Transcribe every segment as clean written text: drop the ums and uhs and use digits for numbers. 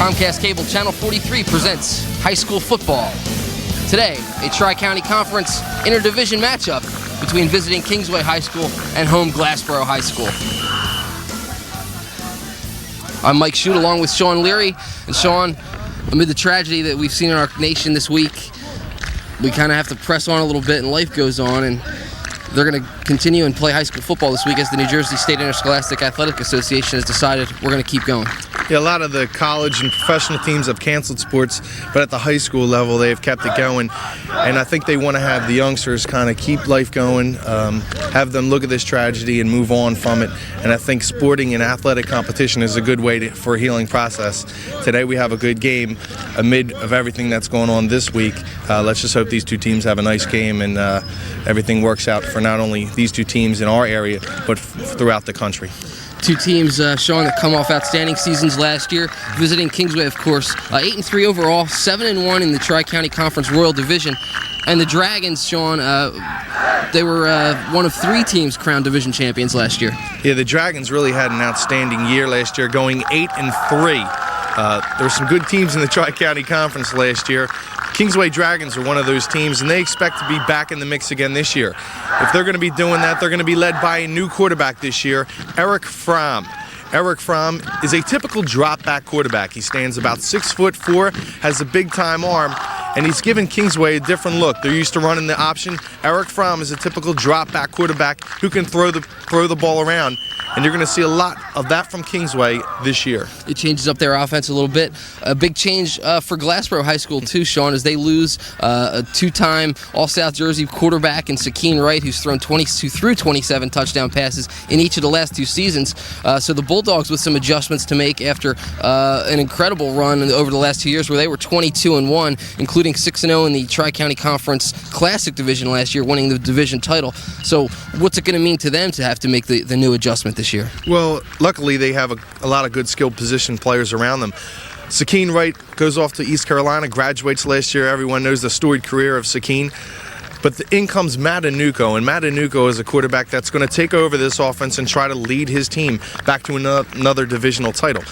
Comcast Cable Channel 43 presents high school football. Today, a Tri-County Conference interdivision matchup between visiting Kingsway High School and home Glassboro High School. I'm Mike Shute along with Shawn Leary. And Shawn, amid the tragedy that we've seen in our nation this week, we kind of have to press on a little bit and life goes on, and they're going to continue and play high school football this week as the New Jersey State Interscholastic Athletic Association has decided we're going to keep going. Yeah, a lot of the college and professional teams have canceled sports, but at the high school level, they've kept it going. And I think they want to have the youngsters kind of keep life going, have them look at this tragedy and move on from it. And I think sporting and athletic competition is a good way for a healing process. Today we have a good game amid of everything that's going on this week. Let's just hope these two teams have a nice game and everything works out for not only these two teams in our area, but throughout the country. Two teams, Shawn, that come off outstanding seasons last year. Visiting Kingsway, of course, 8-3 overall, 7-1 in the Tri-County Conference Royal Division. And the Dragons, Shawn, they were one of three teams crowned division champions last year. Yeah, the Dragons really had an outstanding year last year, going 8-3. There were some good teams in the Tri-County Conference last year. Kingsway Dragons are one of those teams, and they expect to be back in the mix again this year. If they're going to be doing that, they're going to be led by a new quarterback this year, Eric Fromm. Eric Fromm is a typical drop-back quarterback. He stands about 6'4", has a big-time arm, and he's given Kingsway a different look. They're used to running the option. Eric Fromm is a typical drop-back quarterback who can throw the ball around, and you're going to see a lot of that from Kingsway this year. It changes up their offense a little bit. A big change for Glassboro High School too, Shawn, as they lose a two-time All-South Jersey quarterback in Sakeen Wright, who threw 27 touchdown passes in each of the last two seasons. So the Bulldogs with some adjustments to make after an incredible run over the last 2 years where they were 22-1, including 6-0 in the Tri-County Conference Classic Division last year, winning the division title. So what's it going to mean to them to have to make the new adjustment this year? Well, luckily they have a lot of good skilled position players around them. Sakeen Wright goes off to East Carolina, graduates last year. Everyone knows the storied career of Sakeen. But in comes Matt Anuko, and Matt Anuko is a quarterback that's going to take over this offense and try to lead his team back to another divisional title.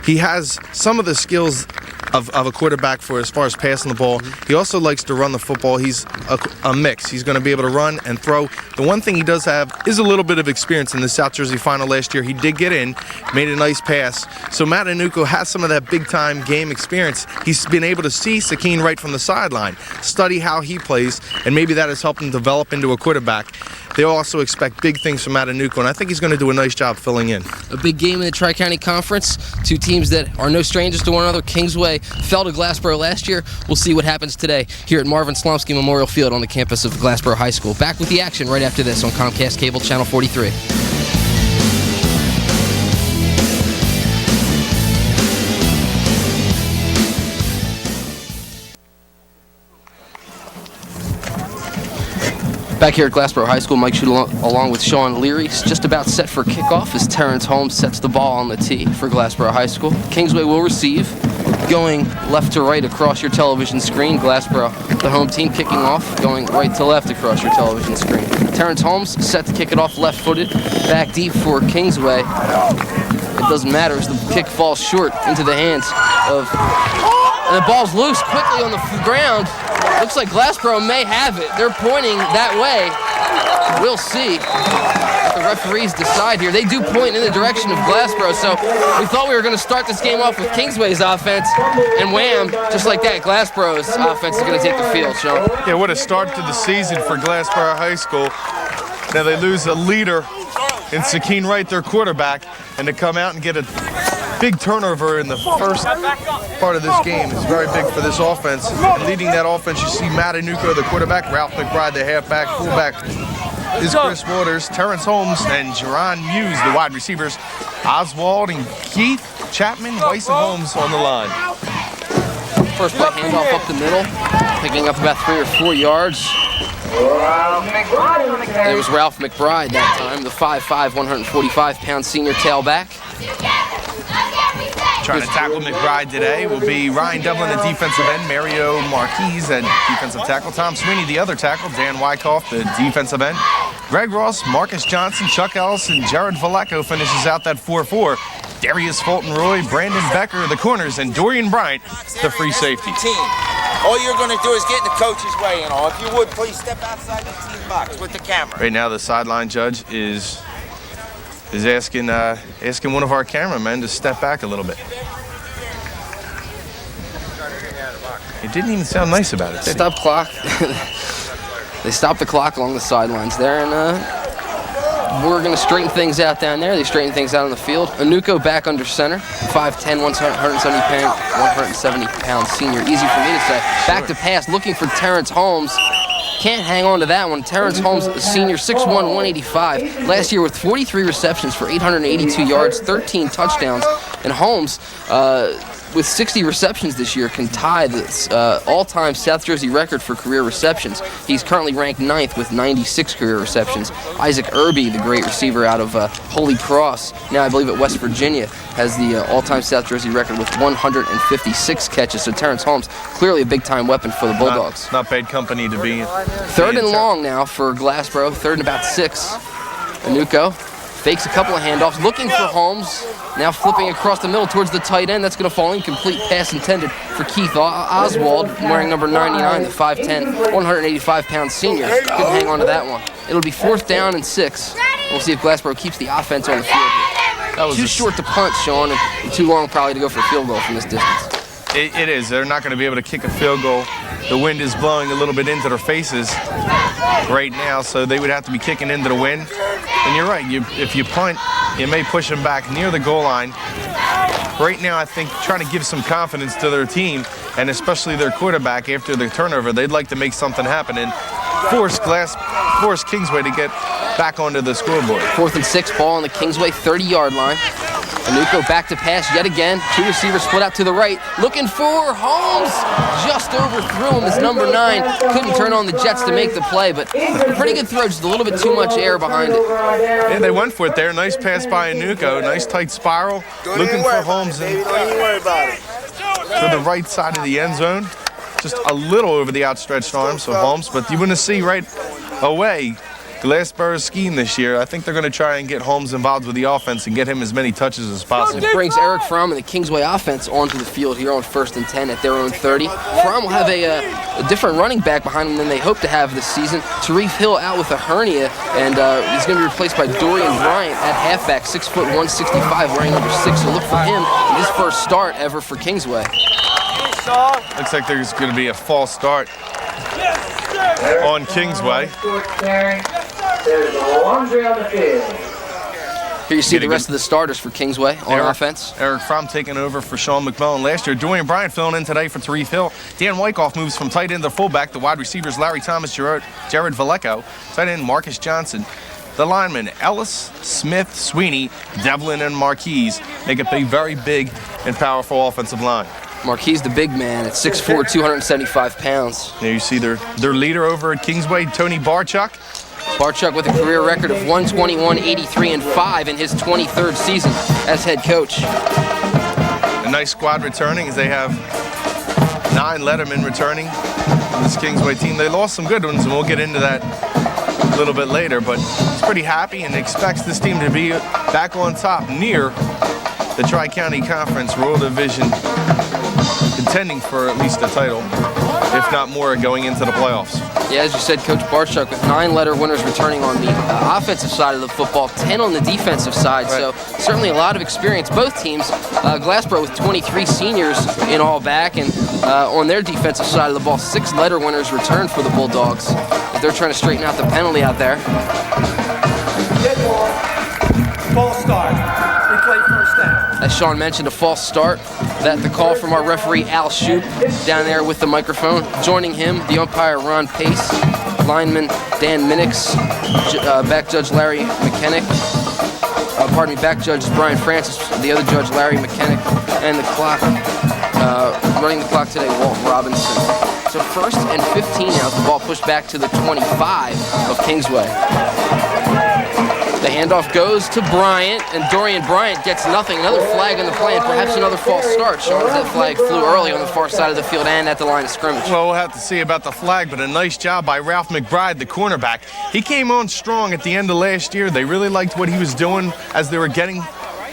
He has some of the skills of a quarterback for as far as passing the ball. He also likes to run the football. He's a mix. He's going to be able to run and throw. The one thing he does have is a little bit of experience in the South Jersey final last year. He did get in, made a nice pass. So Matt Anuko has some of that big-time game experience. He's been able to see Sakeen right from the sideline, study how he plays, and maybe that has helped him develop into a quarterback. They also expect big things from Matt Anuko, and I think he's going to do a nice job filling in. A big game in the Tri-County Conference. Two teams that are no strangers to one another. Kingsway fell to Glassboro last year. We'll see what happens today here at Marvin Slomsky Memorial Field on the campus of Glassboro High School. Back with the action right after this on Comcast Cable Channel 43. Back here at Glassboro High School, Mike Shute along with Shawn Leary. Just about set for kickoff as Terrence Holmes sets the ball on the tee for Glassboro High School. Kingsway will receive, going left to right across your television screen. Glassboro, the home team, kicking off, going right to left across your television screen. Terrence Holmes set to kick it off left-footed, back deep for Kingsway. It doesn't matter as the kick falls short into the hands of... And the ball's loose quickly on the ground. Looks like Glassboro may have it. They're pointing that way. We'll see what the referees decide here. They do point in the direction of Glassboro, so we thought we were going to start this game off with Kingsway's offense, and wham, just like that, Glassboro's offense is going to take the field, Shawn. Yeah, what a start to the season for Glassboro High School. Now they lose a leader in Sakeen Wright, their quarterback, and to come out and get a big turnover in the first part of this game is very big for this offense. And leading that offense, you see Matt Anuko, the quarterback, Ralph McBride, the halfback, fullback is Chris Waters, Terrence Holmes, and Jerron Muse, the wide receivers. Oswald and Keith Chapman, Weiss and Holmes on the line. First play handoff up the middle, picking up about 3 or 4 yards. There was Ralph McBride that time, the 5'5", 145-pound senior tailback. Trying to tackle McBride today will be Ryan Devlin at defensive end, Mario Marquez at defensive tackle, Tom Sweeney the other tackle, Dan Wyckoff the defensive end, Greg Ross, Marcus Johnson, Chuck Ellis, and Jared Vallejo finishes out that 4-4. Darius Fulton-Roy, Brandon Becker, the corners, and Dorian Bryant, the free safety. All you're going to do is get in the coach's way and all. If you would, please step outside the team box with the camera. Right now, the sideline judge is asking one of our cameramen to step back a little bit. It didn't even sound nice about it, did it? Stop clock. They stopped the clock along the sidelines there, and we're going to straighten things out down there. They straighten things out on the field. Anuko back under center, 5'10", 170-pound senior. Easy for me to say. Back to pass, looking for Terrence Holmes. Can't hang on to that one. Terrence Holmes, senior, 6'1", 185. Last year with 43 receptions for 882 yards, 13 touchdowns. And Holmes, with 60 receptions this year, can tie the all-time South Jersey record for career receptions. He's currently ranked 9th with 96 career receptions. Isaac Irby, the great receiver out of Holy Cross, now I believe at West Virginia, has the all-time South Jersey record with 156 catches. So Terrence Holmes, clearly a big-time weapon for the Bulldogs. Not bad company to be in. Third and long now for Glassboro, third and about 6. Anuko fakes a couple of handoffs, looking for Holmes. Now flipping across the middle towards the tight end. That's going to fall incomplete. Pass intended for Keith Oswald, wearing number 99, the 5'10", 185-pound senior. Couldn't hang on to that one. It'll be 4th down and 6. We'll see if Glassboro keeps the offense on the field here. That was too short to punt, Shawn, and too long probably to go for a field goal from this distance. It is. They're not going to be able to kick a field goal. The wind is blowing a little bit into their faces right now, so they would have to be kicking into the wind. And you're right. If you punt, you may push them back near the goal line. Right now, I think trying to give some confidence to their team, and especially their quarterback after the turnover, they'd like to make something happen and force Kingsway to get back onto the scoreboard. 4th and 6, ball on the Kingsway 30-yard line. Anuko back to pass yet again. 2 receivers split out to the right. Looking for Holmes. Just overthrew him as number 9. Couldn't turn on the Jets to make the play, but a pretty good throw. Just a little bit too much air behind it. Yeah, they went for it there. Nice pass by Anuko. Nice tight spiral. Looking for Holmes Don't even worry about it. to the right side of the end zone. Just a little over the outstretched arms of Holmes, but you want to see right away Glassboro's scheme this year. I think they're going to try and get Holmes involved with the offense and get him as many touches as possible. It brings Eric Fromm and the Kingsway offense onto the field here on 1st and 10 at their own 30. Fromm will have a different running back behind him than they hope to have this season. Tarif Hill out with a hernia, and he's going to be replaced by Dorian Bryant at halfback, 6'1", 165, wearing number 6. So look for him in his first start ever for Kingsway. Looks like there's going to be a false start on Kingsway. There's a laundry on the field. Here you see the rest of the starters for Kingsway on offense. Eric Fromm taking over for Shawn McMillan last year. Dorian Bryant filling in today for Tarif Hill. Dan Wyckoff moves from tight end to fullback. The wide receivers Larry Thomas, Jared Vallejo. Tight end Marcus Johnson. The linemen Ellis, Smith, Sweeney, Devlin, and Marquise make up a very big and powerful offensive line. Marquise, the big man, at 6'4", 275 pounds. There you see their leader over at Kingsway, Tony Barchuk. Barchuk with a career record of 121, 83, and 5 in his 23rd season as head coach. A nice squad returning as they have 9 lettermen returning on this Kingsway team. They lost some good ones, and we'll get into that a little bit later, but he's pretty happy and expects this team to be back on top near the Tri-County Conference Rural Division, contending for at least a title, if not more, going into the playoffs. Yeah, as you said, Coach Barchuk with 9 letter winners returning on the offensive side of the football, 10 on the defensive side, right. So certainly a lot of experience. Both teams, Glassboro with 23 seniors in all back, and on their defensive side of the ball, 6 letter winners returned for the Bulldogs. They're trying to straighten out the penalty out there. False start. Replay first down. As Shawn mentioned, a false start. That the call from our referee, Al Shute, down there with the microphone. Joining him, the umpire, Ron Pace, lineman, Dan Minix, back judge, Larry McKennick. Back judge, Brian Francis, the other judge, Larry McKennick, and the clock, running the clock today, Walt Robinson. So 1st and 15 now, the ball pushed back to the 25 of Kingsway. The handoff goes to Bryant, and Dorian Bryant gets nothing. Another flag in the play, and perhaps another false start. Shawn, that flag flew early on the far side of the field and at the line of scrimmage. Well, we'll have to see about the flag, but a nice job by Ralph McBride, the cornerback. He came on strong at the end of last year. They really liked what he was doing as they were getting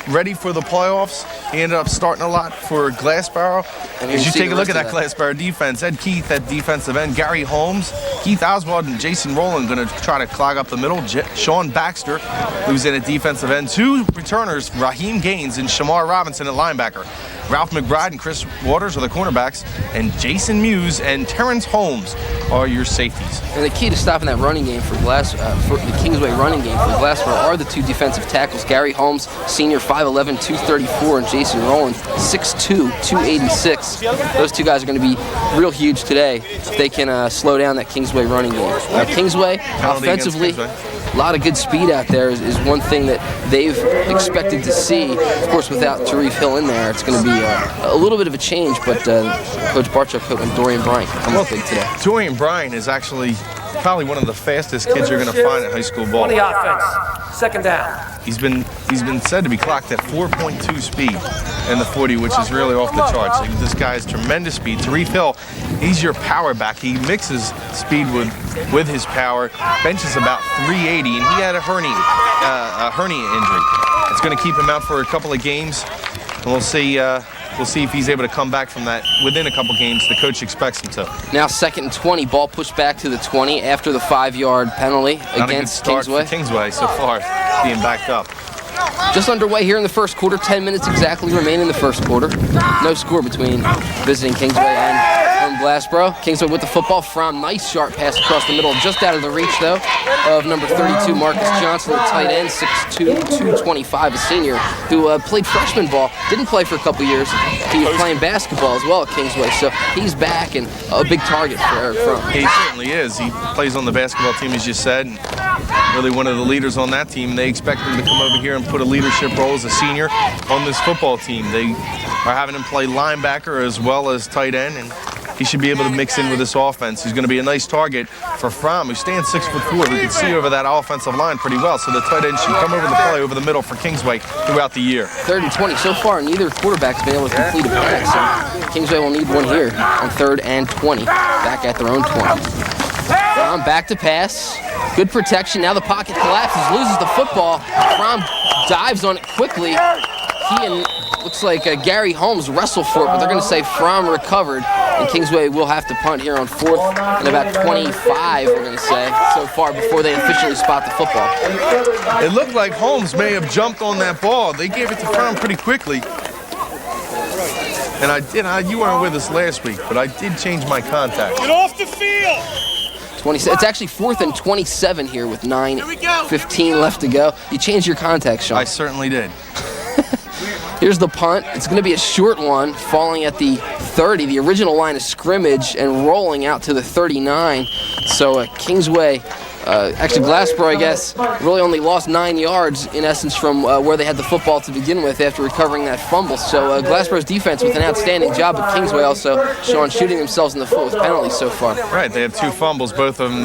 ready for the playoffs. He ended up starting a lot for Glassboro. And As you see take the a look at rest that of Glassboro defense, Ed Keith at defensive end, Gary Holmes, Keith Oswald, and Jason Rowland going to try to clog up the middle. Shawn Baxter, who's in at defensive end. 2 returners, Raheem Gaines and Shamar Robinson at linebacker. Ralph McBride and Chris Waters are the cornerbacks, and Jason Muse and Terrence Holmes are your safeties. And the key to stopping that running game for the Kingsway running game for Glassboro are the 2 defensive tackles. Gary Holmes, senior, 5'11", 234, and Jason Rowland, 6'2", 286. Those 2 guys are going to be real huge today if they can slow down that Kingsway running game. Now, Kingsway, offensively, a lot of good speed out there is one thing that they've expected to see. Of course, without Tarif Hill in there, it's going to be a little bit of a change, but Coach Barchuk and Dorian Bryant come up big today. Dorian Bryant is actually probably one of the fastest kids you're going to find at high school ball. On the offense. Second down. He's been said to be clocked at 4.2 speed in the 40, which is really off the charts. This guy has tremendous speed. Tarif Hill, he's your power back. He mixes speed with his power. Benches about 380, and he had a hernia injury. It's going to keep him out for a couple of games, and we'll see if he's able to come back from that within a couple games. The coach expects him to. Now 2nd and 20, ball pushed back to the 20 after the 5-yard penalty against Kingsway. Kingsway so far, being backed up. Just underway here in the first quarter. 10 minutes exactly remain in the first quarter. No score between visiting Kingsway and Glassboro. Kingsway with the football. From nice sharp pass across the middle, just out of the reach though of number 32 Marcus Johnson, the tight end, 6'2", 225, a senior who played freshman ball. Didn't play for a couple years. He was playing basketball as well at Kingsway, so he's back and a big target for Eric Frum. He certainly is. He plays on the basketball team, as you said, and really one of the leaders on that team. They expect him to come over here and put a leadership role as a senior on this football team. They are having him play linebacker as well as tight end, and he should be able to mix in with this offense. He's going to be a nice target for Fromm, who stands 6'4", who can see over that offensive line pretty well. So the tight end should come over the play over the middle for Kingsway throughout the year. 3rd and 20. So far, neither quarterback's been able to complete a pass. So Kingsway will need one here on 3rd and 20, back at their own 20. Fromm back to pass. Good protection. Now the pocket collapses, loses the football. Fromm dives on it quickly. He and looks like Gary Holmes wrestled for it, but they're going to say Fromm recovered. And Kingsway will have to punt here on 4th and about 25, we're going to say, so far before they officially spot the football. It looked like Holmes may have jumped on that ball. They gave it to Fromm pretty quickly. And you weren't with us last week, but I did change my contact. Get off the field! It's actually 4th and 27 here with 9:15 left to go. You changed your contact, Shawn. I certainly did. Here's the punt. It's going to be a short one, falling at the 30, the original line of scrimmage, and rolling out to the 39. So Kingsway, actually Glassboro, I guess, really only lost 9 yards, in essence, from where they had the football to begin with after recovering that fumble. So Glassboro's defense with an outstanding job, but Kingsway also, Shawn, shooting themselves in the foot with penalties so far. Right, they have 2 fumbles, both of them.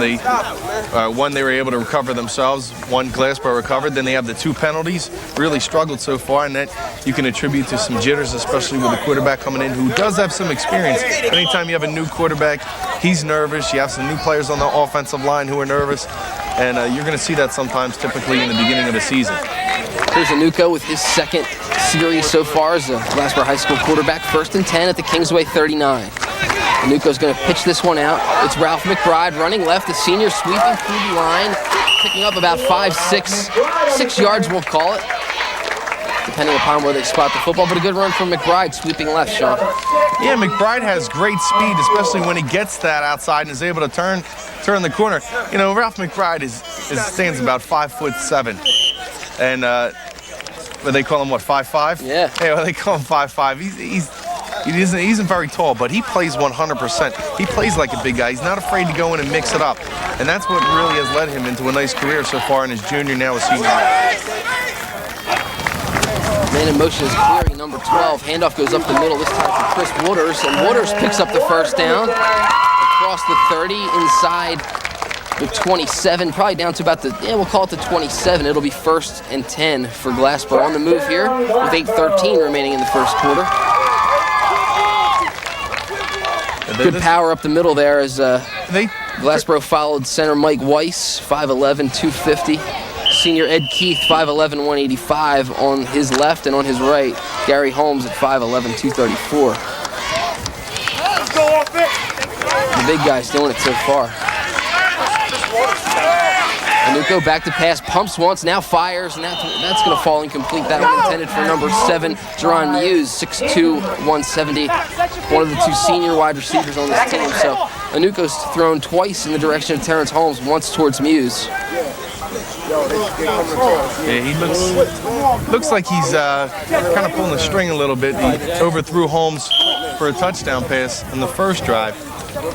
One they were able to recover themselves, one Glassboro recovered. Then they have the 2 penalties, really struggled so far, and that you can attribute to some jitters, especially with the quarterback coming in who does have some experience. Anytime you have a new quarterback, he's nervous. You have some new players on the offensive line who are nervous, and you're going to see that sometimes typically in the beginning of the season. Here's Anuko with his 2nd series so far as a Glassboro High School quarterback. 1st and 10 at the Kingsway 39. Anuko's going to pitch this one out. It's Ralph McBride running left, the senior sweeping through the line, picking up about 6 yards, we'll call it, depending upon where they spot the football. But a good run from McBride, sweeping left, Shawn. Yeah, McBride has great speed, especially when he gets that outside and is able to turn the corner. You know, Ralph McBride stands about 5'7", and they call him what, 5'5"? Yeah. Yeah, well, they call him 5'5". He isn't very tall, but he plays 100%. He plays like a big guy. He's not afraid to go in and mix it up, and that's what really has led him into a nice career so far in his junior, now his senior year. Man in motion is Leary, number 12. Handoff goes up the middle, this time for Chris Waters. And Waters picks up the first down across the 30, inside the 27, probably down to about we'll call it the 27. It'll be 1st and 10 for Glassboro on the move here with 8:13 remaining in the first quarter. Good power up the middle there as Glassboro followed center Mike Weiss, 5'11", 250. senior Ed Keith, 5'11", 185 on his left, and on his right, Gary Holmes at 5'11", 234. The big guy's doing it so far. Anuko back to pass, pumps once, now fires, and that's going to fall incomplete. That one intended for number 7, Jerron Muse, 6'2", 170, one of the 2 senior wide receivers on this team. So Anuko's thrown twice in the direction of Terrence Holmes, once towards Muse. Yeah, he looks like he's kind of pulling the string a little bit. He overthrew Holmes for a touchdown pass in the first drive.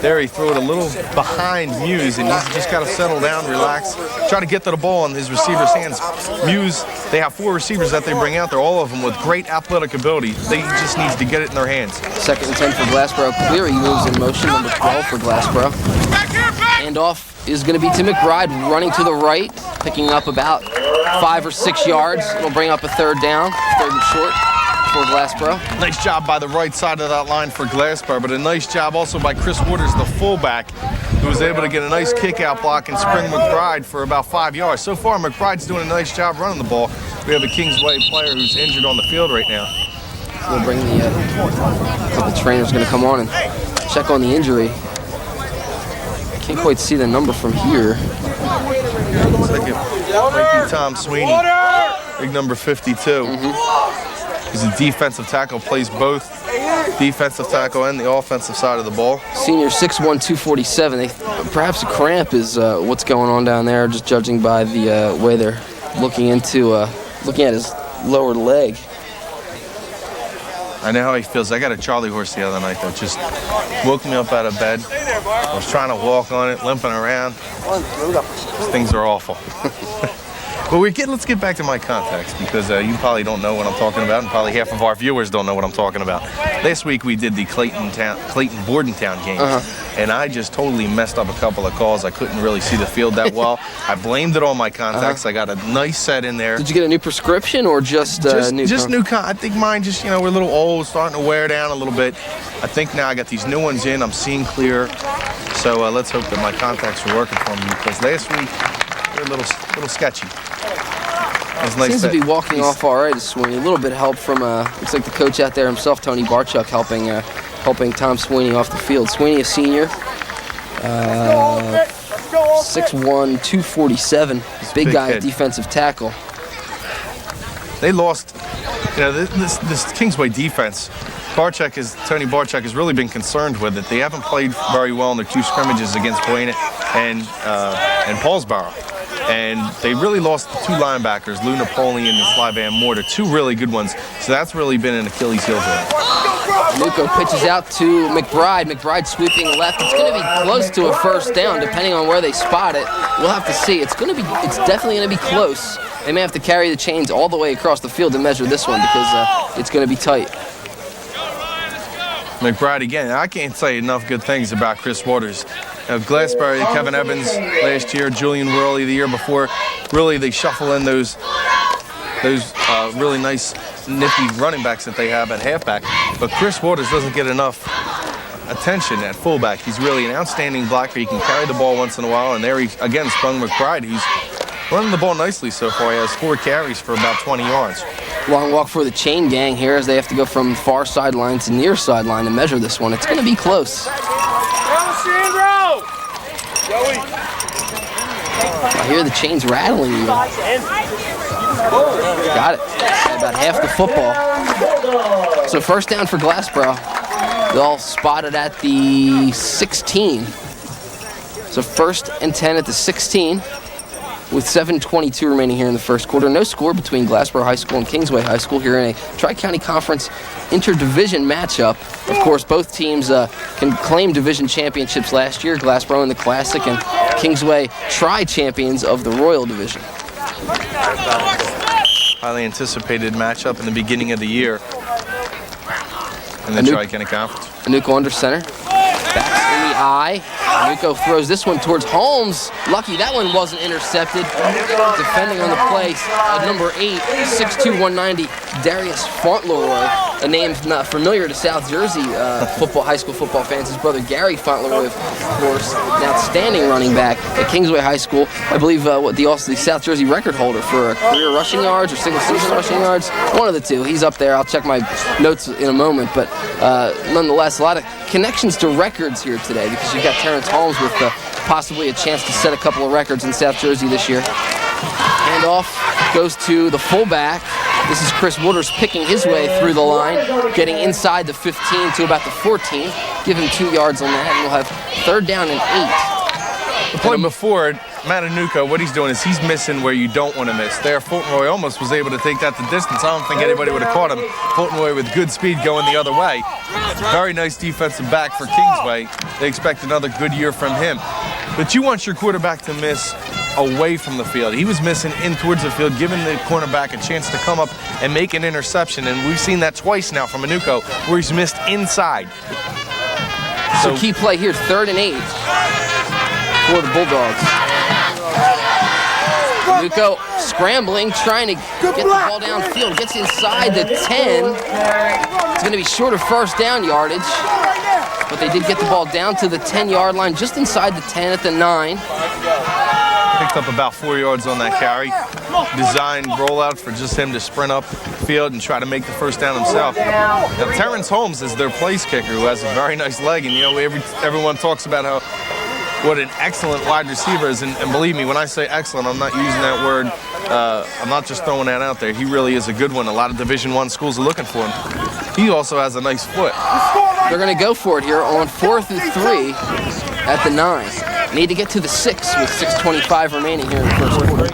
There he threw it a little behind Muse, and he's just got to settle down, relax, try to get to the ball in his receiver's hands. Muse, they have 4 receivers that they bring out there, all of them with great athletic ability. They just needs to get it in their hands. 2nd and 10 for Glassboro. Leary moves in motion, number 12 for Glassboro. Handoff is going to be to McBride, running to the right, picking up about 5 or 6 yards. It'll bring up a 3rd down, 3rd and short for Glassboro. Nice job by the right side of that line for Glassboro, but a nice job also by Chris Waters, the fullback, who was able to get a nice kick-out block and spring McBride for about 5 yards. So far, McBride's doing a nice job running the ball. We have a Kingsway player who's injured on the field right now. We'll bring the couple trainers going to come on and check on the injury. Can't quite see the number from here. Looks like it might be Tom Sweeney, big number 52. He's a defensive tackle, plays both defensive tackle and the offensive side of the ball. Senior 6'1", 247. Perhaps a cramp is what's going on down there, just judging by the way they're looking at his lower leg. I know how he feels. I got a Charlie horse the other night that just woke me up out of bed. I was trying to walk on it, limping around. Things are awful. But let's get back to my contacts, because you probably don't know what I'm talking about, and probably half of our viewers don't know what I'm talking about. Last week we did the Clayton-Bordentown game, and I just totally messed up a couple of calls. I couldn't really see the field that well. I blamed it on my contacts. I got a nice set in there. Did you get a new prescription or just new? Just new. I think mine just, we're a little old, starting to wear down a little bit. I think now I got these new ones in. I'm seeing clear. So let's hope that my contacts are working for me, because last week they were a little sketchy. Nice Seems to be walking off all right, Sweeney. A little bit of help from, looks like the coach out there himself, Tony Barchuk, helping Tom Sweeney off the field. Sweeney, a senior, 6'1", 247, big guy, kid. Defensive tackle. They lost, this Kingsway defense. Tony Barchuk has really been concerned with it. They haven't played very well in their 2 scrimmages against Buena and Paulsboro. And they really lost the 2 linebackers, Lou Napoleon and Sly Van Moore, 2 really good ones. So that's really been an Achilles heel for them. Anuko pitches out to McBride. McBride sweeping left. It's going to be close to a 1st down, depending on where they spot it. We'll have to see. It's definitely going to be close. They may have to carry the chains all the way across the field to measure this one, because it's going to be tight. McBride again. I can't say enough good things about Chris Waters. Glassboro, Kevin Evans last year, Julian Worley the year before. Really, they shuffle in those really nice, nifty running backs that they have at halfback. But Chris Waters doesn't get enough attention at fullback. He's really an outstanding blocker. He can carry the ball once in a while. And there he again sprung McBride, who's running the ball nicely so far. He has 4 carries for about 20 yards. Long walk for the chain gang here, as they have to go from far sideline to near sideline to measure this one. It's going to be close. I hear the chains rattling even. Got it. About half the football. So 1st down for Glassboro. They'll spot it at the 16. So 1st and 10 at the 16. With 7:22 remaining here in the 1st quarter. No score between Glassboro High School and Kingsway High School here in a Tri-County Conference interdivision matchup. Of course, both teams can claim division championships last year. Glassboro in the Classic and Kingsway tri-champions of the Royal Division. Highly anticipated matchup in the beginning of the year in the Tri-County Conference. Anuko under center. Backs in the eye. Anuko throws this one towards Holmes. Lucky that one wasn't intercepted. Defending on the play, number 8, 6'2", 190, Darius Fauntleroy. a name not familiar to South Jersey high school football fans. His brother Gary Fauntleroy, of course, an outstanding running back at Kingsway High School. I believe the South Jersey record holder for career rushing yards or single-season rushing yards. One of the two. He's up there. I'll check my notes in a moment. But nonetheless, a lot of connections to records here today because you've got Terrence Holmes with possibly a chance to set a couple of records in South Jersey this year. Handoff goes to the fullback. This is Chris Wooders picking his way through the line, getting inside the 15 to about the 14. Give him 2 yards on that, and we'll have 3rd down and 8. The play before, Matanuca, what he's doing is he's missing where you don't want to miss. There, Fulton almost was able to take that the distance. I don't think anybody would have caught him. Fulton with good speed going the other way. Very nice defensive back for Kingsway. They expect another good year from him. But you want your quarterback to miss away from the field. He was missing in towards the field, giving the cornerback a chance to come up and make an interception. And we've seen that twice now from Anuko, where he's missed inside. So key play here, 3rd and 8 for the Bulldogs. Anuko scrambling, trying to get the ball downfield. Gets inside the 10. It's going to be short of 1st down yardage. But they did get the ball down to the 10-yard line, just inside the 10 at the 9. Picked up about 4 yards on that carry. Designed rollout for just him to sprint up the field and try to make the 1st down himself. Now, Terrence Holmes is their place kicker, who has a very nice leg. And, you know, everyone talks about what an excellent wide receiver is. And believe me, when I say excellent, I'm not using that word. I'm not just throwing that out there. He really is a good one. A lot of Division I schools are looking for him. He also has a nice foot. They're going to go for it here on 4th and 3 at the 9. Need to get to the 6 with 6:25 remaining here in the 1st quarter.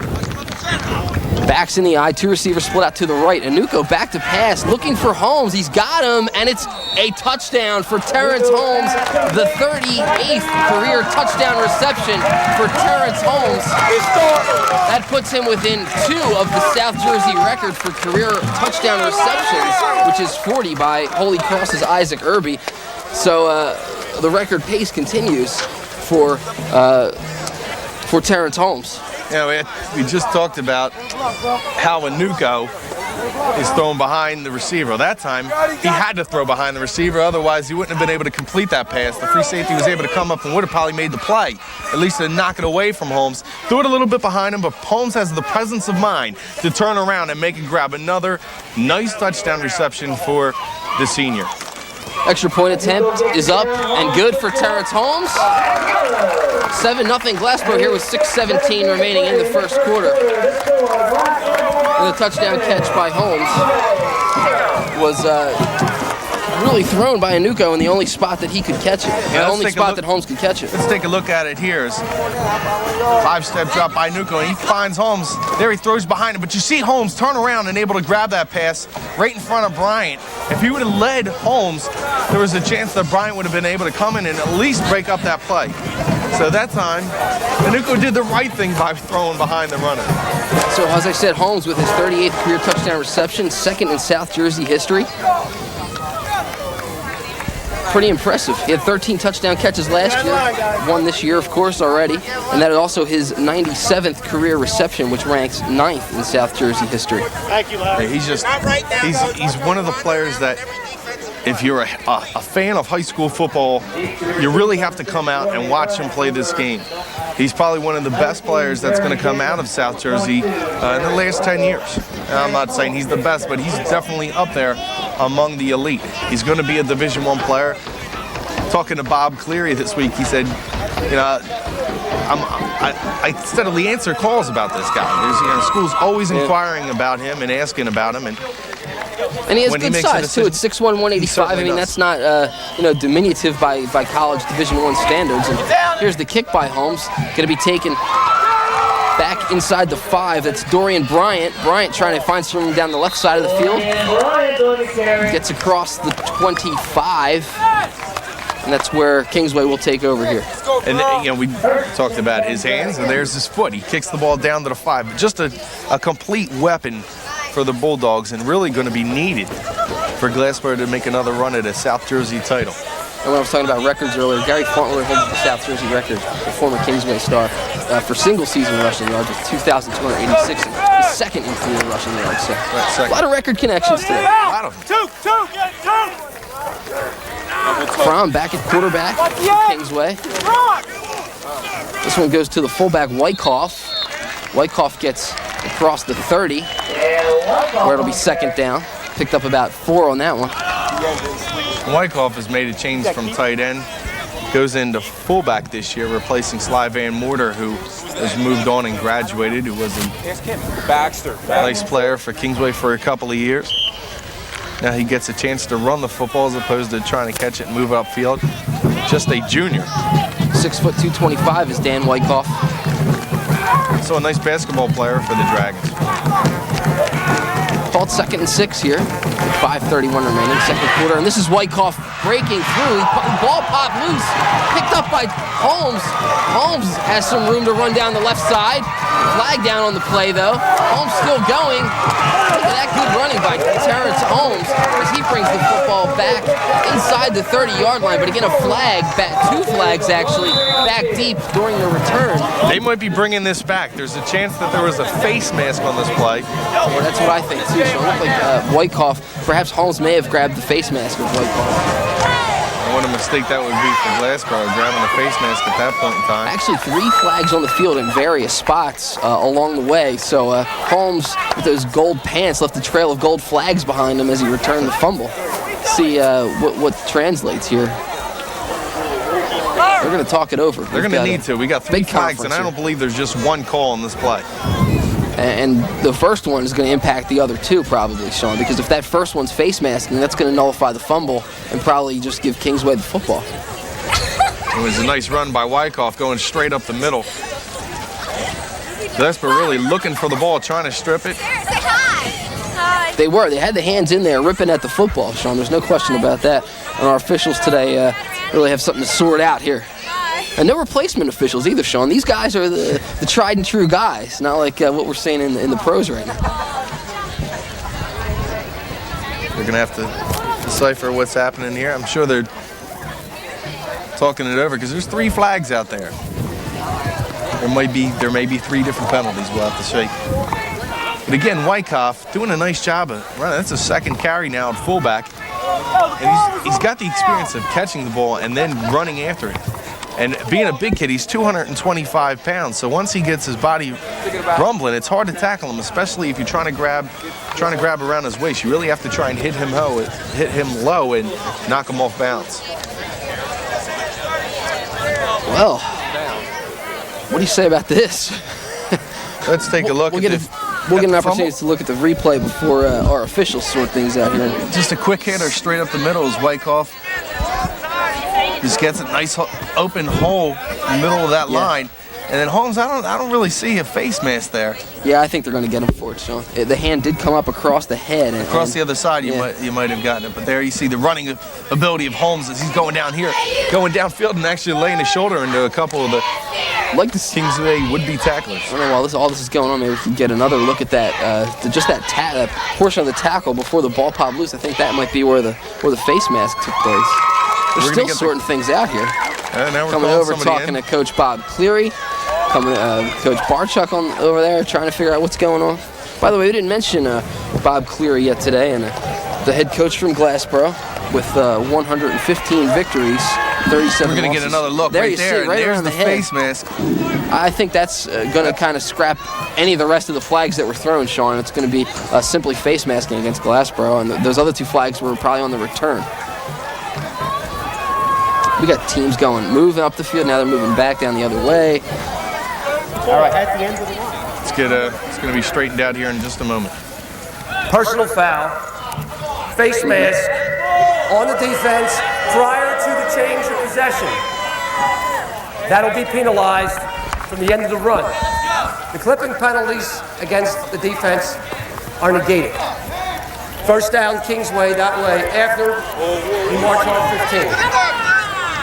Backs in the eye, 2 receivers split out to the right. Anuko back to pass, looking for Holmes. He's got him, and it's a touchdown for Terrence Holmes. The 38th career touchdown reception for Terrence Holmes. That puts him within 2 of the South Jersey record for career touchdown receptions, which is 40 by Holy Cross's Isaac Irby. So the record pace continues for Terrence Holmes. Yeah, we just talked about how Anuko is thrown behind the receiver. That time, he had to throw behind the receiver, otherwise he wouldn't have been able to complete that pass. The free safety was able to come up and would have probably made the play, at least to knock it away from Holmes. Threw it a little bit behind him, but Holmes has the presence of mind to turn around and make a grab. Another nice touchdown reception for the senior. Extra point attempt is up and good for Terrence Holmes. 7-0 Glassboro here with 6:17 remaining in the 1st quarter. And the touchdown catch by Holmes was really thrown by Anuko in the only spot that he could catch it. The only spot that Holmes could catch it. Let's take a look at it here. It's 5-step drop by Anuko, and he finds Holmes. There he throws behind him, but you see Holmes turn around and able to grab that pass right in front of Bryant. If he would have led Holmes, there was a chance that Bryant would have been able to come in and at least break up that play. So that time, Anuko did the right thing by throwing behind the runner. So as I said, Holmes with his 38th career touchdown reception, 2nd in South Jersey history. Pretty impressive. He had 13 touchdown catches last year, 1 this year, of course, already, and that is also his 97th career reception, which ranks 9th in South Jersey history. Thank you, Larry. He's one of the players that, if you're a fan of high school football, you really have to come out and watch him play this game. He's probably one of the best players that's going to come out of South Jersey in the last 10 years. And I'm not saying he's the best, but he's definitely up there among the elite. He's going to be a Division I player. Talking to Bob Cleary this week, he said, you know, I steadily answer calls about this guy. There's, you know, school's always inquiring about him and asking about him, and he has good size too. It's 6'1", 185. I mean, that's not diminutive by college Division I standards. And here's the kick by Holmes, going to be taken back inside the 5. That's Dorian Bryant. Bryant trying to find some room down the left side of the field. Gets across the 25. And that's where Kingsway will take over here. And, you know, we talked about his hands, and there's his foot. He kicks the ball down to the 5. Just a complete weapon for the Bulldogs, and really going to be needed for Glassboro to make another run at a South Jersey title. And when I was talking about records earlier, Gary Fauntleroy holds the South Jersey record, the former Kingsway star, for single-season rushing yards with 2,286. He second in career rushing yards. So Right, a lot of record connections today. A lot of them. Two. Fromm back at quarterback for Kingsway. This one goes to the fullback, Wyckoff. Wyckoff gets across the 30, where it'll be second down. Picked up about 4 on that one. Wyckoff has made a change from tight end. Goes into fullback this year, replacing Sly Van Morter, who has moved on and graduated, who was a nice player for Kingsway for a couple of years. Now he gets a chance to run the football as opposed to trying to catch it and move upfield. Just a junior. 6 foot 225 is Dan Wyckoff. So a nice basketball player for the Dragons. Called 2nd and 6 here. 5:31 remaining, second quarter. And this is Wyckoff breaking through. Ball popped loose. Picked up by Holmes. Holmes has some room to run down the left side. Flag down on the play, though. Holmes still going. Look at that good running by Terrence Holmes as he brings the football back inside the 30-yard line. But again, a flag, 2 flags actually, back deep during the return. They might be bringing this back. There's a chance that there was a face mask on this play. Well, that's what I think, too. So it looked like Wyckoff, perhaps Holmes may have grabbed the face mask of Wyckoff. And what a mistake that would be for Glassboro, grabbing the face mask at that point in time. Actually, 3 flags on the field in various spots along the way. So Holmes, with those gold pants, left a trail of gold flags behind him as he returned the fumble. See what translates here. They're going to talk it over. They're going to need to. We got 3 flags, and I don't believe there's just one call on this play. And the first one is going to impact the other 2 probably, Shawn, because if that first one's face masking, that's going to nullify the fumble and probably just give Kingsway the football. It was a nice run by Wyckoff going straight up the middle. Glassboro really looking for the ball, trying to strip it. They were. They had the hands in there ripping at the football, Shawn. There's no question about that. And our officials today really have something to sort out here. And no replacement officials either, Shawn. These guys are the tried and true guys, not like what we're seeing in the pros right now. They're going to have to decipher what's happening here. I'm sure they're talking it over because there's 3 flags out there. There may be 3 different penalties we'll have to see. But again, Wyckoff doing a nice job of running. That's a second carry now at fullback. And he's got the experience of catching the ball and then running after it. And being a big kid, he's 225 pounds. So once he gets his body rumbling, it's hard to tackle him, especially if you're trying to grab around his waist. You really have to try and hit him low and knock him off bounds. Well, what do you say about this? Let's take a look We'll get an opportunity to look at the replay before our officials sort things out here. Just a quick hitter straight up the middle is Wyckoff. Just gets a nice open hole in the middle of that line. And then Holmes, I don't really see a face mask there. Yeah, I think they're going to get him for it, Shawn. The hand did come up across the head. Across the other side, you might have gotten it. But there you see the running ability of Holmes as he's going down here, going downfield and actually laying his shoulder into a couple of the Kingsway would-be tacklers. I don't know, while all this is going on, maybe we can get another look at that, that portion of the tackle before the ball popped loose. I think that might be where the face mask took place. They're still sorting things out here. Coming over, talking to Coach Bob Cleary. Coach Barchuk over there, trying to figure out what's going on. By the way, we didn't mention Bob Cleary yet today, and the head coach from Glassboro with 115 victories, 37 losses. We're going to get another look right there. Right there's around the head. face mask. I think that's going to kind of scrap any of the rest of the flags that were thrown, Shawn. It's going to be simply face masking against Glassboro, and those other 2 flags were probably on the return. We got teams moving up the field. Now they're moving back down the other way. All right, at the end of the line. It's going to be straightened out here in just a moment. Personal foul, face mask on the defense prior to the change of possession. That'll be penalized from the end of the run. The clipping penalties against the defense are negated. First down, Kingsway that way after we march on 15.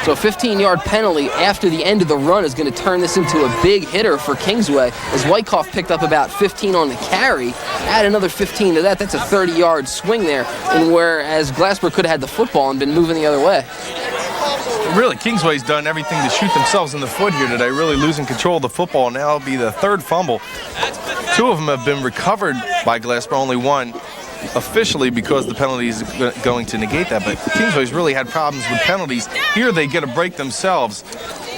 So a 15-yard penalty after the end of the run is going to turn this into a big hitter for Kingsway, as Wyckoff picked up about 15 on the carry. Add another 15 to that, that's a 30-yard swing there, and whereas Glassboro could have had the football and been moving the other way. Really, Kingsway's done everything to shoot themselves in the foot here today, really losing control of the football. Now it'll be the third fumble. 2 of them have been recovered by Glassboro, only 1 officially because the penalty is going to negate that. But Kingsway's really had problems with penalties. Here they get a break themselves,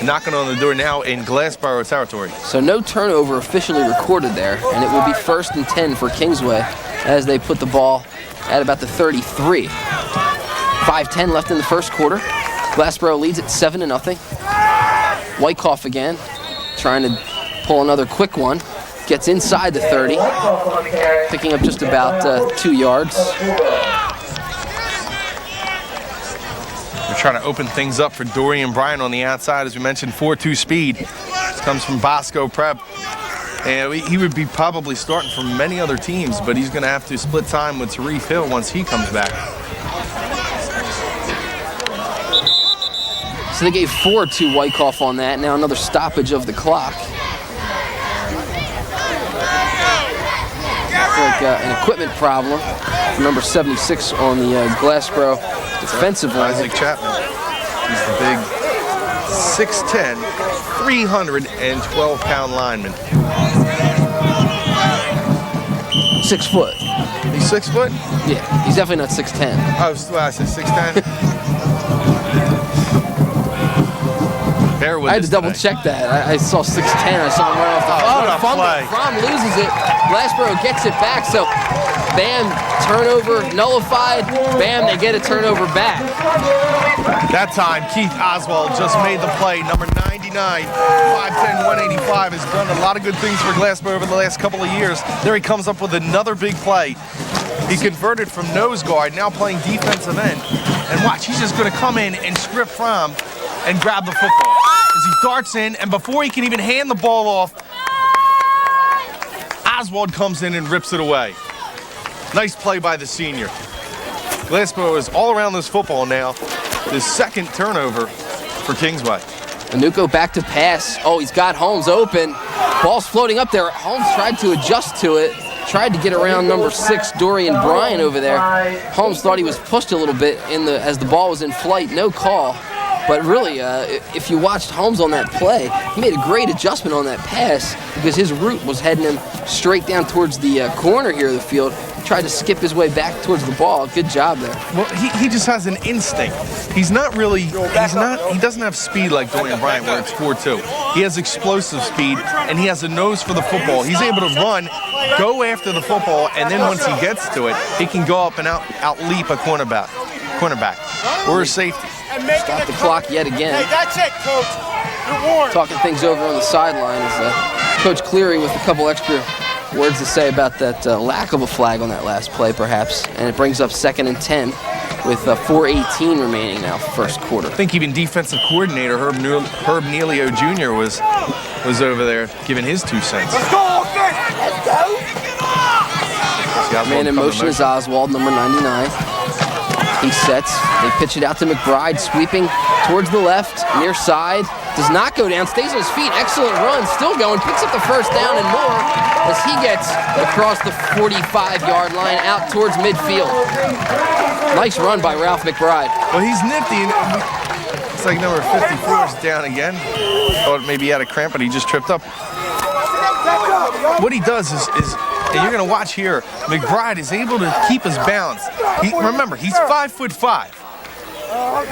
knocking on the door now in Glassboro territory. So no turnover officially recorded there, and it will be 1st and 10 for Kingsway as they put the ball at about the 33. 5:10 left in the first quarter. Glassboro leads at 7-0. Wyckoff again, trying to pull another quick one. Gets inside the 30, picking up just about 2 yards. We're trying to open things up for Dorian Bryan on the outside. As we mentioned, 4.2 speed. This comes from Bosco Prep. And he would be probably starting for many other teams, but he's going to have to split time with Tariq Hill once he comes back. So they gave 4 to Wyckoff on that. Now another stoppage of the clock. Like an equipment problem for number 76 on the Glassboro defensive line. Isaac Chapman. He's the big 6'10", 312-pound lineman. 6 foot. He's 6 foot? Yeah, he's definitely not 6'10". Oh, I said 6'10". Bear with I had to double check that. I saw 6'10". I saw him right off the fumble. Fromm loses it. Glassboro gets it back. So, bam, turnover nullified. Bam, they get a turnover back. That time, Keith Oswald just made the play. Number 99, 5'10", 185, has done a lot of good things for Glassboro over the last couple of years. There he comes up with another big play. He converted from nose guard, now playing defensive end. And watch, he's just going to come in and strip Fromm and grab the football. As he darts in, and before he can even hand the ball off, Oswald comes in and rips it away. Nice play by the senior. Glassboro is all around this football now. The second turnover for Kingsway. Anuko back to pass. Oh, he's got Holmes open. Ball's floating up there. Holmes tried to adjust to it. Tried to get around number 6, Dorian Bryan over there. Holmes thought he was pushed a little bit as the ball was in flight. No call. But really, if you watched Holmes on that play, he made a great adjustment on that pass because his route was heading him straight down towards the corner here of the field. He tried to skip his way back towards the ball. Good job there. Well, he just has an instinct. He's not really, he doesn't have speed like Dorian Bryan where it's 4.2. He has explosive speed, and he has a nose for the football. He's able to run, go after the football, and then once he gets to it, he can go up and out-leap a cornerback or a safety. Stop the clock yet again. Hey, that's it, Coach. You're warned. Talking things over on the sideline is Coach Cleary with a couple extra words to say about that lack of a flag on that last play, perhaps. And it brings up 2nd and 10 with 4:18 remaining now, first quarter. I think even defensive coordinator Herb Nealio Jr. was over there giving his 2 cents. Let's go, let's go. Man in motion is Oswald, number 99. He sets, they pitch it out to McBride, sweeping towards the left, near side, does not go down, stays on his feet, excellent run, still going, picks up the first down and more as he gets across the 45-yard line out towards midfield. Nice run by Ralph McBride. Well, he's nifty. It's like number 54 is down again. Thought maybe he had a cramp, but he just tripped up. What he does is and you're going to watch here, McBride is able to keep his balance. Remember, he's 5'5".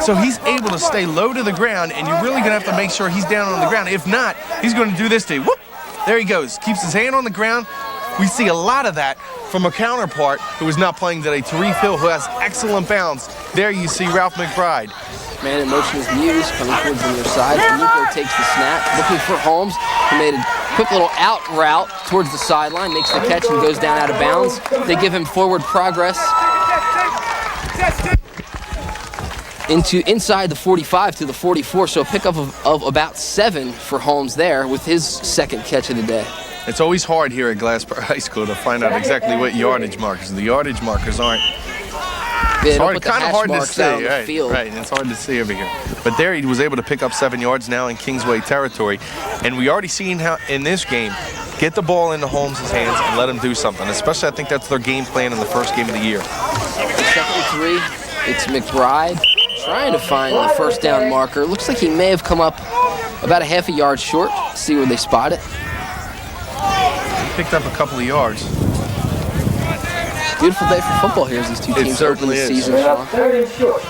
So he's able to stay low to the ground, and you're really going to have to make sure he's down on the ground. If not, he's going to do this to you. Whoop! There he goes. Keeps his hand on the ground. We see a lot of that from a counterpart who is not playing today, Tariq Hill, who has excellent balance. There you see Ralph McBride. Man in motion is Muse coming towards the near side. Nico takes the snap, looking for Holmes, who made a quick little out route towards the sideline, makes the catch and goes down out of bounds. They give him forward progress inside the 45 to the 44, so a pickup of about 7 for Holmes there with his second catch of the day. It's always hard here at Glassboro High School to find out exactly what yardage markers. The yardage markers aren't. It's kind of hard to see, right? It's hard to see over here. But there he was able to pick up 7 yards now in Kingsway territory. And we already seen how in this game, get the ball into Holmes' hands and let him do something. Especially I think that's their game plan in the first game of the year. 2nd and 3, it's McBride trying to find the first down marker. Looks like he may have come up about a half a yard short. See where they spot it. He picked up a couple of yards. Beautiful day for football here as these two teams open the season. Shawn.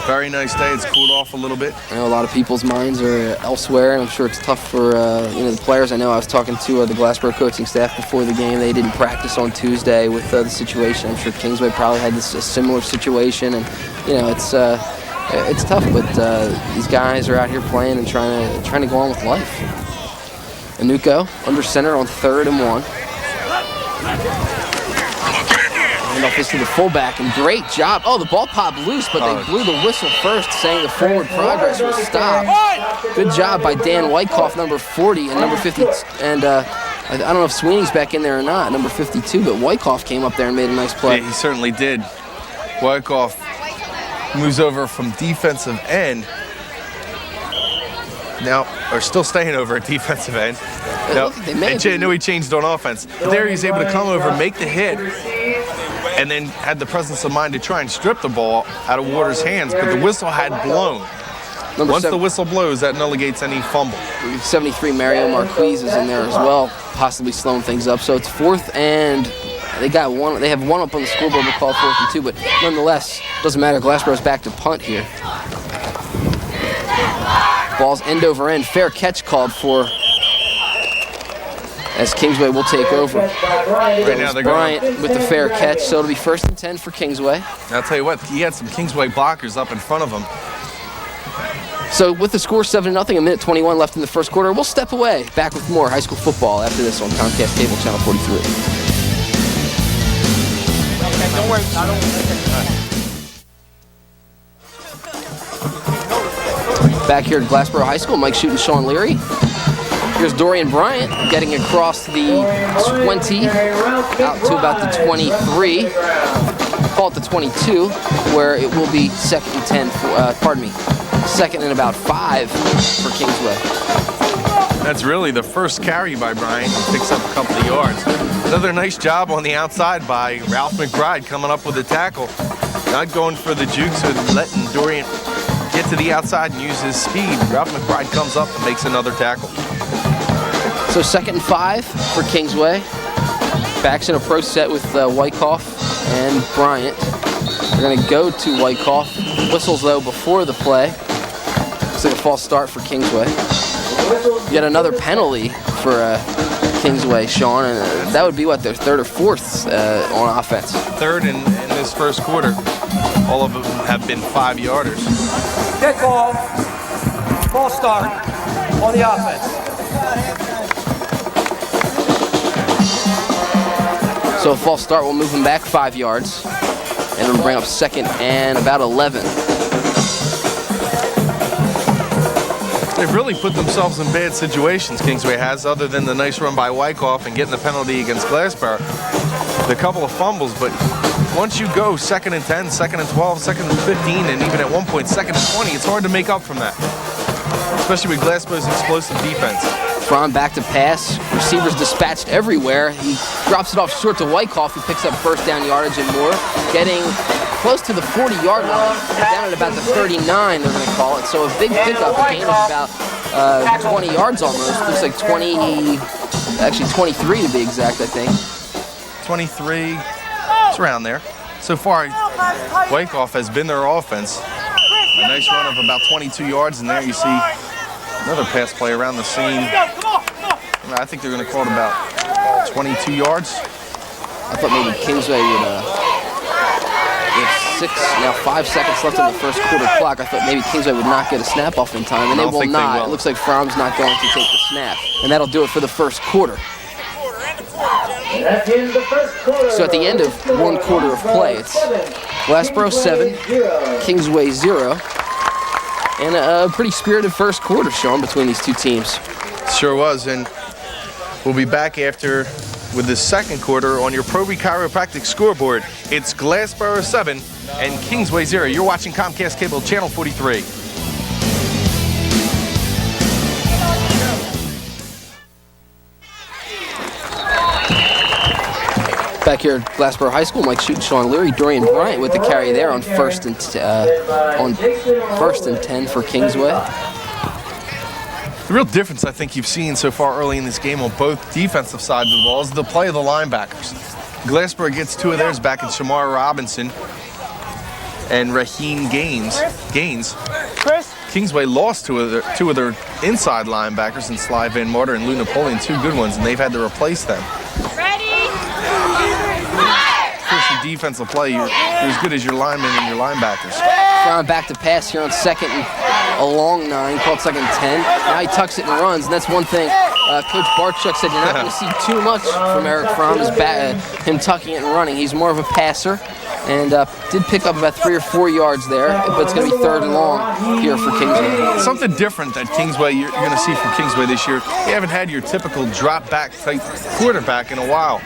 Very nice day. It's cooled off a little bit. I know a lot of people's minds are elsewhere, and I'm sure it's tough for the players. I know I was talking to the Glassboro coaching staff before the game. They didn't practice on Tuesday with the situation. I'm sure Kingsway probably had a similar situation, and it's tough. But these guys are out here playing and trying to go on with life. Anuko under center on 3rd and 1. Off this to the fullback, and great job. Oh, the ball popped loose, but they blew the whistle first, saying the forward progress was stopped. Good job by Dan Wyckoff, number 40, and number 50. And I don't know if Sweeney's back in there or not, number 52, but Wyckoff came up there and made a nice play. Yeah, he certainly did. Wyckoff moves over from defensive end. Now, or still staying over at defensive end. Now, I know he changed on offense. But there he's able to come over, make the hit, and then had the presence of mind to try and strip the ball out of Waters' hands, but the whistle had blown. Once the whistle blows, that negates any fumble. 73, Mario Marquise is in there as well, possibly slowing things up. So it's 4th and they got one. They have one up on the scoreboard. We'll call 4th and 2, but nonetheless, doesn't matter. Glassboro's back to punt here. Ball's end over end. Fair catch called for as Kingsway will take over. Right now they're Bryant with the fair catch, so it'll be 1st and 10 for Kingsway. I'll tell you what, he had some Kingsway blockers up in front of him. So with the score 7-0, a minute 21 left in the first quarter, we'll step away. Back with more high school football after this on Comcast Cable Channel 43. Okay, don't worry. Back here at Glassboro High School, Mike Shute and Shawn Leary. Here's Dorian Bryant getting across the 20 out to about the 23. Call it the 22, where it will be 2nd and 10. 2nd and about 5 for Kingsway. That's really the first carry by Bryant. He picks up a couple of yards. Another nice job on the outside by Ralph McBride coming up with a tackle. Not going for the juke, so letting Dorian get to the outside and use his speed. Ralph McBride comes up and makes another tackle. So 2nd and 5 for Kingsway. Backs in a pro set with Wyckoff and Bryant. They're going to go to Wyckoff. Whistles, though, before the play. Looks like a false start for Kingsway. Yet another penalty for Kingsway, Shawn, and that would be, what, their 3rd or 4th on offense. 3rd in this first quarter. All of them have been 5-yarders. Good call. False start on the offense. So a false start will move him back 5 yards, and it'll bring up 2nd and about 11. They've really put themselves in bad situations, Kingsway has, other than the nice run by Wyckoff and getting the penalty against Glassboro. A couple of fumbles, but once you go 2nd and 10, 2nd and 12, 2nd and 15, and even at one point 2nd and 20, it's hard to make up from that, especially with Glassboro's explosive defense. Fromm back to pass. Receivers dispatched everywhere. He drops it off short to Wyckoff, who picks up 1st down yardage and more, getting close to the 40-yard line. Down at about the 39, they're going to call it. So a big pickup. The game is about 20 yards almost. Looks like 20, actually 23 to be exact, I think. 23, it's around there. So far, Wyckoff has been their offense. A nice run of about 22 yards, and there you see another pass play around the scene. I think they're going to call it about 22 yards. I thought maybe Kingsway would, with 5 seconds left in the first quarter clock, I thought maybe Kingsway would not get a snap off in time, and they will not. It looks like Fromm's not going to take the snap, and that'll do it for the first quarter. So at the end of 1 quarter of play, it's Glassboro 7, Kingsway 0. And a pretty spirited first quarter, Shawn, between these two teams. Sure was, and we'll be back after with the second quarter on your Proby Chiropractic scoreboard. It's Glassboro 7 and Kingsway 0. You're watching Comcast Cable Channel 43. Back here at Glassboro High School, Mike Shute, Shawn, Leary, Dorian Bryant with the carry there on first and 10 for Kingsway. The real difference I think you've seen so far early in this game on both defensive sides of the ball is the play of the linebackers. Glassboro gets 2 of theirs back in Shamar Robinson and Raheem Gaines. Kingsway lost 2 of their inside linebackers in Sly Van Marter and Lou Napoleon, 2 good ones, and they've had to replace them. Of course, your defensive play, you're as good as your linemen and your linebackers. Throwing back to pass here on second and a long 9, called second and 10. Now he tucks it and runs, and that's one thing Coach Barchuk said you're not going to see too much from Eric Fromm, is him tucking it and running. He's more of a passer, and did pick up about 3 or 4 yards there, but it's going to be 3rd and long here for Kingsway. Something different that Kingsway you're going to see from Kingsway this year. You haven't had your typical drop-back type quarterback in a while,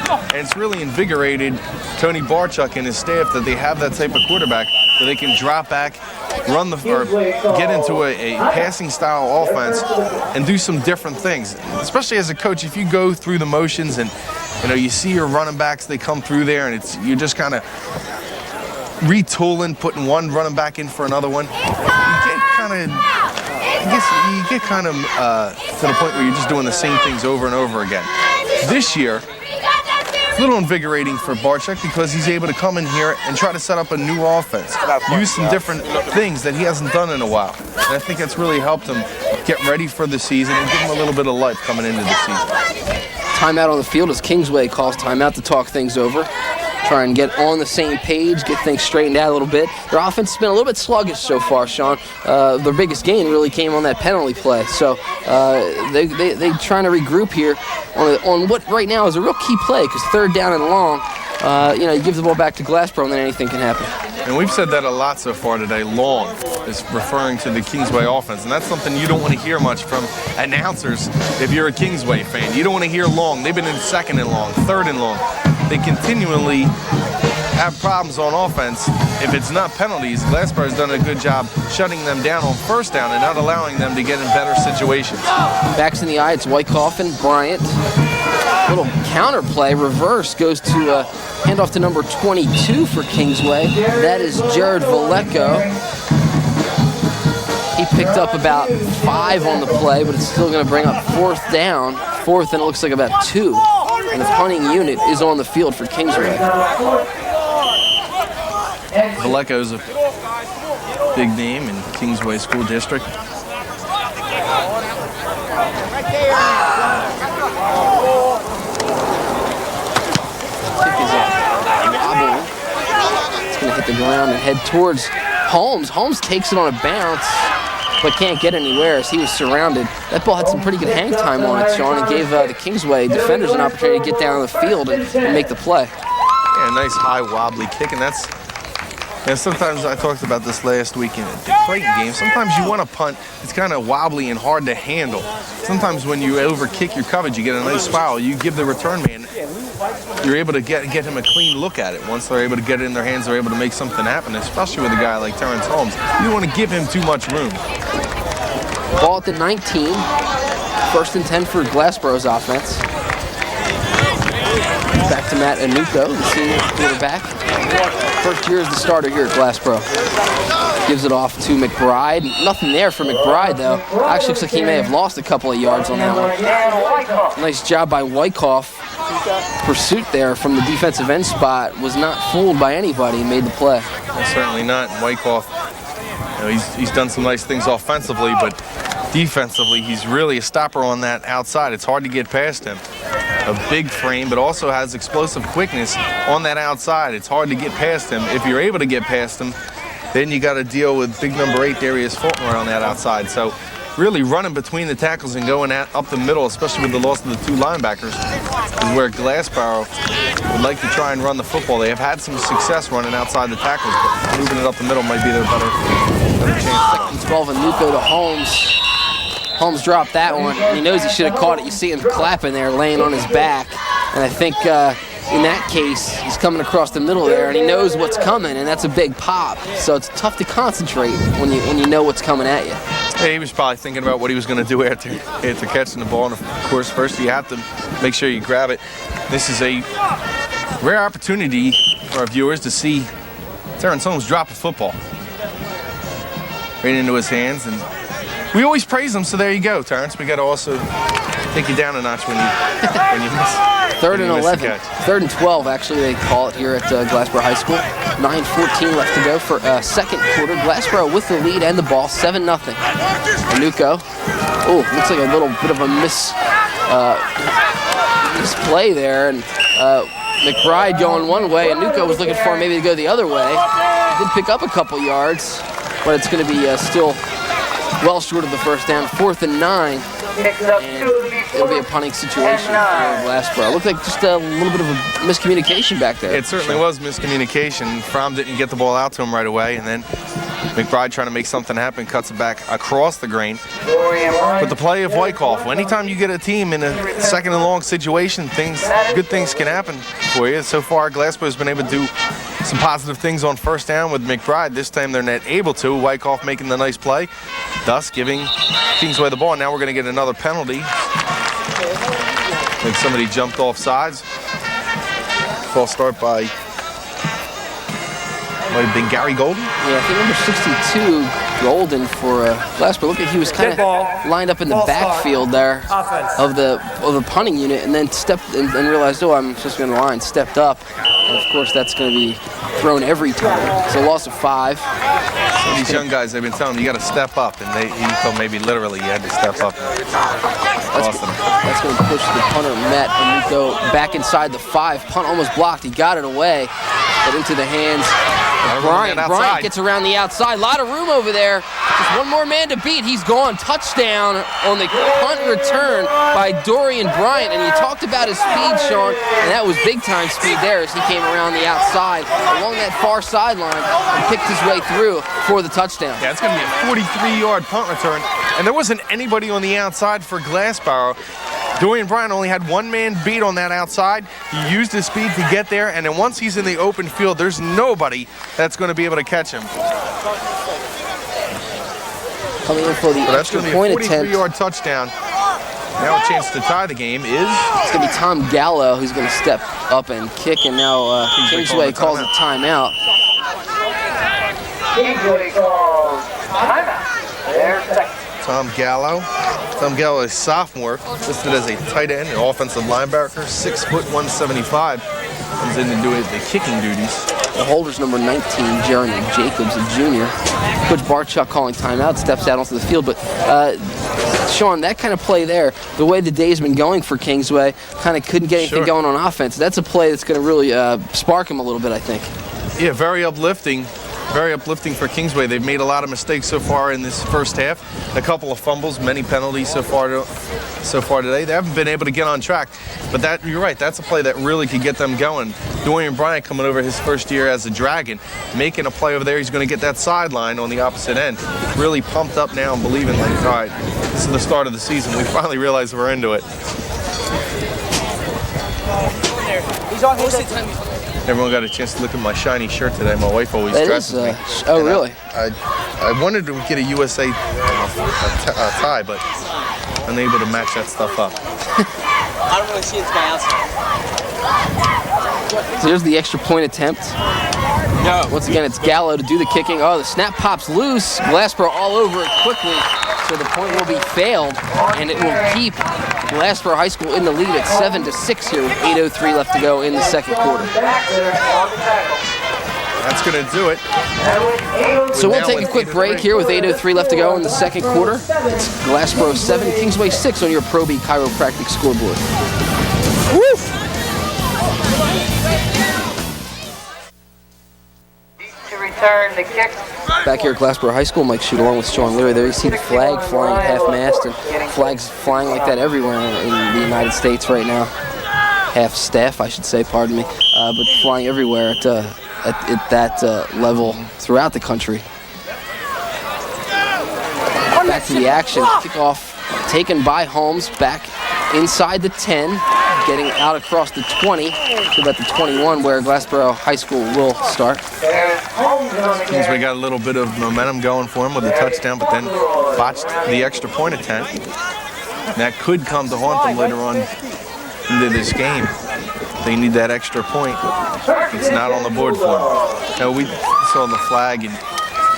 and it's really invigorated Tony Barchuk and his staff that they have that type of quarterback where they can drop back, run the or get into a passing style offense and do some different things. Especially as a coach, if you go through the motions and you see your running backs, they come through there, and you're just kind of retooling, putting one running back in for another one. You get kind of to the point where you're just doing the same things over and over again. This year, it's a little invigorating for Barchuk because he's able to come in here and try to set up a new offense, use some different things that he hasn't done in a while. And I think that's really helped him get ready for the season and give him a little bit of life coming into the season. Timeout on the field as Kingsway calls timeout to talk things over. Try and get on the same page, get things straightened out a little bit. Their offense has been a little bit sluggish so far, Shawn. Their biggest gain really came on that penalty play. So they trying to regroup here on what right now is a real key play, because 3rd down and long, you give the ball back to Glassboro and then anything can happen. And we've said that a lot so far today. Long is referring to the Kingsway offense, and that's something you don't want to hear much from announcers if you're a Kingsway fan. You don't want to hear long. They've been in 2nd and long, 3rd and long. They continually have problems on offense. If it's not penalties, Glassboro's done a good job shutting them down on 1st down and not allowing them to get in better situations. Backs in the eye, it's Wyckoff and Bryant. Little counter play, reverse, goes to handoff to number 22 for Kingsway. That is Jared Vallejo. He picked up about 5 on the play, but it's still going to bring up 4th down. 4th, and it looks like about 2. And the punting unit is on the field for Kingsway. Vallejo's a big name in Kingsway School District. It's going to hit the ground and head towards Holmes. Holmes takes it on a bounce, but can't get anywhere as he was surrounded. That ball had some pretty good hang time on it, Shawn, and gave the Kingsway defenders an opportunity to get down on the field and make the play. Yeah, nice high wobbly kick, and that's. And sometimes I talked about this last week in the Clayton game. Sometimes you want to punt, it's kind of wobbly and hard to handle. Sometimes when you overkick your coverage, you get a nice foul. You give the return man, you're able to get him a clean look at it. Once they're able to get it in their hands, they're able to make something happen, especially with a guy like Terrence Holmes. You don't want to give him too much room. Ball at the 19. 1st and 10 for Glassboro's offense. Back to Matt Anuko, the senior quarterback. 1st year as the starter here at Glassboro. Gives it off to McBride. Nothing there for McBride, though. Actually looks like he may have lost a couple of yards on that one. Nice job by Wyckoff. Pursuit there from the defensive end spot. Was not fooled by anybody and made the play. Well, certainly not. Wyckoff, he's done some nice things offensively, but defensively, he's really a stopper on that outside. It's hard to get past him. A big frame, but also has explosive quickness on that outside. It's hard to get past him. If you're able to get past him, then you got to deal with big number 8 Darius Fulton on that outside. So really running between the tackles and going up the middle, especially with the loss of the 2 linebackers, is where Glassboro would like to try and run the football. They have had some success running outside the tackles, but moving it up the middle might be their better chance. 12 and Nuko to Holmes. Holmes dropped that one, and he knows he should have caught it. You see him clapping there, laying on his back. And I think in that case, he's coming across the middle there, and he knows what's coming, and that's a big pop. So it's tough to concentrate when you know what's coming at you. Yeah, he was probably thinking about what he was going to do after catching the ball. And of course, first you have to make sure you grab it. This is a Rare opportunity for our viewers to see Terrence Holmes drop a football right into his hands, and we always praise him. So there you go, Terrence. We got to also take you down a notch when you miss. 3rd and 11. 3rd and 12, actually, they call it here at Glassboro High School. 9:14 left to go for second quarter. Glassboro with the lead and the ball, 7-0. Nuko. Oh, looks like a little bit of a misplay there, and McBride going one way, and Nuko was looking for him maybe to go the other way. He did pick up a couple yards, but it's going to be still well short of the first down. 4th and 9, and it'll be a punting situation for Glassboro. Looked like just a little bit of a miscommunication back there. It certainly was miscommunication. Fromm didn't get the ball out to him right away, and then McBride trying to make something happen, cuts it back across the grain. But the play of Wyckoff, anytime you get a team in a 2nd and long situation, good things can happen for you. So far, Glassboro's been able to do some positive things on first down with McBride. This time they're not able to. Wyckoff making the nice play, thus giving Kingsway the ball. Now we're going to get another penalty. I think somebody jumped off sides. False start by, might have been Gary Golden. Yeah, I think number 62, Golden for Glassboro. Look at he was kind of lined up in the backfield there of the punting unit, and then stepped and realized, oh, I'm just going to line. Stepped up, and of course that's going to be thrown every time. So loss of 5. These young guys, they've been telling them you got to step up, and he thought maybe literally you had to step up. That's going to push the punter Met and go back inside the 5. Punt almost blocked. He got it away, but into the hands of Bryant. Bryant gets around the outside. A lot of room over there. Just one more man to beat. He's gone. Touchdown on the punt return by Dorian Bryant. And you talked about his speed, Shawn, and that was big-time speed there as he came around the outside along that far sideline and picked his way through for the touchdown. Yeah, it's going to be a 43-yard punt return. And there wasn't anybody on the outside for Glassboro. Dorian Bryant only had one man beat on that outside. He used his speed to get there, and then once he's in the open field, there's nobody that's going to be able to catch him. Coming in for the extra point attempt. That's going to be a 43-yard touchdown. Now a chance to tie the game is... It's going to be Tom Gallo who's going to step up and kick, and now Kingsway calls a timeout. Kingsway calls timeout. There's second. Tom Gallo. Tom Gallo is a sophomore, listed as a tight end and offensive linebacker, 6 foot 175. Comes in to do the kicking duties. The holder's number 19, Jeremy Jacobs, a junior. Coach Barchuk calling timeout, steps out onto the field. But Shawn, that kind of play there, the way the day's been going for Kingsway, kind of couldn't get anything going on offense. That's a play that's going to really spark him a little bit, I think. Yeah, very uplifting. Very uplifting for Kingsway. They've made a lot of mistakes so far in this first half. A couple of fumbles, many penalties so far today. They haven't been able to get on track. But that, you're right, that's a play that really could get them going. Dorian Bryant coming over his first year as a Dragon, making a play over there. He's going to get that sideline on the opposite end. Really pumped up now and believing, like, all right, this is the start of the season. We finally realize we're into it. Everyone got a chance to look at my shiny shirt today. My wife always dresses me. Oh, really? I wanted to get a USA tie, but unable to match that stuff up. I don't really see it my outside. So here's the extra point attempt. No. Once again, it's Gallo to do the kicking. Oh, the snap pops loose. Glassboro all over it quickly. So the point will be failed, and it will keep Glassboro High School in the lead at 7-6 here with 8:03 left to go in the second quarter. That's going to do it. So we'll take a quick break here with 8:03 left to go in the second quarter. It's Glassboro 7, Kingsway 6 on your Pro B Chiropractic scoreboard. Woo! To return the kick. Back here at Glassboro High School, Mike Shute along with Shawn Leary. There you see the flag flying at half-mast, and flags flying like that everywhere in the United States right now. Half-staff, I should say, pardon me, but flying everywhere at that level throughout the country. Back to the action. Kickoff taken by Holmes, back inside the 10, getting out across the 20 to about the 21 where Glassboro High School will start. Kingsway got a little bit of momentum going for him with the touchdown, but then botched the extra point attempt. And that could come to haunt them later on into this game. they need that extra point. It's not on the board for them. Now, we saw the flag and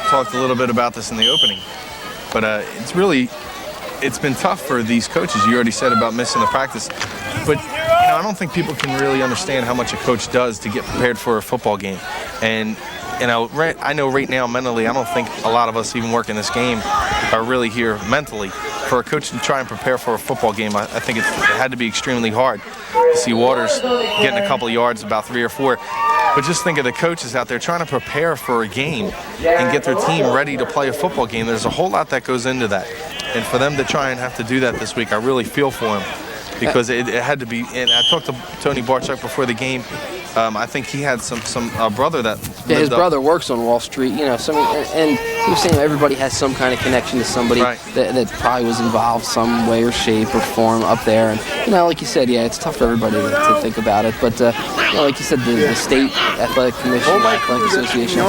talked a little bit about this in the opening, but it's been tough for these coaches. You already said about missing the practice, but I don't think people can really understand how much a coach does to get prepared for a football game. And I know right now mentally, I don't think a lot of us even working this game are really here mentally. For a coach to try and prepare for a football game, I think it had to be extremely hard to see Waters getting a couple of yards, about 3 or 4. But just think of the coaches out there trying to prepare for a game and get their team ready to play a football game. There's a whole lot that goes into that. And for them to try and have to do that this week, I really feel for them. Because it had to be, and I talked to Tony Barchuk before the game. I think he had some brother that. Yeah, his brother works on Wall Street, and he was saying everybody has some kind of connection to somebody that probably was involved some way or shape or form up there. And like you said, it's tough for everybody to think about it. But like you said, the state athletic commission, athletic association,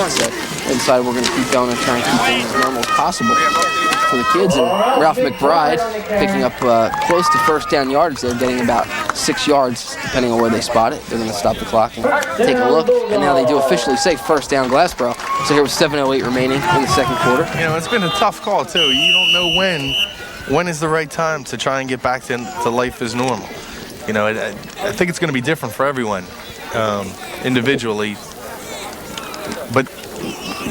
decided we're going to keep going and try and keep things as normal as possible for the kids. And Ralph McBride picking up close to first down yardage. They're getting about 6 yards depending on where they spot it. They're going to stop the clock and take a look. And now they do officially say first down Glassboro. So here with 7:08 remaining in the second quarter. It's been a tough call too. You don't know when is the right time to try and get back to life as normal. I think it's going to be different for everyone individually. But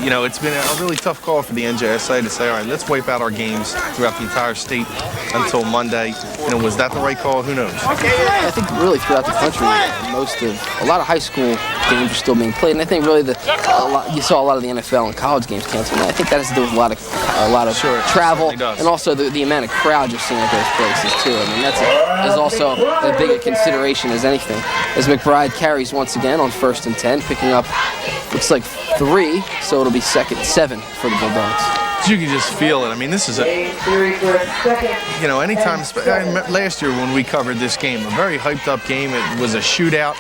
it's been a really tough call for the NJSA to say, all right, let's wipe out our games throughout the entire state until Monday. Was that the right call? Who knows? I think really throughout the country, a lot of high school games are still being played, and I think really you saw a lot of the NFL and college games canceled. And I think that has to do with a lot of travel, and also the amount of crowd you're seeing at those places too. I mean, is also as big a consideration as anything. As McBride carries once again on 1st and 10, picking up looks like 3, so it'll be 2nd and 7 for the Bulldogs. You can just feel it. I mean, this is anytime, last year when we covered this game, a very hyped up game. It was a shootout.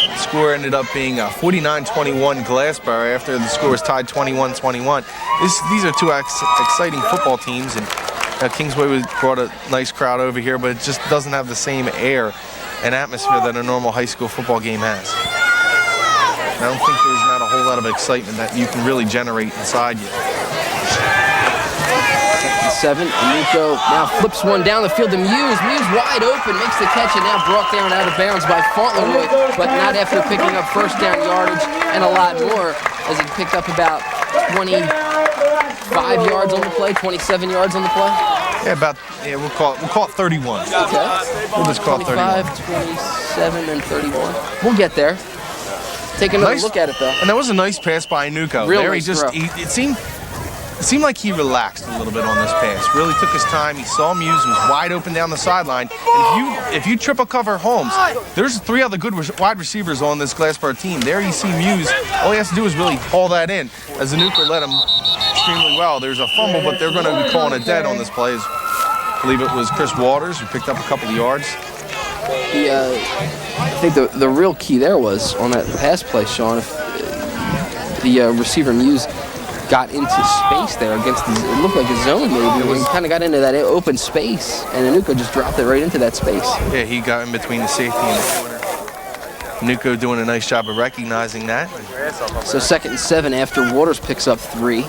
The score ended up being 49-21 Glassboro after the score was tied 21-21. These are two exciting football teams, and Kingsway brought a nice crowd over here, but it just doesn't have the same air and atmosphere that a normal high school football game has. I don't think there's not a whole lot of excitement that you can really generate inside you. 7, Nico now flips one down the field to Muse. Muse wide open, makes the catch, and now brought down out of bounds by Fauntleroy, but not after picking up first down yardage and a lot more, as he picked up about 25 yards on the play, 27 yards on the play. We'll call it 31. Okay. We'll just call it 31. 25, 27, and 31. We'll get there. Take another look at it, though. And that was a nice pass by Nuko. Really nice throw. It seemed like he relaxed a little bit on this pass. Really took his time. He saw Muse was wide open down the sideline. And if you triple cover Holmes, there's 3 other good wide receivers on this Glassboro team. There you see Muse. All he has to do is really haul that in. As Nuko led him extremely well. There's a fumble, but they're going to be calling it dead on this play. I believe it was Chris Waters who picked up a couple of yards. I think the real key there was on that pass play, Shawn. If the receiver Muse got into space there against it looked like a zone maybe. He kind of got into that open space, and Nuko just dropped it right into that space. Yeah, he got in between the safety and the corner. Nuko doing a nice job of recognizing that. So 2nd and 7 after Waters picks up 3.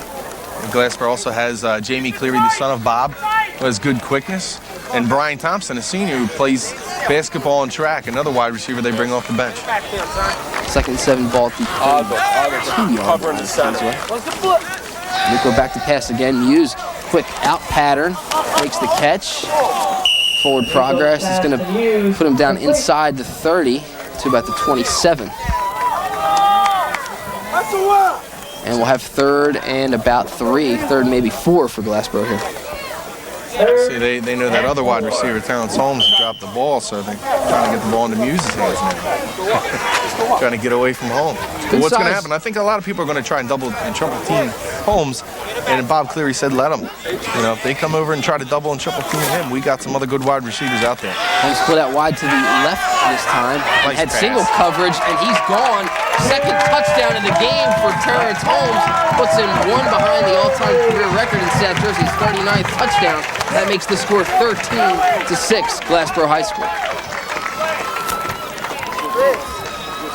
Glassboro also has Jamie Cleary, the son of Bob, who has good quickness. And Brian Thompson, a senior who plays basketball and track, another wide receiver they bring off the bench. 2nd and 7 ball at the 2 yard line. Nuko back to pass again. Muse, quick out pattern, makes the catch. Forward progress is going to put him down inside the 30 to about the 27. And we'll have 3rd and about 3, 3rd maybe 4 for Glassboro here. See, they know that other wide receiver, Terrence Holmes, dropped the ball, so they're trying to get the ball into Muse's hands now. Trying to get away from Holmes. But what's going to happen? I think a lot of people are going to try and double and triple team Holmes, and Bob Cleary said let them. If they come over and try to double and triple team him, we got some other good wide receivers out there. Holmes split out wide to the left this time. Nice had pass. Single coverage, and he's gone. 2nd touchdown of the game for Terrence Holmes. Puts him 1 behind the all-time career record in South Jersey's 39th touchdown. That makes the score 13-6, Glassboro High School.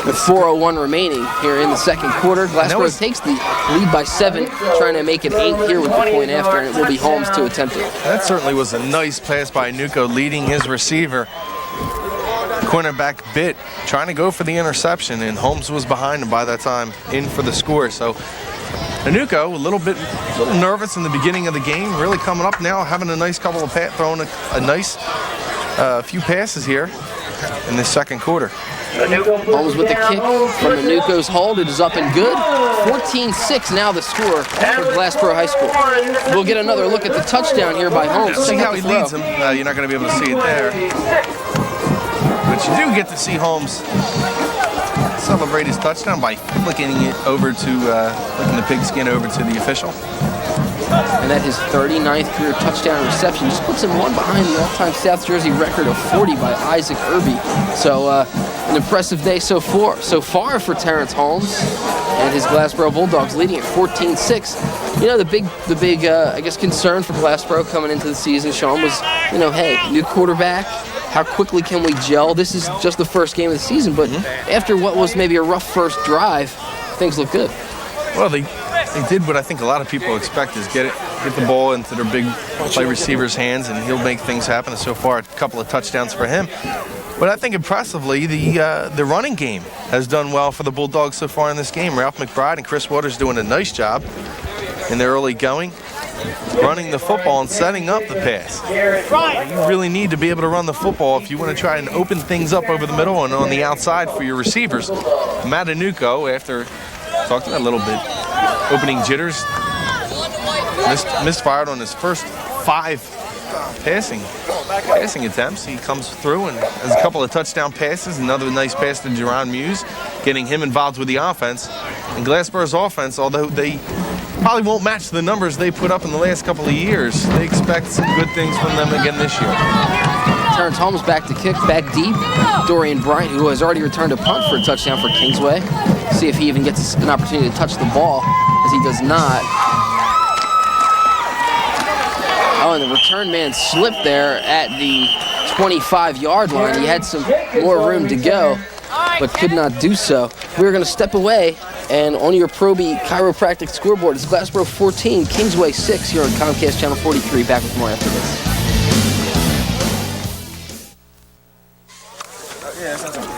With 4:01 remaining here in the second quarter, Glassboro takes the lead by 7, trying to make it 8 here with the point after, and it will be Holmes to attempt it. That certainly was a nice pass by Nuko, leading his receiver. Cornerback bit, trying to go for the interception, and Holmes was behind him by that time, in for the score. So Nuko, a little nervous in the beginning of the game, really coming up now, having a nice couple of throwing a nice few passes here in this second quarter. Holmes with the kick from the Nuko's hold. It is up and good. 14-6 now the score for Glassboro High School. We'll get another look at the touchdown here by Holmes. See how he leads him. You're not going to be able to see it there. But you do get to see Holmes celebrate his touchdown by flicking it over to, flicking the pigskin over to the official. And at his 39th career touchdown reception, just puts him one behind the all-time South Jersey record of 40 by Isaac Irby. So an impressive day so far for Terrence Holmes and his Glassboro Bulldogs, leading at 14-6. You know, the big I guess concern for Glassboro coming into the season, Shawn, was, you know, hey, new quarterback. How quickly can we gel? This is just the first game of the season, but after what was maybe a rough first drive, things look good. Well, they did what I think a lot of people expect, is get the ball into their big play receiver's hands, and he'll make things happen. And so far, a couple of touchdowns for him. But I think impressively, the running game has done well for the Bulldogs so far in this game. Ralph McBride and Chris Waters doing a nice job in their early going, running the football and setting up the pass. You really need to be able to run the football if you want to try and open things up over the middle and on the outside for your receivers. Matanuco, after talked about a little bit, opening jitters, misfired on his first 5 passing attempts. He comes through and has a couple of touchdown passes, another nice pass to Jerron Muse, getting him involved with the offense. And Glassboro's offense, although they probably won't match the numbers they put up in the last couple of years, they expect some good things from them again this year. Terrence Holmes back to kick, back deep. Dorian Bryant, who has already returned a punt for a touchdown for Kingsway. See if he even gets an opportunity to touch the ball, as he does not. Oh, and the return man slipped there at the 25-yard line. He had some more room to go, but could not do so. We're going to step away, and on your Proby Chiropractic scoreboard, it's Glassboro 14, Kingsway 6 here on Comcast Channel 43. Back with more after this.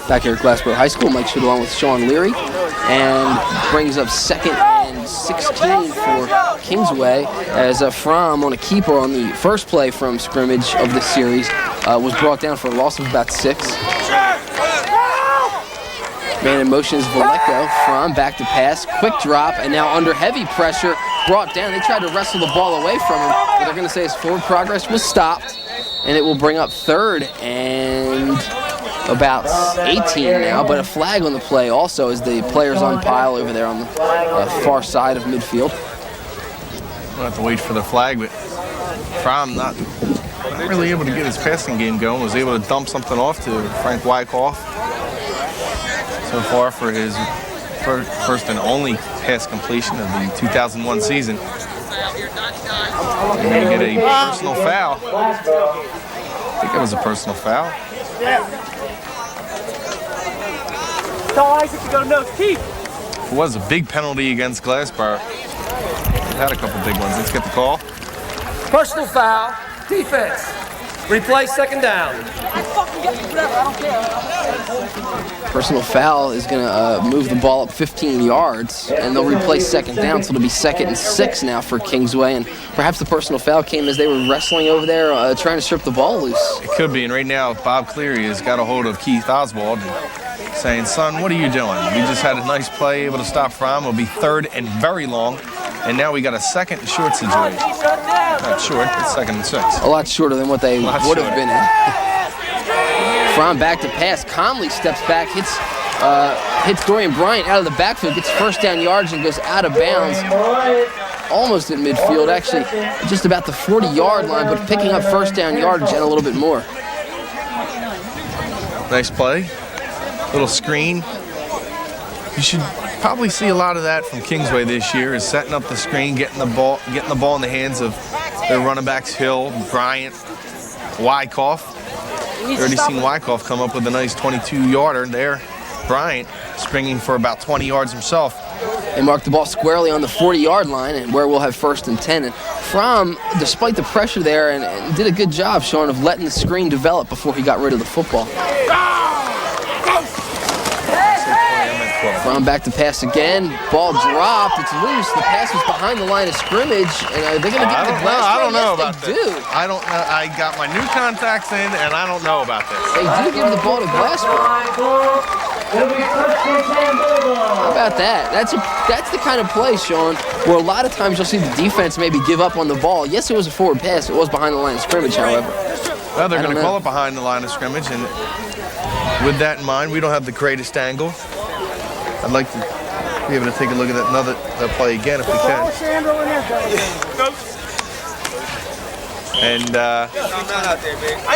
Back here at Glassboro High School, Mike Shute along with Shawn Leary, and brings up 2nd and 16 for Kingsway, as Fromm on a keeper on the first play from scrimmage of the series was brought down for a loss of about 6. Man in motion is Vallejo. Fromm back to pass, quick drop, and now under heavy pressure, brought down. They tried to wrestle the ball away from him, but they're going to say his forward progress was stopped, and it will bring up 3rd and about 18 now, but a flag on the play also as the players on pile over there on the far side of midfield. We'll have to wait for the flag, but Fromm not really able to get his passing game going, was able to dump something off to Frank Wyckoff so far for his first and only pass completion of the 2001 season. You're going to get a personal foul. I think it was a personal foul. Tell Isaac to go to nose. Keep. It was a big penalty against Glassboro. Had a couple big ones. Let's get the call. Personal foul. Defense. Replay 2nd down. Personal foul is going to move the ball up 15 yards, and they'll replay 2nd down, so it'll be 2nd and 6 now for Kingsway. And perhaps the personal foul came as they were wrestling over there, trying to strip the ball loose. It could be, and right now Bob Cleary has got a hold of Keith Oswald and saying, "Son, what are you doing? We just had a nice play, able to stop Fromm. It'll be 3rd and very long, and now we got a 2nd and short situation." Not short, but 2nd and 6. A lot shorter than what they would have been in. Fromm back to pass. Conley steps back, hits Dorian Bryant out of the backfield, gets 1st down yards and goes out of bounds. Almost at midfield, actually just about the 40-yard line, but picking up 1st down yardage and a little bit more. Nice play. Little screen. You should probably see a lot of that from Kingsway this year, is setting up the screen, getting the ball in the hands of their running backs, Hill, Bryant, Wyckoff. Already seen Wyckoff come up with a nice 22-yarder there Bryant springing for about 20 yards himself. They marked the ball squarely on the 40-yard line, and where we'll have 1st and 10. And Fromm, despite the pressure there, and did a good job, Shawn, of letting the screen develop before he got rid of the football. Fromm back to pass again. Ball dropped. It's loose. The pass was behind the line of scrimmage, and are they going to give it to Glassboro? I don't know yes, about they this. do. I don't know. I got my new contacts in, and I don't know about this. They do give the ball to Glassboro. How about that? That's the kind of play, Shawn, where a lot of times you'll see the defense maybe give up on the ball. Yes, it was a forward pass. It was behind the line of scrimmage, however. Well, they're going to call it behind the line of scrimmage, and with that in mind, we don't have the greatest angle. I'd like to be able to take a look at that play again if we can. And it's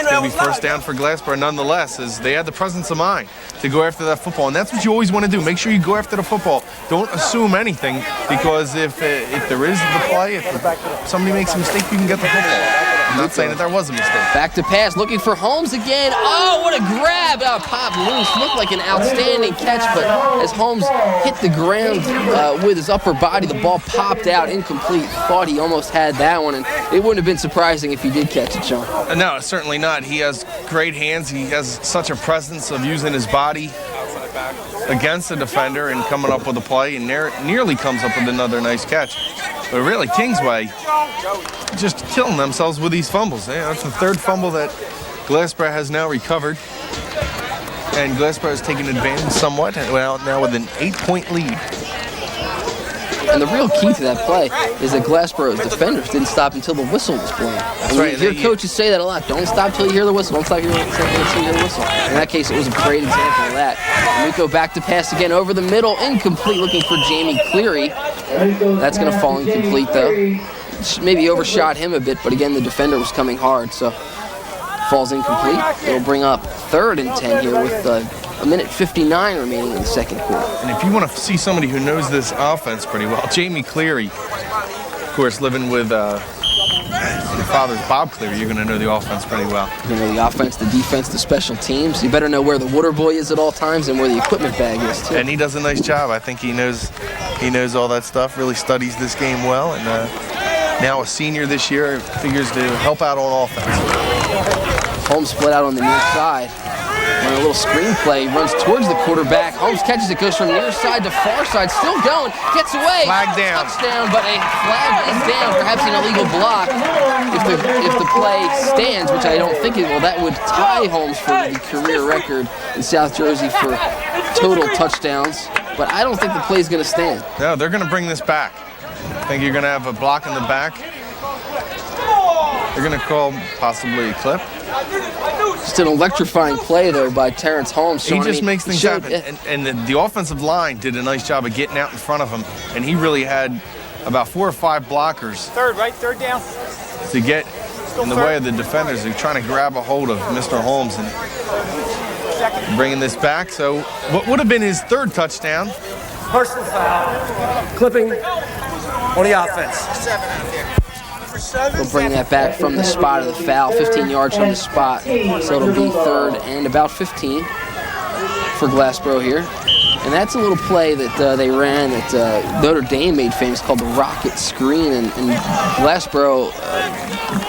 going to be 1st down for Glassboro nonetheless, as they had the presence of mind to go after that football. And that's what you always want to do. Make sure you go after the football. Don't assume anything, because if there is the play, if somebody makes a mistake, you can get the football. I'm not saying that there was a mistake. Back to pass, looking for Holmes again. Oh, what a grab! Popped loose. Looked like an outstanding catch, but as Holmes hit the ground with his upper body, the ball popped out incomplete. Thought he almost had that one, and it wouldn't have been surprising if he did catch it, Shawn. No, certainly not. He has great hands. He has such a presence of using his body against the defender and coming up with a play, and nearly comes up with another nice catch. But really, Kingsway just killing themselves with these fumbles. That's the 3rd fumble that Glassboro has now recovered. And Glassboro has taken advantage somewhat, now with an 8-point lead. And the real key to that play is that Glassboro's defenders didn't stop until the whistle was blown. That's right. You hear coaches say that a lot. Don't stop till you hear the whistle. Don't stop until you hear the whistle. In that case, it was a great example of that. Nico back to pass again over the middle. Incomplete, looking for Jamie Cleary. That's going to fall incomplete, though. Maybe overshot him a bit, but again, the defender was coming hard, so falls incomplete. It'll bring up 3rd and 10 here with a minute 59 remaining in the 2nd quarter. And if you want to see somebody who knows this offense pretty well, Jamie Cleary, of course, living with your father's Bob Cleary, you're going to know the offense pretty well. You know the offense, the defense, the special teams. You better know where the water boy is at all times and where the equipment bag is, too. And he does a nice job. I think he knows all that stuff, really studies this game well, and now a senior this year, figures to help out on offense. Holmes split out on the near side. Running a little screen play, runs towards the quarterback. Holmes catches it, goes from near side to far side, still going, gets away. Flag down. Touchdown, but a flag is down, perhaps an illegal block. If the play stands, which I don't think it will, that would tie Holmes for the career record in South Jersey for total touchdowns. But I don't think the play is going to stand. No, they're going to bring this back. I think you're going to have a block in the back. They're going to call possibly a clip. Just an electrifying play, though, by Terrence Holmes. He just makes things happen. And the offensive line did a nice job of getting out in front of him. And he really had about 4 or 5 blockers. 3rd down. To get in the way of the defenders who are trying to grab a hold of Mr. Holmes and bringing this back. So what would have been his 3rd touchdown? Personal foul. Clipping on the offense. We'll bring that back from the spot of the foul, 15 yards from the spot. So it'll be 3rd and about 15 for Glassboro here. And that's a little play that they ran that Notre Dame made famous called the rocket screen. And Glassboro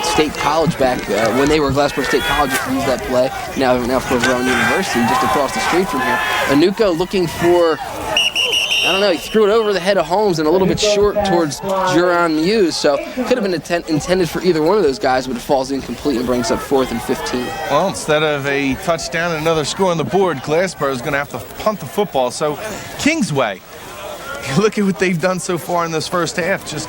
State College back when they were Glassboro State College used that play. Now of course, Rowan University just across the street from here. Anuko looking for, I don't know, he threw it over the head of Holmes and a little bit short towards Juron Muse, so could have been intended for either one of those guys, but it falls incomplete and brings up 4th and 15. Well, instead of a touchdown and another score on the board, Glassboro is going to have to punt the football. So Kingsway, look at what they've done so far in this first half, just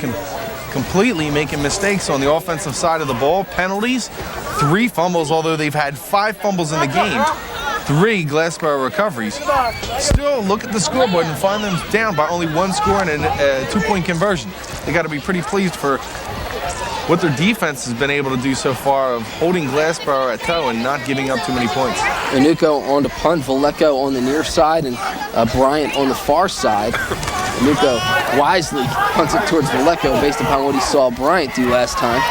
completely making mistakes on the offensive side of the ball. Penalties, 3 fumbles, although they've had 5 fumbles in the game. 3 Glassboro recoveries. Still look at the scoreboard and find them down by only 1 score and a 2-point conversion. They got to be pretty pleased for what their defense has been able to do so far of holding Glassboro at toe and not giving up too many points. Anuko on to punt, Vallejo on the near side, and Bryant on the far side. Nuko wisely punts it towards Vallejo based upon what he saw Bryant do last time.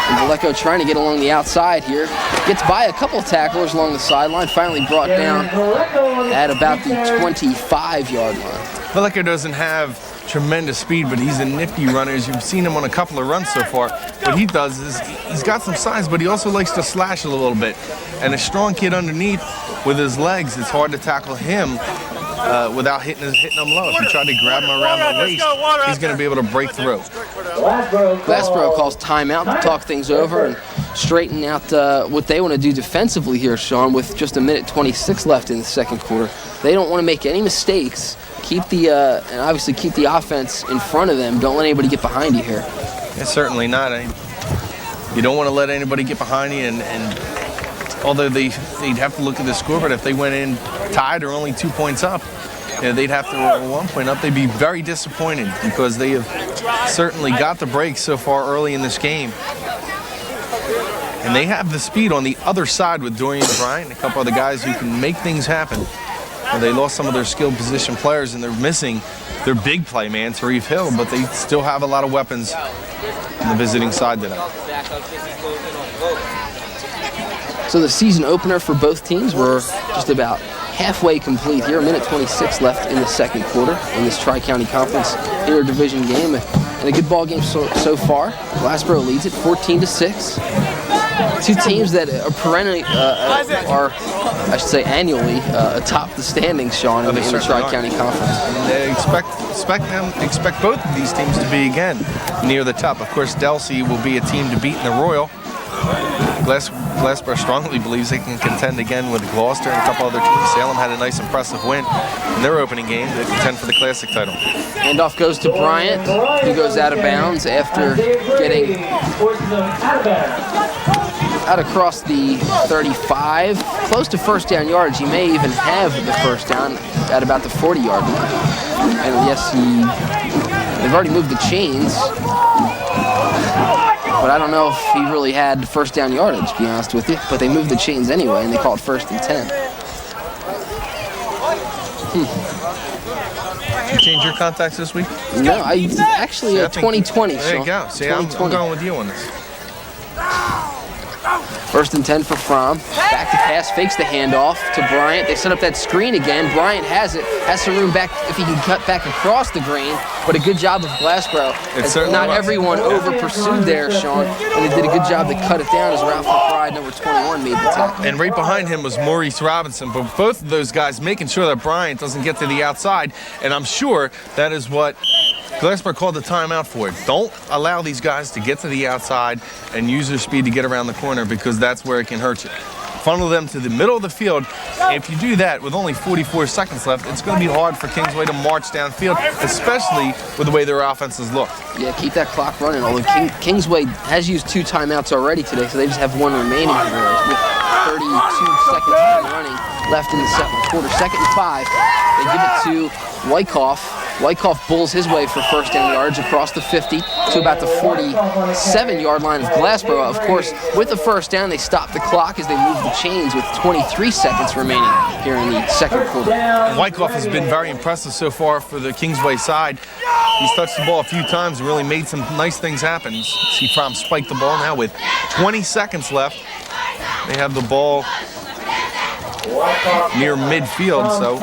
And Vallejo trying to get along the outside here. Gets by a couple tacklers along the sideline, finally brought down at about the 25-yard line. Vallejo doesn't have tremendous speed, but he's a nifty runner. As you've seen him on a couple of runs so far. What he does is he's got some size, but he also likes to slash a little bit. And a strong kid underneath with his legs, it's hard to tackle him without hitting him low. If you try to grab him around the waist, he's going to be able to break through. Glassboro calls timeout to talk things over and straighten out what they want to do defensively here, Shawn, with just 1:26 left in the second quarter. They don't want to make any mistakes. Keep the and obviously keep the offense in front of them. Don't let anybody get behind you here. Yeah, certainly not. You don't want to let anybody get behind you, and although they'd have to look at the score, but if they went in tied or only 2 points up, they'd have to roll 1 point up. They'd be very disappointed because they have certainly got the break so far early in this game. And they have the speed on the other side with Dorian Bryant and a couple other guys who can make things happen. And they lost some of their skilled position players, and they're missing their big play man, Tarif Hill, but they still have a lot of weapons on the visiting side today. So the season opener for both teams, we're just about halfway complete here. 1:26 left in the second quarter in this Tri-County Conference interdivision game. And a good ball game so far. Glassboro leads it 14-6. Two teams that are perennially, I should say annually, atop the standings, Shawn, in the Tri-County Conference. They expect both of these teams to be again near the top. Of course, Delsea will be a team to beat in the Royal. Glassboro strongly believes they can contend again with Gloucester and a couple other teams. Salem had a nice, impressive win in their opening game to contend for the Classic title. Handoff goes to Bryant, who goes out of bounds after getting out across the 35, close to first down yardage. He may even have the first down at about the 40-yard line. And yes, they've already moved the chains, but I don't know if he really had first down yardage, to be honest with you. But they moved the chains anyway, and they call it 1st and 10. Did you change your contacts this week? No, I actually 2020. There you go. See, I'm going with you on this. 1st and 10 for Fromm. Back to pass, fakes the handoff to Bryant. They set up that screen again. Bryant has it, has some room back if he can cut back across the green. But a good job of Glassboro. Not everyone over pursued there, Shawn, and they did a good job to cut it down as Ralph McBride, number 21, made the tackle. And right behind him was Maurice Robinson. But both of those guys making sure that Bryant doesn't get to the outside, and I'm sure that is what Glassboro called the timeout for it. Don't allow these guys to get to the outside and use their speed to get around the corner, because that's where it can hurt you. Funnel them to the middle of the field. If you do that with only 44 seconds left, it's going to be hard for Kingsway to march downfield, especially with the way their offenses look. Yeah, keep that clock running. Although Kingsway has used 2 timeouts already today, so they just have 1 remaining here with 32 second time running left in the second quarter. 2nd and 5. They give it to Wyckoff. Wyckoff bulls his way for first down yards across the 50 to about the 47-yard line of Glassboro. Of course, with the first down, they stop the clock as they move the chains with 23 seconds remaining here in the second quarter. Wyckoff has been very impressive so far for the Kingsway side. He's touched the ball a few times and really made some nice things happen. You see Fromm spike the ball now with 20 seconds left. They have the ball near midfield, so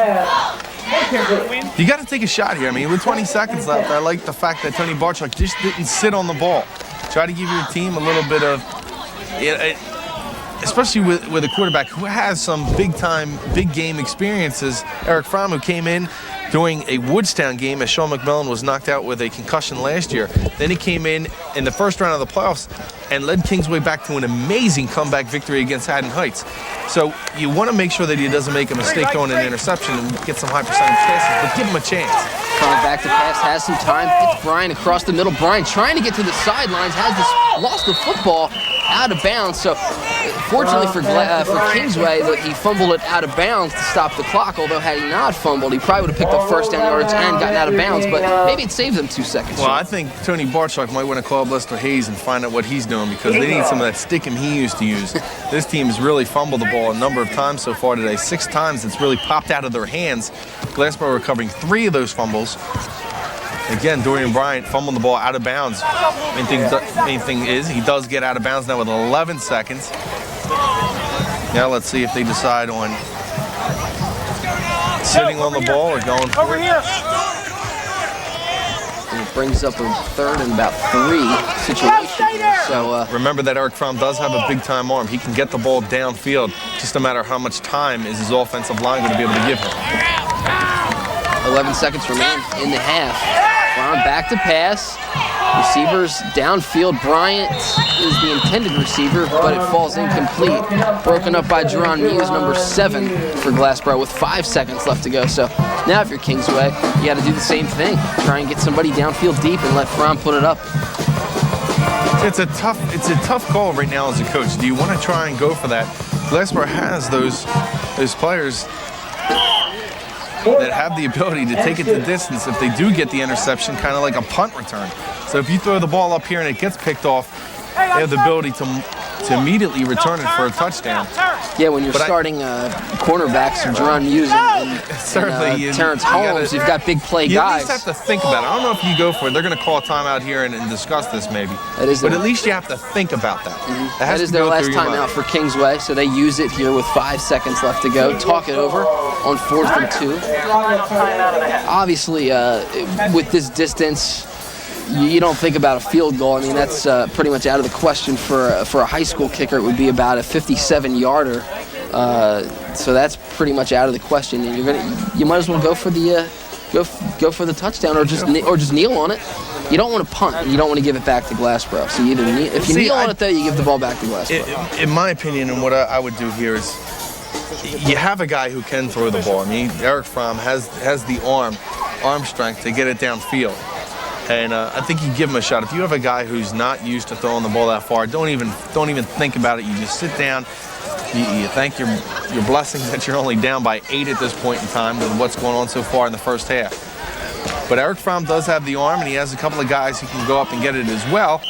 you got to take a shot here. I mean, with 20 seconds left, I like the fact that Tony Barchuk just didn't sit on the ball. Try to give your team a little bit of, especially with a quarterback who has some big game experiences. Eric Fromm, who came in during a Woodstown game as Shawn McMillan was knocked out with a concussion last year. Then he came in the first round of the playoffs and led Kingsway back to an amazing comeback victory against Haddon Heights. So you want to make sure that he doesn't make a mistake throwing an interception and get some high percentage passes, but give him a chance. Coming back to pass, has some time, hits Bryant across the middle. Bryant trying to get to the sidelines, lost the football out of bounds. So fortunately for Kingsway, he fumbled it out of bounds to stop the clock. Although had he not fumbled, he probably would have picked up first down yards and gotten out of bounds. But maybe it saved them 2 seconds. Well, I think Tony Barchuk might want to call up Lester Hayes and find out what he's doing, because they need some of that stickum he used to use. This team has really fumbled the ball a number of times so far today. 6 times it's really popped out of their hands. Glassboro recovering 3 of those fumbles. Again, Dorian Bryant fumbled the ball out of bounds. Main thing is he does get out of bounds now with 11 seconds. Now let's see if they decide on sitting on the ball or going for it. And it brings up a 3rd and about 3 situation here. So remember that Eric Fromm does have a big-time arm. He can get the ball downfield, just no matter how much time is his offensive line going to be able to give him. 11 seconds remain in the half. Fromm back to pass. Receivers downfield. Bryant is the intended receiver, but it falls incomplete. Broken up by Jerron Muse, number 7 for Glassboro, with 5 seconds left to go. So now if you're Kingsway, you got to do the same thing. Try and get somebody downfield deep and let Fromm put it up. It's a tough call right now as a coach. Do you want to try and go for that? Glassboro has those players that have the ability to take it the distance if they do get the interception, kind of like a punt return. So if you throw the ball up here and it gets picked off, they have the ability to immediately return it for a touchdown. Yeah, when you're starting cornerbacks, Jerron Muse and Terrence Holmes, you've got big play you guys. You at least have to think about it. I don't know if you go for it. They're going to call a timeout here and discuss this maybe. But at least you have to think about that. Mm-hmm. That is their last timeout for Kingsway, so they use it here with 5 seconds left to go. Talk it over on 4th and 2. Obviously, with this distance, you don't think about a field goal. I mean, that's pretty much out of the question for a high school kicker. It would be about a 57-yarder. So that's pretty much out of the question. And you might as well go for the go for the touchdown, or just kneel on it. You don't want to punt. And you don't want to give it back to Glassboro. So you either if you kneel on it, though, you give the ball back to Glassboro. In my opinion, and what I would do here is, you have a guy who can throw the ball. I mean, Eric Fromm has the arm strength to get it downfield. And I think you give him a shot. If you have a guy who's not used to throwing the ball that far, don't even think about it. You just sit down. You thank your blessings that you're only down by 8 at this point in time with what's going on so far in the first half. But Eric Fromm does have the arm, and he has a couple of guys who can go up and get it as well.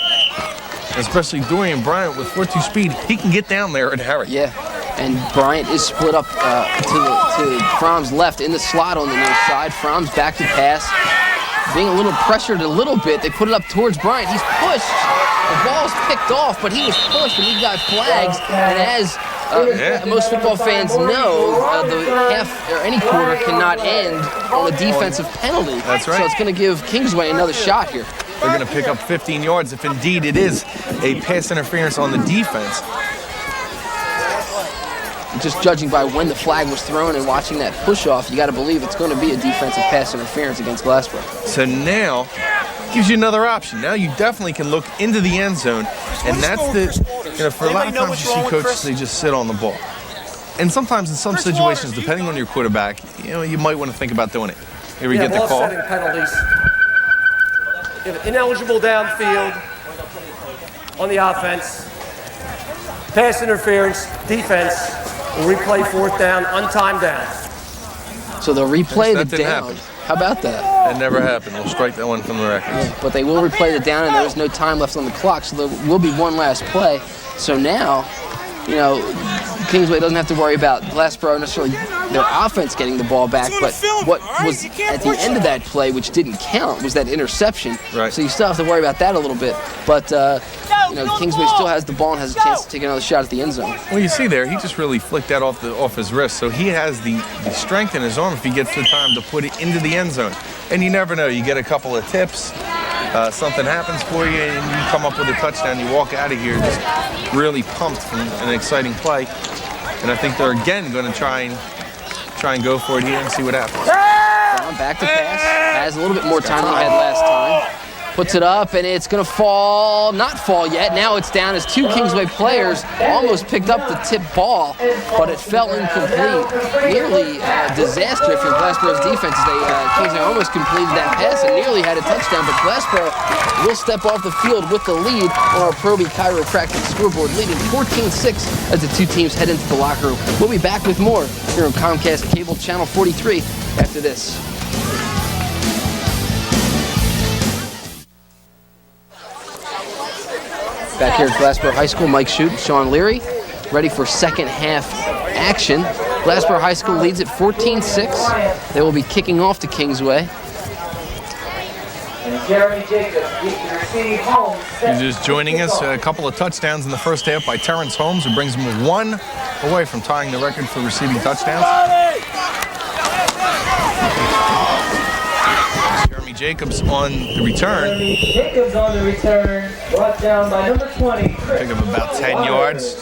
Especially Dorian Bryant with 4.2 speed. He can get down there and hurry. Yeah. And Bryant is split up to Fromm's left in the slot on the near side. Fromm's back to pass. Being a little pressured a little bit, they put it up towards Bryant. He's pushed. The ball's picked off, but he was pushed, and he got flags. And as most football fans know, the half or any quarter cannot end on a defensive penalty. That's right. So it's going to give Kingsway another shot here. They're going to pick up 15 yards if indeed it is a pass interference on the defense. Just judging by when the flag was thrown and watching that push-off, you got to believe it's going to be a defensive pass interference against Glassboro. So now, gives you another option. Now you definitely can look into the end zone, and that's for a lot of times you see coaches, they just sit on the ball. And sometimes in some situations, depending on your quarterback, you might want to think about doing it. Here we get the call. Offsetting penalties. You have ineligible downfield on the offense. Pass interference, defense. We'll replay 4th down, untimed down. So they'll replay the That didn't down. happen. How about that? That never happened. We'll strike that one from the record. Yeah, but they will replay the down, and there is no time left on the clock, so there will be one last play. So now, Kingsway doesn't have to worry about Glassboro necessarily their offense getting the ball back, but what was at the end of that play, which didn't count, was that interception. Right. So you still have to worry about that a little bit. But Kingsway still has the ball and has a chance to take another shot at the end zone. Well, you see there, he just really flicked that off his wrist, so he has the strength in his arm if he gets the time to put it into the end zone. And you never know, you get a couple of tips, something happens for you, and you come up with a touchdown. You walk out of here just really pumped from an exciting play. And I think they're again going to try and go for it here and see what happens. Back to pass. Has a little bit more time than he had last time. Puts it up, and it's going to not fall yet. Now it's down as 2 Kingsway players almost picked up the tip ball, but it fell incomplete. Nearly a disaster if you're Glassboro's defense. Kingsway almost completed that pass and nearly had a touchdown, but Glassboro will step off the field with the lead on our Proby Chiropractic scoreboard, leading 14-6 as the 2 teams head into the locker room. We'll be back with more here on Comcast Cable Channel 43 after this. Back here at Glassboro High School, Mike Shute and Shawn Leary ready for second half action. Glassboro High School leads at 14-6. They will be kicking off to Kingsway. Jeremy Jacobs, receive Holmes. He's just joining us. A couple of touchdowns in the first half by Terrence Holmes, who brings him one away from tying the record for receiving touchdowns. Jeremy Jacobs on the return. Jeremy Jacobs on the return, brought down by number 20. Pick up about 10 yards.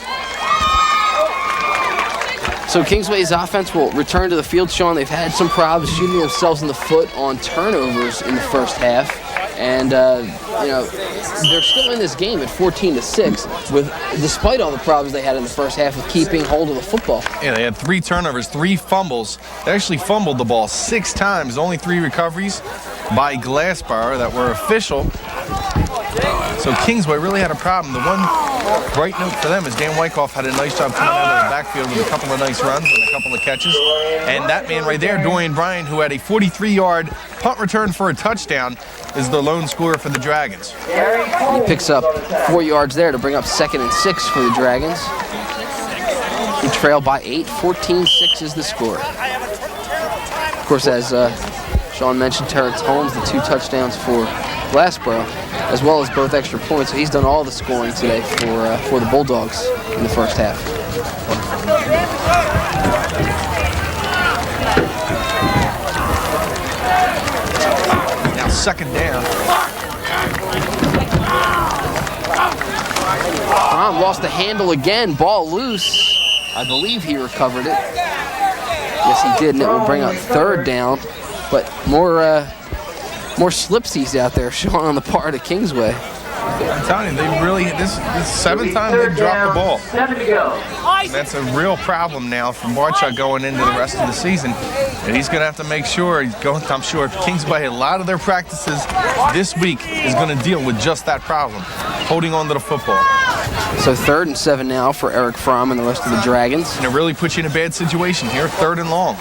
So Kingsway's offense will return to the field, Shawn. They've had some problems shooting themselves in the foot on turnovers in the first half. And, they're still in this game at 14-6, despite all the problems they had in the first half with keeping hold of the football. Yeah, they had 3 turnovers, 3 fumbles. They actually fumbled the ball 6 times, only 3 recoveries by Glassboro that were official. So Kingsway really had a problem. The one bright note for them is Dan Wyckoff had a nice job coming out of the backfield with a couple of nice runs and a couple of catches. And that man right there, Dorian Bryan, who had a 43-yard punt return for a touchdown, is the lone scorer for the Dragons. He picks up 4 yards there to bring up 2nd and 6 for the Dragons. He trailed by 8, 14-6 is the score. Of course, as Shawn mentioned, Terrence Holmes, the 2 touchdowns for Glassboro, as well as both extra points. So he's done all the scoring today for the Bulldogs in the first half. Now 2nd down. Fromm lost the handle again. Ball loose. I believe he recovered it. Yes, he did, and it will bring up 3rd down. But more slipsies out there, Shawn, on the part of Kingsway. I'm telling you, they really, this 7th time they've dropped the ball. 7 to go. And that's a real problem now for Barchuk going into the rest of the season. And he's going to have to make sure, I'm sure Kingsway, a lot of their practices this week is going to deal with just that problem, holding on to the football. So 3rd and 7 now for Eric Fromm and the rest of the Dragons. And it really puts you in a bad situation here, 3rd and long.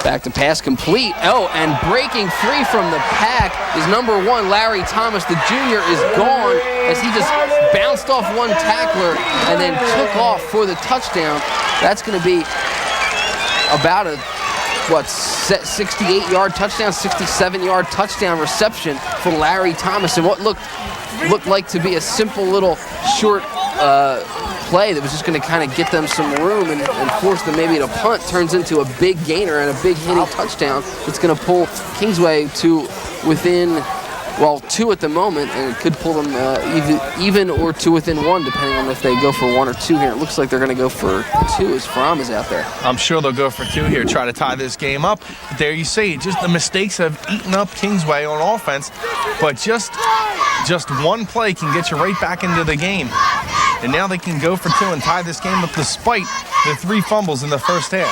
Back to pass complete. Oh, and breaking free from the pack is number 1, Larry Thomas. The junior is gone as he just bounced off one tackler and then took off for the touchdown. That's going to be about a, 68-yard touchdown, 67-yard touchdown reception for Larry Thomas. And what looked like to be a simple little short play that was just going to kind of get them some room and force them maybe to punt turns into a big gainer and a big hitting touchdown that's going to pull Kingsway to within, 2 at the moment, and it could pull them even or to within 1, depending on if they go for 1 or 2 here. It looks like they're going to go for 2 as Fromm is out there. I'm sure they'll go for 2 here, try to tie this game up. But there you see, just the mistakes have eaten up Kingsway on offense, but just one play can get you right back into the game. And now they can go for 2 and tie this game up despite the 3 fumbles in the first half.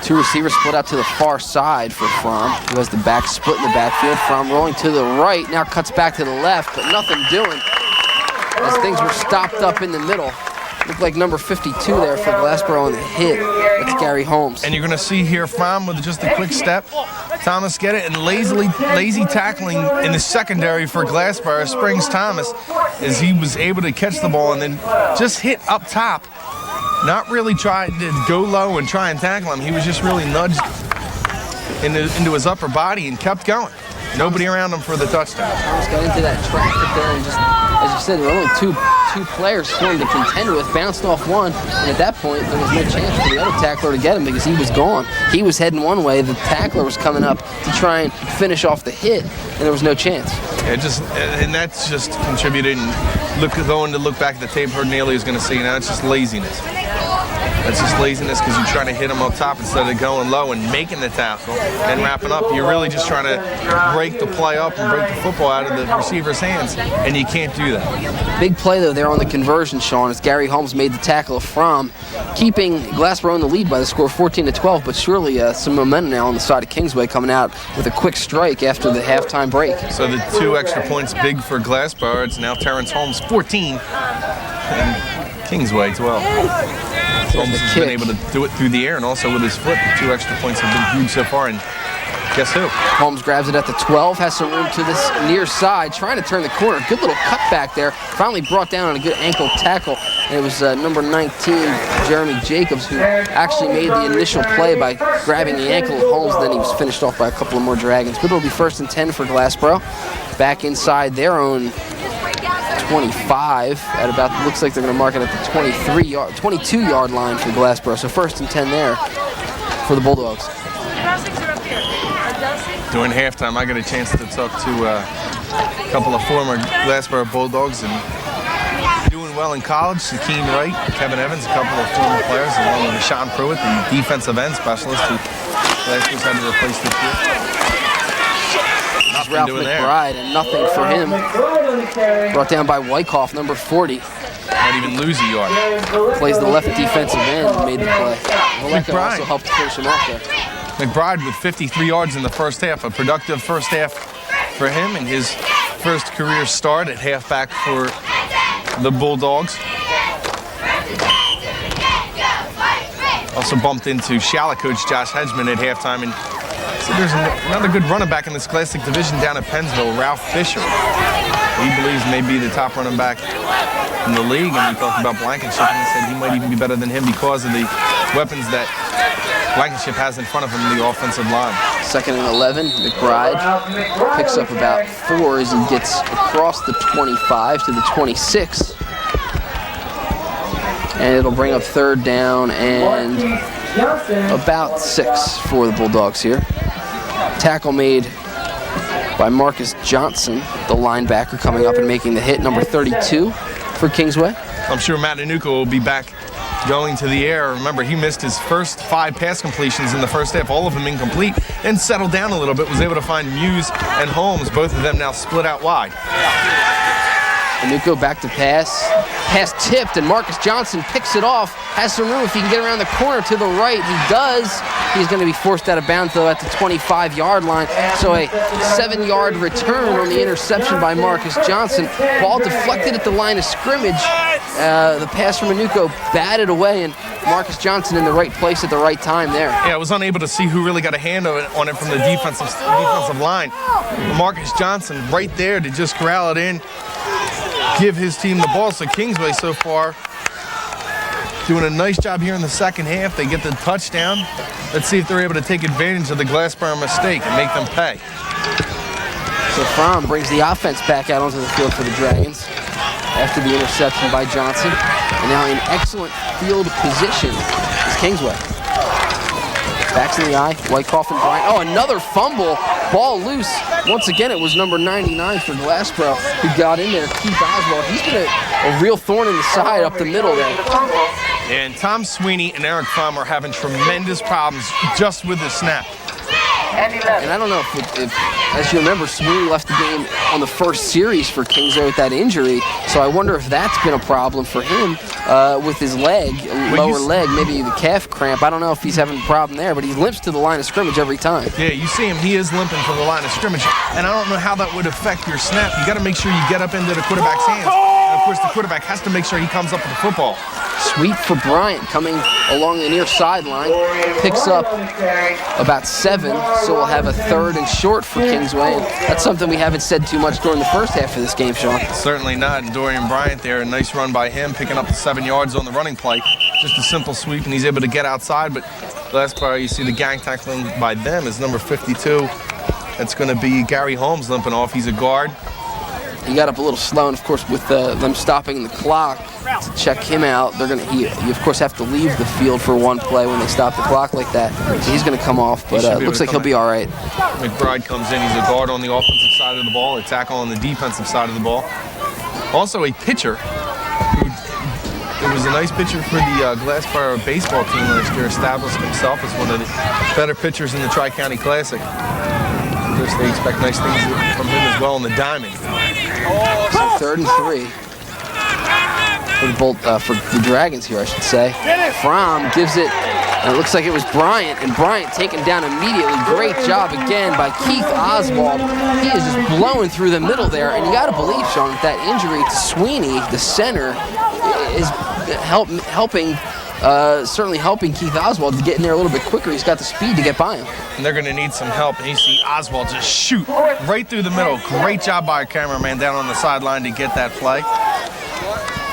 2 receivers split out to the far side for Fromm, who has the back split in the backfield. Fromm rolling to the right, now cuts back to the left, but nothing doing as things were stopped up in the middle. Looked like number 52 there for Glassboro on the hit. That's Gary Holmes. And you're going to see here Fromm with just a quick step. Thomas get it, and lazy tackling in the secondary for Glassboro springs Thomas as he was able to catch the ball and then just hit up top. Not really trying to go low and try and tackle him. He was just really nudged into his upper body and kept going. Nobody around him for the touchdown. Thomas got into that traffic there and just, as you said, there were only two players for him to contend with, bounced off one, and at that point there was no chance for the other tackler to get him because he was gone. He was heading one way, the tackler was coming up to try and finish off the hit, and there was no chance. And that's just contributed. And going to look back at the tape, heard Neely is going to say, it's just laziness. That's just laziness because you're trying to hit them up top instead of going low and making the tackle and wrapping up. You're really just trying to break the play up and break the football out of the receiver's hands, and you can't do that. Big play, though, there on the conversion, Shawn, as Gary Holmes made the tackle from keeping Glassboro in the lead by the score 14-12, but surely some momentum now on the side of Kingsway coming out with a quick strike after the halftime break. So the 2 extra points big for Glassboro. It's now Terrence Holmes 14 and Kingsway 12. Holmes has been able to do it through the air and also with his foot. The 2 extra points have been huge so far, and Guess who? Holmes grabs it at the 12, has some room to this near side, trying to turn the corner. Good little cut back there. Finally brought down on a good ankle tackle. And it was number 19, Jeremy Jacobs, who actually made the initial play by grabbing the ankle of Holmes. Then he was finished off by a couple of more Dragons. But it'll be 1st and 10 for Glassboro. Back inside their own 25 at about, looks like they're going to mark it at the 22-yard line for Glassboro. So 1st and 10 there for the Bulldogs. During halftime, I got a chance to talk to a couple of former Glassboro Bulldogs and doing well in college. Sakeen Wright, Kevin Evans, a couple of former players, along with Shawn, the defensive end specialist who last year's had to replace this year. Ralph McBride, and nothing for him. Brought down by Wyckoff, number 40. Not even lose a yard. Plays the left defensive end and made the play. Vallejo McBride also helped to finish him off there. McBride with 53 yards in the first half. A productive first half for him and his first career start at halfback for the Bulldogs. Also bumped into Shallot coach Josh Hedgeman at halftime, and so there's another good running back in this Classic division down at Pennsville, Ralph Fisher. He believes may be the top running back in the league, and we talked about Blankenship, and he said he might even be better than him because of the weapons that Blankenship has in front of him in the offensive line. 2nd and 11, McBride picks up about 4 as he gets across the 25 to the 26. And it'll bring up 3rd down and about 6 for the Bulldogs here. Tackle made by Marcus Johnson, the linebacker, coming up and making the hit, number 32 for Kingsway. I'm sure Matanuca will be back going to the air. Remember, he missed his first 5 pass completions in the first half, all of them incomplete, and settled down a little bit, was able to find Muse and Holmes, both of them now split out wide. Matanuca back to pass. Pass tipped, and Marcus Johnson picks it off. Has some room if he can get around the corner to the right. He does. He's going to be forced out of bounds, though, at the 25-yard line. So a 7-yard return on the interception by Marcus Johnson. Ball deflected at the line of scrimmage. The pass from Matanuca batted away, and Marcus Johnson in the right place at the right time there. Yeah, I was unable to see who really got a hand on it from the defensive line. Marcus Johnson right there to just corral it in, give his team the ball. So Kingsway so far doing a nice job here in the second half. They get the touchdown. Let's see if they're able to take advantage of the Glassboro mistake and make them pay. So Fromm brings the offense back out onto the field for the Dragons after the interception by Johnson. And now in excellent field position is Kingsway. Backs in the eye, Wyckoff and Bryant. Oh, another fumble. Ball loose. Once again, it was number 99 for Glassboro who got in there, Keith Oswald. He's been a real thorn in the side up the middle there. And Tom Sweeney and Eric Fromm are having tremendous problems just with the snap. And I don't know if as you remember, Sweeney left the game on the first series for Kingsway with that injury. So I wonder if that's been a problem for him with his leg, lower leg, maybe the calf cramp. I don't know if he's having a problem there, but he limps to the line of scrimmage every time. Yeah, you see him, he is limping from the line of scrimmage. And I don't know how that would affect your snap. You got to make sure you get up into the quarterback's hands. And of course, the quarterback has to make sure he comes up with the football. Sweep for Bryant coming along the near sideline. Picks up about 7, so we'll have a 3rd and short for Kingsway. And that's something we haven't said too much during the first half of this game, Shawn. Certainly not. And Dorian Bryant there, a nice run by him, picking up the 7 yards on the running play. Just a simple sweep, and he's able to get outside. But last part, you see the gang tackling by them is number 52. That's going to be Gary Holmes limping off. He's a guard. He got up a little slow, and of course, with them stopping the clock to check him out, you of course have to leave the field for one play when they stop the clock like that. So he's going to come off, but it looks like he'll be all right. McBride comes in. He's a guard on the offensive side of the ball, a tackle on the defensive side of the ball. Also a pitcher. It was a nice pitcher for the Glassboro baseball team last year. Established himself as one of the better pitchers in the Tri-County Classic. Of course, they expect nice things from him as well in the diamond. So 3rd and 3 for the Dragons here, I should say. Fromm gives it, and it looks like it was Bryant, and Bryant taken down immediately. Great job again by Keith Oswald. He is just blowing through the middle there, and you got to believe, Shawn, that injury to Sweeney, the center, is helping certainly helping Keith Oswald to get in there a little bit quicker. He's got the speed to get by him. And they're going to need some help. And you see Oswald just shoot right through the middle. Great job by our cameraman down on the sideline to get that play.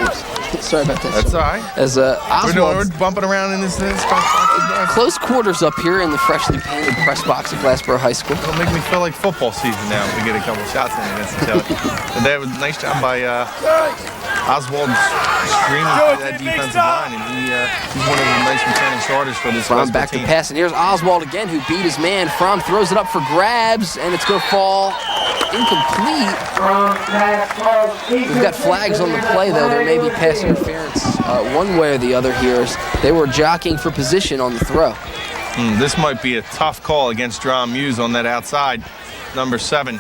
Oops. Sorry about that. That's all right. As Oswald, We're bumping around in this close quarters up here in the freshly painted press box at Glassboro High School. It'll make me feel like football season now if we get a couple shots in against each other. And that was a nice job by Oswald screaming through that defensive line, and he's one of the nice returning starters for this From back to team. pass, and here's Oswald again, who beat his man. From throws it up for grabs, and it's going to fall incomplete. We've got flags on the play, though. There may be pass interference one way or the other here. They were jockeying for position on the throw. This might be a tough call against Drum Muse on that outside, number 7.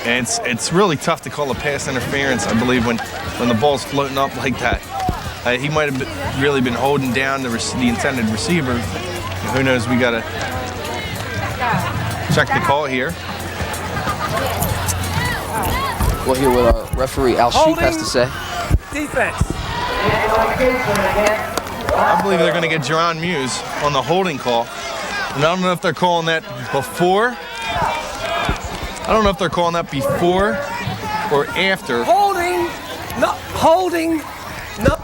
And it's really tough to call a pass interference, I believe, when the ball's floating up like that. He might have really been holding down the intended receiver. Who knows? We got to check the call here. We'll hear what our referee, Al Shute, has to say. Defense. I believe they're going to get Jerron Muse on the holding call. And I don't know if they're calling that before. I don't know if they're calling that before or after. Holding. No. Holding. No.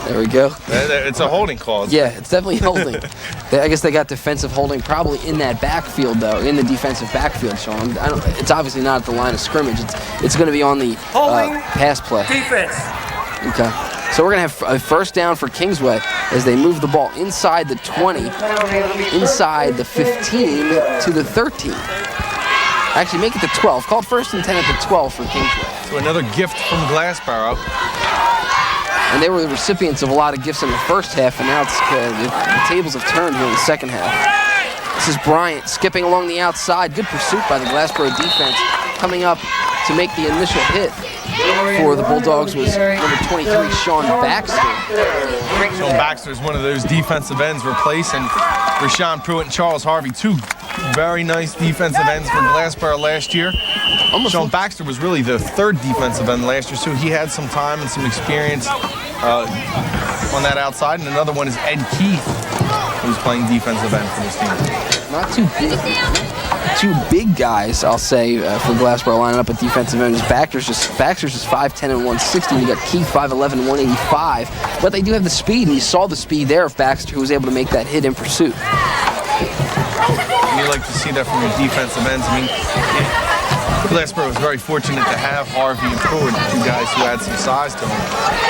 There we go. It's a holding call. Yeah, it's definitely holding. I guess they got defensive holding probably in that backfield, though, in the defensive backfield, Shawn. It's obviously not at the line of scrimmage. It's going to be on the pass play. Defense. Okay. So we're going to have a first down for Kingsway as they move the ball inside the 20, inside the 15 to the 13. Actually, make it the 12. Called first and 10 at the 12 for Kingsway. So another gift from Glassboro. And they were the recipients of a lot of gifts in the first half, and now the tables have turned here in the second half. This is Bryant skipping along the outside. Good pursuit by the Glassboro defense. Coming up to make the initial hit for the Bulldogs was number 23, Shawn Baxter. Shawn Baxter is one of those defensive ends replacing Rashawn Pruitt and Charles Harvey, 2 very nice defensive ends for Glassboro last year. Shawn Baxter was really the 3rd defensive end last year, so he had some time and some experience on that outside. And another one is Ed Keith, who's playing defensive end for this team. Not too big. Two big guys, I'll say, for Glassboro lining up at defensive end. Baxter's just 5'10 and 160. You got Keith 5'11 and 185. But they do have the speed, and you saw the speed there of Baxter, who was able to make that hit in pursuit. You like to see that from your defensive ends. I mean, Glassboro was very fortunate to have Harvey and Pruitt, 2 guys who had some size to them.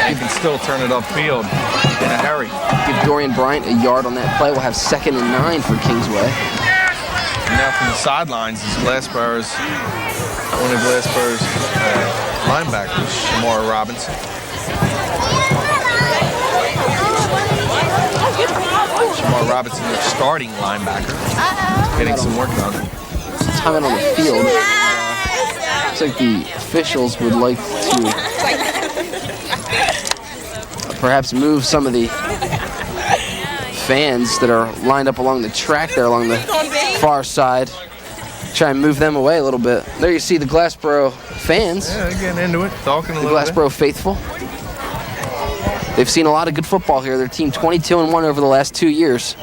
You can still turn it upfield in a hurry. Give Dorian Bryant a yard on that play. We'll have 2nd and 9 for Kingsway. Now from the sidelines is one of Glassboro's linebackers, Shamar Robinson. Shamar Robinson, their starting linebacker, getting some work done. Time out on the field. Looks like the officials would like to perhaps move some of the fans that are lined up along the track there, along the far side. Try and move them away a little bit. There you see the Glassboro fans. Yeah, they're getting into it, talking a the little Glassboro faithful. They've seen a lot of good football here. Their team 22-1 over the last 2 years.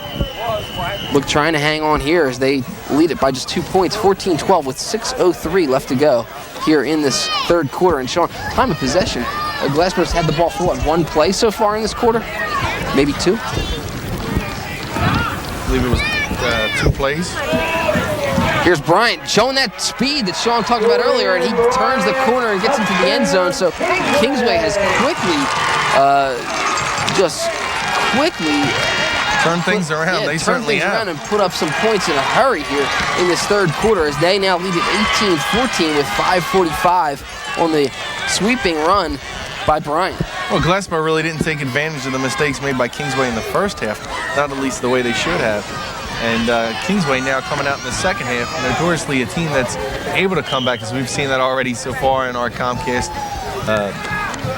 Look, trying to hang on here as they lead it by just 2 points, 14-12 with 6:03 left to go here in this 3rd quarter. And Shawn, time of possession. Glassboro's had the ball for what, 1 play so far in this quarter? Maybe 2? I believe it was 2 plays. Here's Bryant showing that speed that Shawn talked about earlier, and he turns the corner and gets into the end zone. So Kingsway has quickly turn things around. Yeah, they turn certainly things have. around and put up some points in a hurry here in this 3rd quarter as they now lead at 18-14 with 5:45 on the sweeping run by Bryant. Well, Glassboro really didn't take advantage of the mistakes made by Kingsway in the first half, not at least the way they should have. And Kingsway now coming out in the second half, notoriously a team that's able to come back, as we've seen that already so far in our Comcast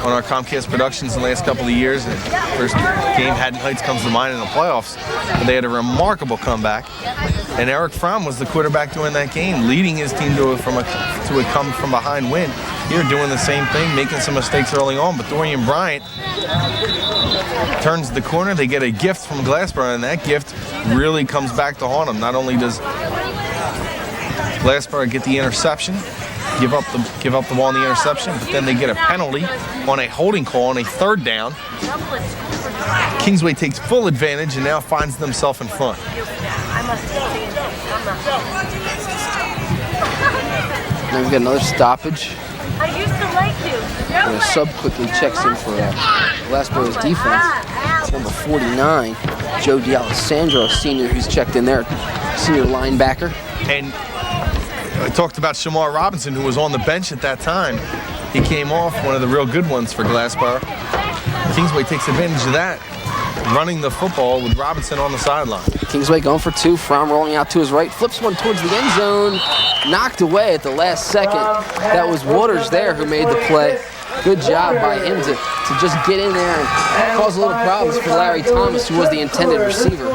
on our Comcast Productions in the last couple of years. And first game, Haddon Heights comes to mind in the playoffs. But they had a remarkable comeback. And Eric Fromm was the quarterback during that game, leading his team to a come from behind win. Here doing the same thing, making some mistakes early on, but Dorian Bryant turns the corner. They get a gift from Glassboro, and that gift really comes back to haunt them. Not only does Glassboro get the interception, give up the ball on the interception, but then they get a penalty on a holding call on a third down. Kingsway takes full advantage and now finds themselves in front. Then we got another stoppage. I used to like you. And a sub quickly checks in for Glassboro's defense. It's number 49, Joe D'Alessandro, senior, who's checked in there, senior linebacker. And I talked about Shamar Robinson, who was on the bench at that time. He came off, one of the real good ones for Glassboro. Kingsway takes advantage of that, running the football with Robinson on the sideline. Kingsway going for two. Fromm rolling out to his right, flips one towards the end zone, knocked away at the last second. That was Waters there who made the play. Good job by him to just get in there and cause a little problems for Larry Thomas, who was the intended receiver.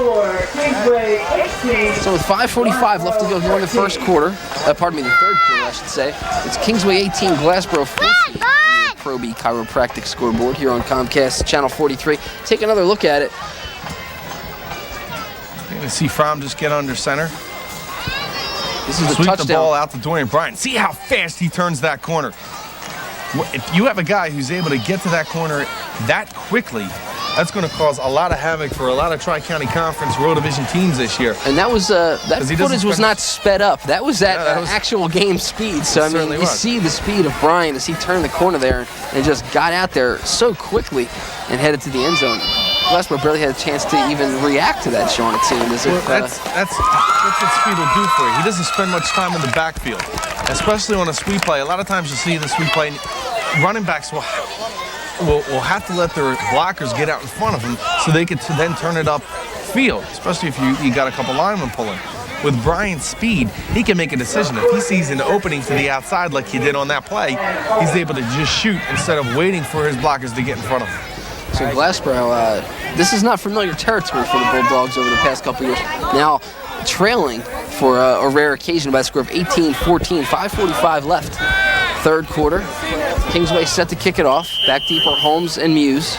So with 5:45 left to go here in the first quarter, the third quarter, I should say, it's Kingsway 18, Glassboro 14. Pro B Chiropractic scoreboard here on Comcast Channel 43. Take another look at it. You're going to see Fromm just get under center. This is a Sweep touchdown. the ball out to Dorian Bryant. See how fast he turns that corner. If you have a guy who's able to get to that corner that quickly, that's going to cause a lot of havoc for a lot of Tri-County Conference Road Division teams this year. And that was that footage was not sped up. That was at actual game speed. So I mean, you see the speed of Brian as he turned the corner there and just got out there so quickly and headed to the end zone. Glassboro barely had a chance to even react to that, Shawn, it seemed. As if, that's what speed will do for you. He doesn't spend much time in the backfield, especially on a sweep play. A lot of times you see the sweep play, running backs will have to let their blockers get out in front of them so they could then turn it up field, especially if you got a couple linemen pulling. With Brian's speed, he can make a decision. If he sees an opening to the outside like he did on that play, he's able to just shoot instead of waiting for his blockers to get in front of him. So Glassboro, this is not familiar territory for the Bulldogs over the past couple years. Now trailing for a rare occasion by a score of 18-14, 5:45 left. Third quarter. Kingsway set to kick it off. Back deep are Holmes and Muse,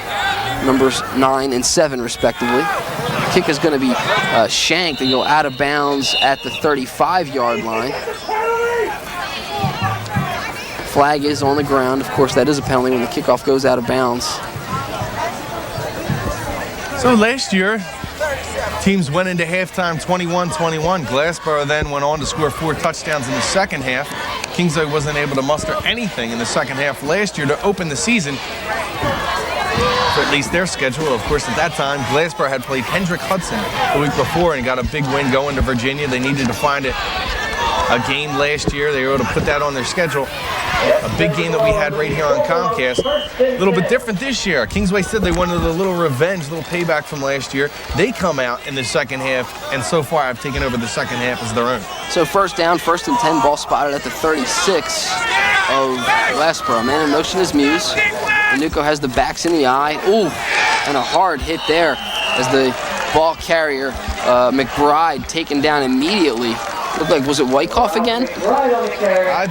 numbers 9 and 7 respectively. Kick is going to be shanked and go out of bounds at the 35-yard line. Flag is on the ground. Of course, that is a penalty when the kickoff goes out of bounds. So last year, teams went into halftime 21-21. Glassboro then went on to score 4 touchdowns in the second half. Kingsway wasn't able to muster anything in the second half last year to open the season, for at least their schedule. Of course, at that time, Glassboro had played Hendrick Hudson the week before and got a big win going to Virginia. They needed to find a game last year. They were able to put that on their schedule. A big game that we had right here on Comcast. A little bit different this year. Kingsway said they wanted a little revenge, a little payback from last year. They come out in the second half, and so far have taken over the second half as their own. So first down, 1st and 10, ball spotted at the 36 of Glassboro. Man in motion is Muse. Anuko has the backs in the eye. Ooh, and a hard hit there as the ball carrier, McBride, taken down immediately. Looked like, was it Wyckoff again? I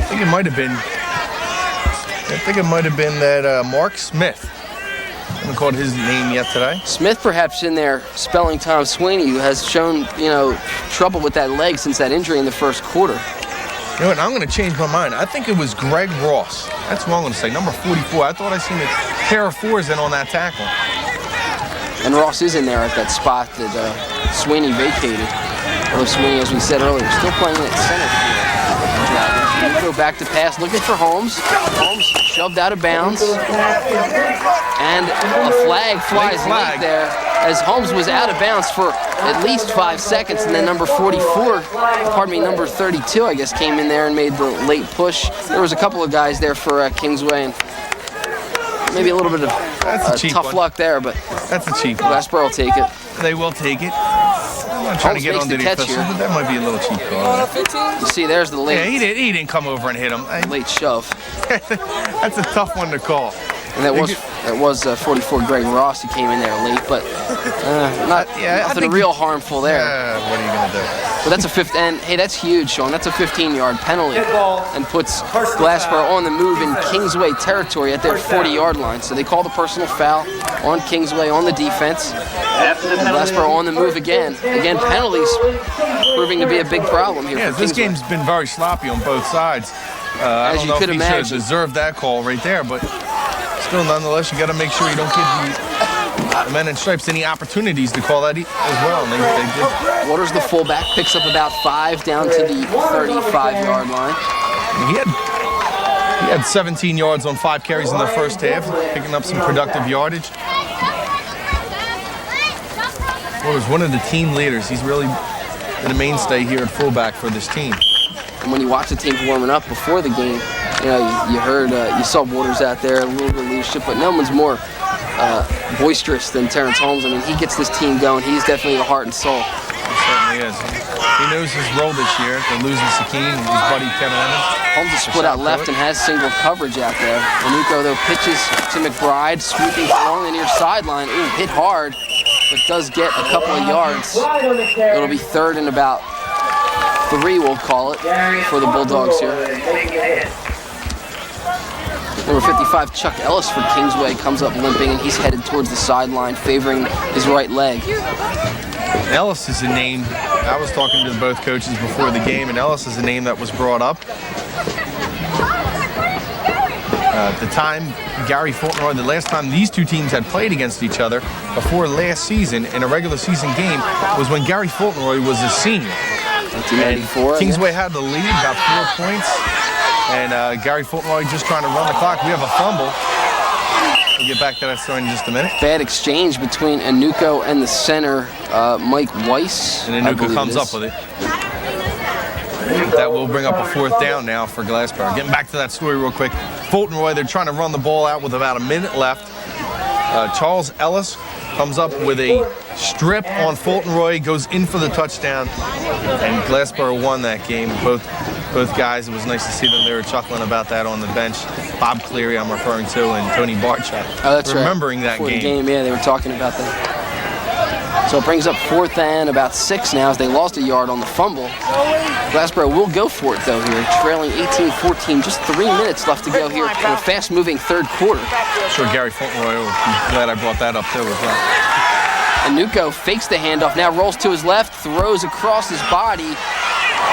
think it might have been that Mark Smith. I haven't called his name yet today. Smith perhaps in there spelling Tom Sweeney, who has shown, trouble with that leg since that injury in the first quarter. You know what, I'm going to change my mind. I think it was Greg Ross. That's what I'm going to say, number 44. I thought I seen a pair of 4s in on that tackle. And Ross is in there at that spot that Sweeney vacated. Although Sweeney, as we said earlier, still playing at center field. Go back to pass, looking for Holmes. Holmes shoved out of bounds. And a flag flies late there as Holmes was out of bounds for at least 5 seconds. And then number 32, I guess, came in there and made the late push. There was a couple of guys there for Kingsway. And maybe a little bit of tough luck there, but that's a cheap one. Glassboro will take it. They will take it. I'm not trying to get on the catch here, but that might be a little cheap call. You see, there's the late. Yeah, he didn't come over and hit him. Late shove. That's a tough one to call. And that was 44 Greg Ross who came in there late, but nothing real harmful there. Yeah, what are you going to do? But that's a and hey, that's huge, Shawn. That's a 15-yard penalty and puts Glassboro on the move in Kingsway territory at their 40-yard line. So they call the personal foul on Kingsway on the defense. Glassboro on the move again. Again, penalties proving to be a big problem here. Yeah, for this Kingsway. game's been very sloppy on both sides. I As don't you know could if he should have imagine. deserved that call right there, but still, nonetheless, you got to make sure you don't give the men in stripes any opportunities to call that as well. And they did. Waters, the fullback, picks up about 5 down to the 35-yard line. He had 17 yards on 5 carries in the first half, picking up some productive yardage. Waters, one of the team leaders. He's really been a mainstay here at fullback for this team. And when you watch the team warming up before the game, you saw Waters out there, a little bit of leadership, but no one's more boisterous than Terrence Holmes. I mean, he gets this team going. He's definitely the heart and soul. He certainly is. He knows his role this year. They're losing Sakine and his buddy Kevin Evans. Holmes is split out left and has single coverage out there. Anuko, though, pitches to McBride, sweeping along the near sideline. Ooh, hit hard, but does get a couple of yards. It'll be 3rd and about 3, we'll call it, for the Bulldogs here. Number 55, Chuck Ellis for Kingsway, comes up limping, and he's headed towards the sideline, favoring his right leg. Ellis is a name. I was talking to both coaches before the game, and Ellis is a name that was brought up. At the time, Gary Fauntleroy, the last time these two teams had played against each other before last season in a regular season game was when Gary Fauntleroy was a senior. 1994. Kingsway had the lead, got 4 points, and Gary Fauntleroy just trying to run the clock. We have a fumble. We'll get back to that story in just a minute. Bad exchange between Anuko and the center, Mike Weiss. And Anuko comes up with it. That will bring up a 4th down now for Glassboro. Getting back to that story real quick. Fauntleroy, they're trying to run the ball out with about a minute left. Charles Ellis comes up with a strip on Fauntleroy, goes in for the touchdown, and Glassboro won that game. Both guys, it was nice to see them. They were chuckling about that on the bench. Bob Cleary, I'm referring to, and Tony Barchuk. Oh, that's remembering right. that game. Yeah, they were talking about that. So it brings up 4th and about 6 now as they lost a yard on the fumble. Glassboro will go for it, though, here, trailing 18-14. Just 3 minutes left to go here in a fast-moving 3rd quarter. I'm sure Gary Fauntleroy will be glad I brought that up, too, as well. Anuko fakes the handoff, now rolls to his left, throws across his body.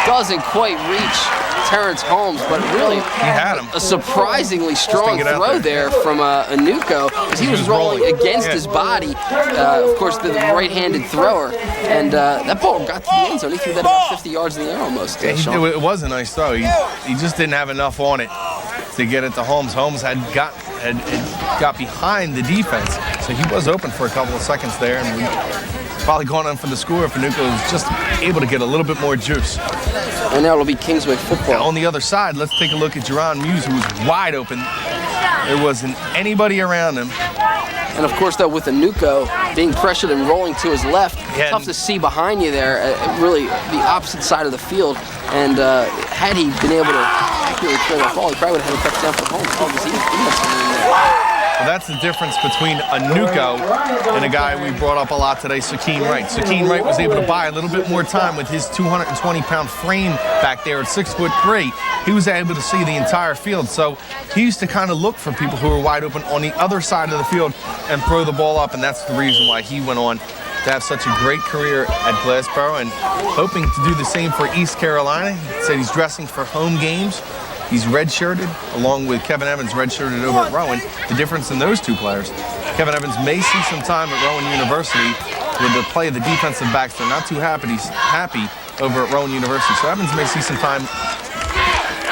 Doesn't quite reach Terrence Holmes, but really he had him. A surprisingly strong throw there from Anuko, as he was rolling against his body. Of course, the right-handed thrower, and that ball got to the end zone. He threw that about 50 yards in the air almost. It was a nice throw. He just didn't have enough on it to get it to Holmes. Holmes had got behind the defense, so he was open for a couple of seconds there, and we probably going on for the score if Anuko was just able to get a little bit more juice. And now it'll be Kingsway football. Now on the other side, let's take a look at Jerron Muse, who was wide open. There wasn't anybody around him. And of course, though, with Anuko being pressured and rolling to his left, tough to see behind you there, really the opposite side of the field. And had he been able to accurately throw that ball, he probably would have had a touchdown for Holmes. Because he had something in there. Well, that's the difference between Anuko and a guy we brought up a lot today, Sakine Wright. Sakine Wright was able to buy a little bit more time with his 220-pound frame back there at 6'3". He was able to see the entire field. So he used to kind of look for people who were wide open on the other side of the field and throw the ball up, and that's the reason why he went on to have such a great career at Glassboro and hoping to do the same for East Carolina. He said he's dressing for home games. He's redshirted, along with Kevin Evans redshirted over at Rowan. The difference in those two players, Kevin Evans may see some time at Rowan University with the play of the defensive backs. They're not too happy over at Rowan University. So Evans may see some time,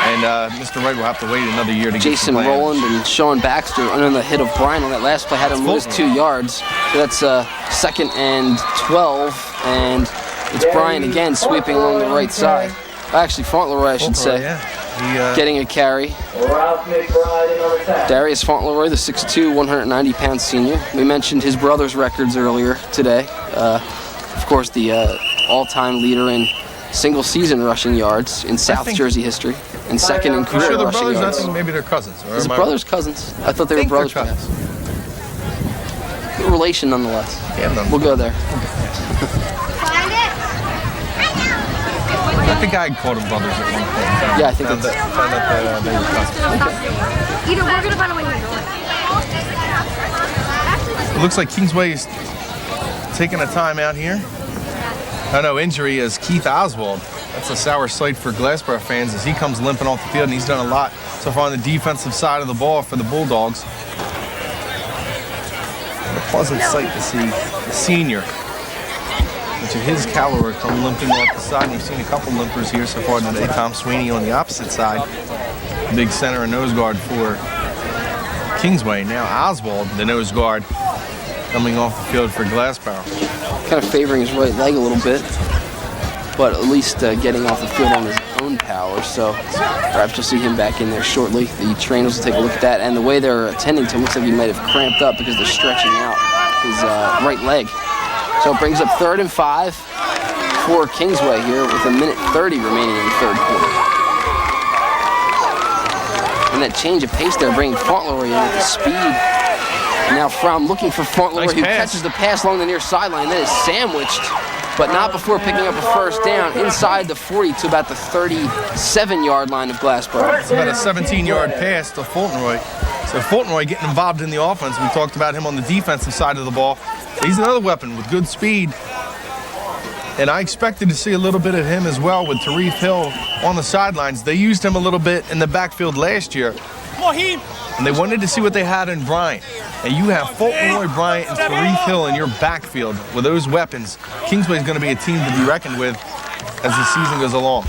and Mr. Wright will have to wait another year to get Jason Rowland and Shawn Baxter under the hit of Bryan on that last play had him lose 2 yards. So that's 2nd and 12, and it's Bryan again sweeping along the right side. Actually, Fauntleroy, I should say. Getting a carry. Darius Fauntleroy, the 6'2", 190-pound senior. We mentioned his brother's records earlier today. Of course, the all-time leader in single-season rushing yards in South Jersey history. and second in You career sure they're rushing brothers? I yards. think maybe they're cousins. Or Is it am I- brothers, cousins? I thought they were think they're brothers. perhaps. Good relation nonetheless. Yeah, no. We'll go there. I think I called them brothers at one point. Yeah, I think Found that's that they were cousins. Either we're gonna find a way to do it. It looks like Kingsway is taking a time out here. Oh no, injury is Keith Oswald. That's a sour sight for Glassboro fans as he comes limping off the field, and he's done a lot so far on the defensive side of the ball for the Bulldogs. A pleasant sight to see the senior, which of his caliber, come limping off the side. And we've seen a couple limpers here so far today. Tom Sweeney on the opposite side, big center and nose guard for Kingsway. Now Oswald, the nose guard, coming off the field for Glassboro. kind of favoring his right leg a little bit, but at least getting off the field on his own power. So perhaps you'll see him back in there shortly. The trainers will take a look at that, and the way they're attending to him looks like he might have cramped up because they're stretching out his right leg. So it brings up 3rd and 5 for Kingsway here with 1:30 remaining in the third quarter. And that change of pace there bringing Fauntleroy in with the speed. And now Fromm looking for Fauntleroy, Nice who pass. catches the pass along the near sideline. That is sandwiched, but not before picking up a first down inside the 40 to about the 37-yard line of Glassboro. It's about a 17-yard pass to Fauntleroy. So Fauntleroy getting involved in the offense. We talked about him on the defensive side of the ball. He's another weapon with good speed. And I expected to see a little bit of him as well with Tarif Hill on the sidelines. They used him a little bit in the backfield last year. And they wanted to see what they had in Bryant. And you have Fauntleroy, Bryant, and Tarif Hill in your backfield with those weapons. Kingsway is going to be a team to be reckoned with as the season goes along.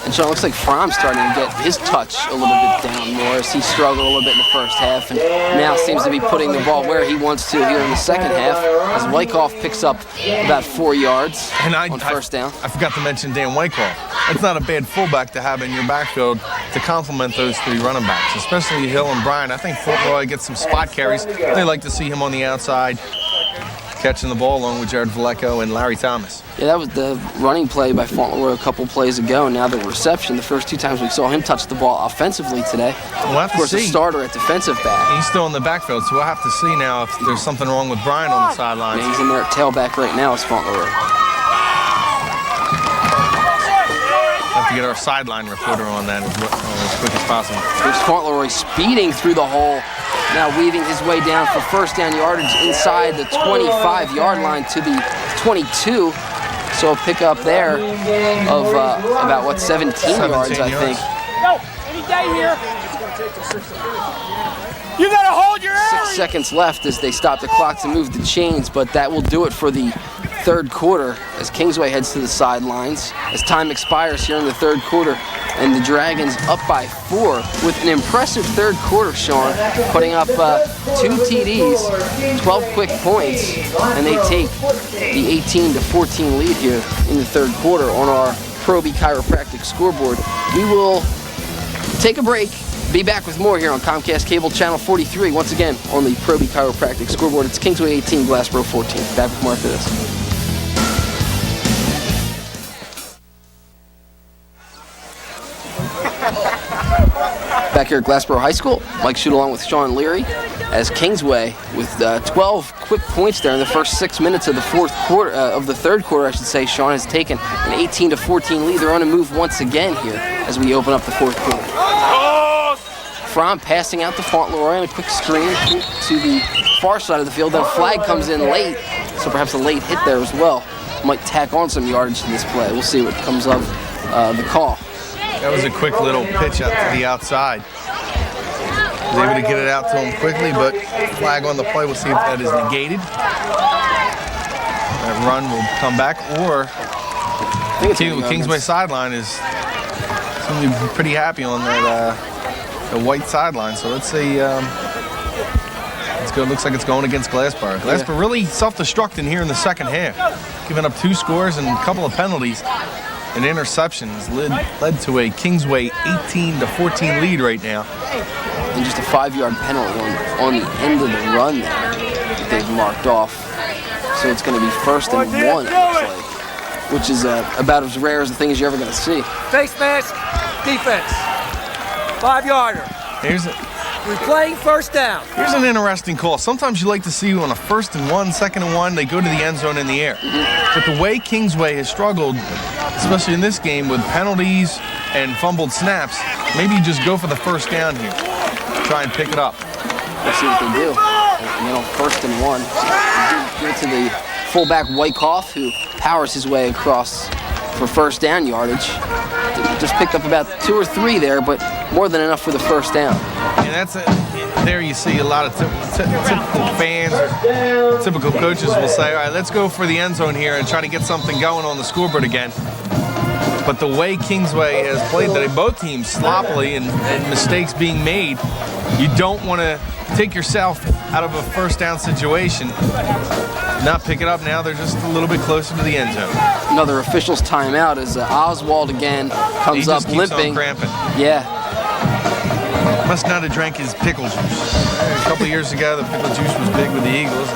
And so it looks like Fromm's starting to get his touch a little bit down more as he struggled a little bit in the first half and now seems to be putting the ball where he wants to here in the second half as Wyckoff picks up about 4 yards on first down. I forgot to mention Dan Wyckoff. That's not a bad fullback to have in your backfield to complement those three running backs, especially Hill and Bryant. I think Fauntleroy gets some spot carries. They like to see him on the outside catching the ball along with Jared Vallejo and Larry Thomas. Yeah, that was the running play by Fauntleroy a couple plays ago. Now the reception, the first 2 times we saw him touch the ball offensively today. We'll have Of course, to a see. starter at defensive back. He's still in the backfield, so we'll have to see now if there's something wrong with Bryant on the sidelines. And he's in there at tailback right now as Fauntleroy. Have to get our sideline reporter on that as quick as possible. There's Fauntleroy speeding through the hole, now weaving his way down for first down yardage inside the 25-yard line to the 22. So a pickup there of about, what, 17 yards, I think. No, any day here. You gotta hold your 6 seconds left as they stop the clock to move the chains, but that will do it for the third quarter as Kingsway heads to the sidelines as time expires here in the third quarter, and the Dragons up by 4 with an impressive third quarter, Shawn, putting up 2 TDs, 12 quick points, and they take the 18-14 lead here in the third quarter on our Proby Chiropractic scoreboard. We will take a break. Be back with more here on Comcast Cable Channel 43, once again on the Proby Chiropractic scoreboard. It's Kingsway 18, Glassboro 14. Back with more after this. Back here at Glassboro High School, Mike Shute along with Shawn Leary as Kingsway with 12 quick points there in the first 6 minutes of the third quarter, I should say. Shawn has taken an 18-14 lead. They're on a move once again here as we open up the fourth quarter. Fromm passing out to Fauntleroy on a quick screen to the far side of the field. Then a flag comes in late, so perhaps a late hit there as well. Might tack on some yardage to this play. We'll see what comes of the call. That was a quick little pitch out to the outside. Was able to get it out to him quickly, but flag on the play. We'll see if that is negated. That run will come back, or Kingsway sideline is going to be pretty happy on that the white sideline. So let's see. It's good. Looks like it's going against Glassboro. Glassboro really self-destructing here in the second half, giving up 2 scores and a couple of penalties. An interception has led to a Kingsway 18-14 lead right now. And just a 5-yard penalty on the end of the run there that they've marked off. So it's going to be 1st and 1, it looks like, which is about as rare as the thing as you're ever going to see. Face mask, defense. 5-yarder. We're playing first down. Here's an interesting call. Sometimes you like to see on a 1st and 1, 2nd and 1, they go to the end zone in the air. But the way Kingsway has struggled, especially in this game with penalties and fumbled snaps, maybe you just go for the first down here. Try and pick it up. Let's see what they do. 1st and 1. Give it to the fullback Wyckoff, who powers his way across for first down yardage. Just picked up about 2 or 3 there, but more than enough for the first down. And there you see a lot of typical fans or typical coaches will say, all right, let's go for the end zone here and try to get something going on the scoreboard again. But the way Kingsway has played today, both teams sloppily and mistakes being made, you don't want to take yourself out of a first down situation. Not pick it up now. They're just a little bit closer to the end zone. Another official's timeout as Oswald again comes up limping. On cramping. Yeah. Must not have drank his pickle juice. A couple years ago, the pickle juice was big with the Eagles.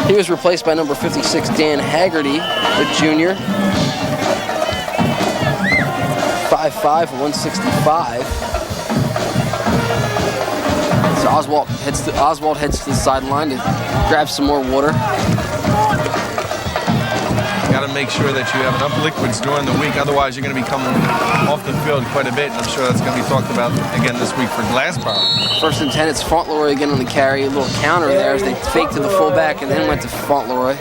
He was replaced by number 56, Dan Haggerty, a junior. 5'5", 165. So Oswald heads to the sideline to grab some more water. Got to make sure that you have enough liquids during the week, otherwise you're going to be coming off the field quite a bit, and I'm sure that's going to be talked about again this week for Glassboro. 1st and 10, it's Fauntleroy again on the carry. A little counter there as they faked to the fullback and then went to Fauntleroy.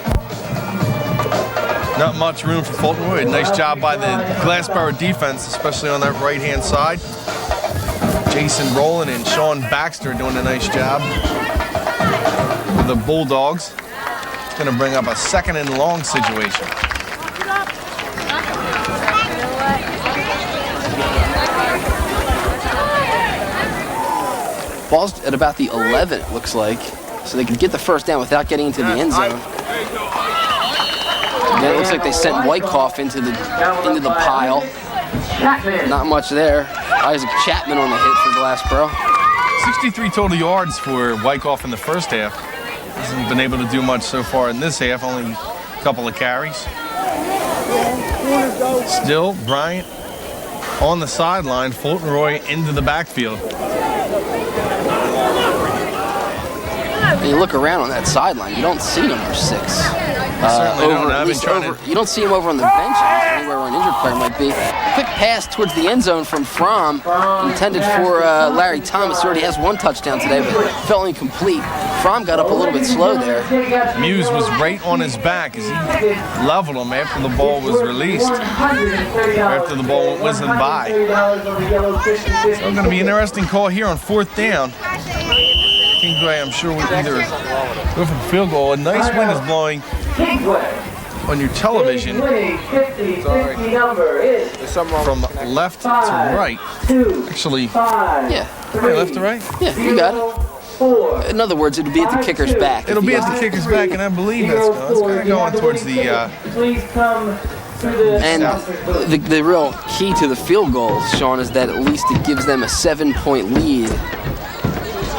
Not much room for Fauntleroy. Nice job by the Glassboro defense, especially on that right-hand side. Jason Rowland and Shawn Baxter doing a nice job for the Bulldogs. It's going to bring up a 2nd and long situation. Ball's at about the 11, it looks like. So they could get the first down without getting into the end zone. Again, it looks like they sent Wyckoff into the pile. Not much there. Isaac Chapman on the hit for Glassboro. 63 total yards for Wyckoff in the first half. Hasn't been able to do much so far in this half, only a couple of carries. Still, Bryant on the sideline, Fauntleroy into the backfield. When you look around on that sideline, you don't see number 6. You don't see him over on the bench, anywhere where an injured player might be. Quick pass towards the end zone from Fromm, intended for Larry Thomas, who already has 1 touchdown today, but fell incomplete. Fromm got up a little bit slow there. Muse was right on his back as he leveled him after the ball was released, after the ball went whizzing by. So it's going to be an interesting call here on 4th down. Kingsway, I'm sure, will either go for the field goal. A nice wind is blowing on your television. From left to right. Actually, yeah. Left to right? Yeah, you got it. In other words, it'll be at the kicker's back. It'll be at the kicker's back, and I believe that's kind of going towards the... And the real key to the field goal, Shawn, is that at least it gives them a 7-point lead.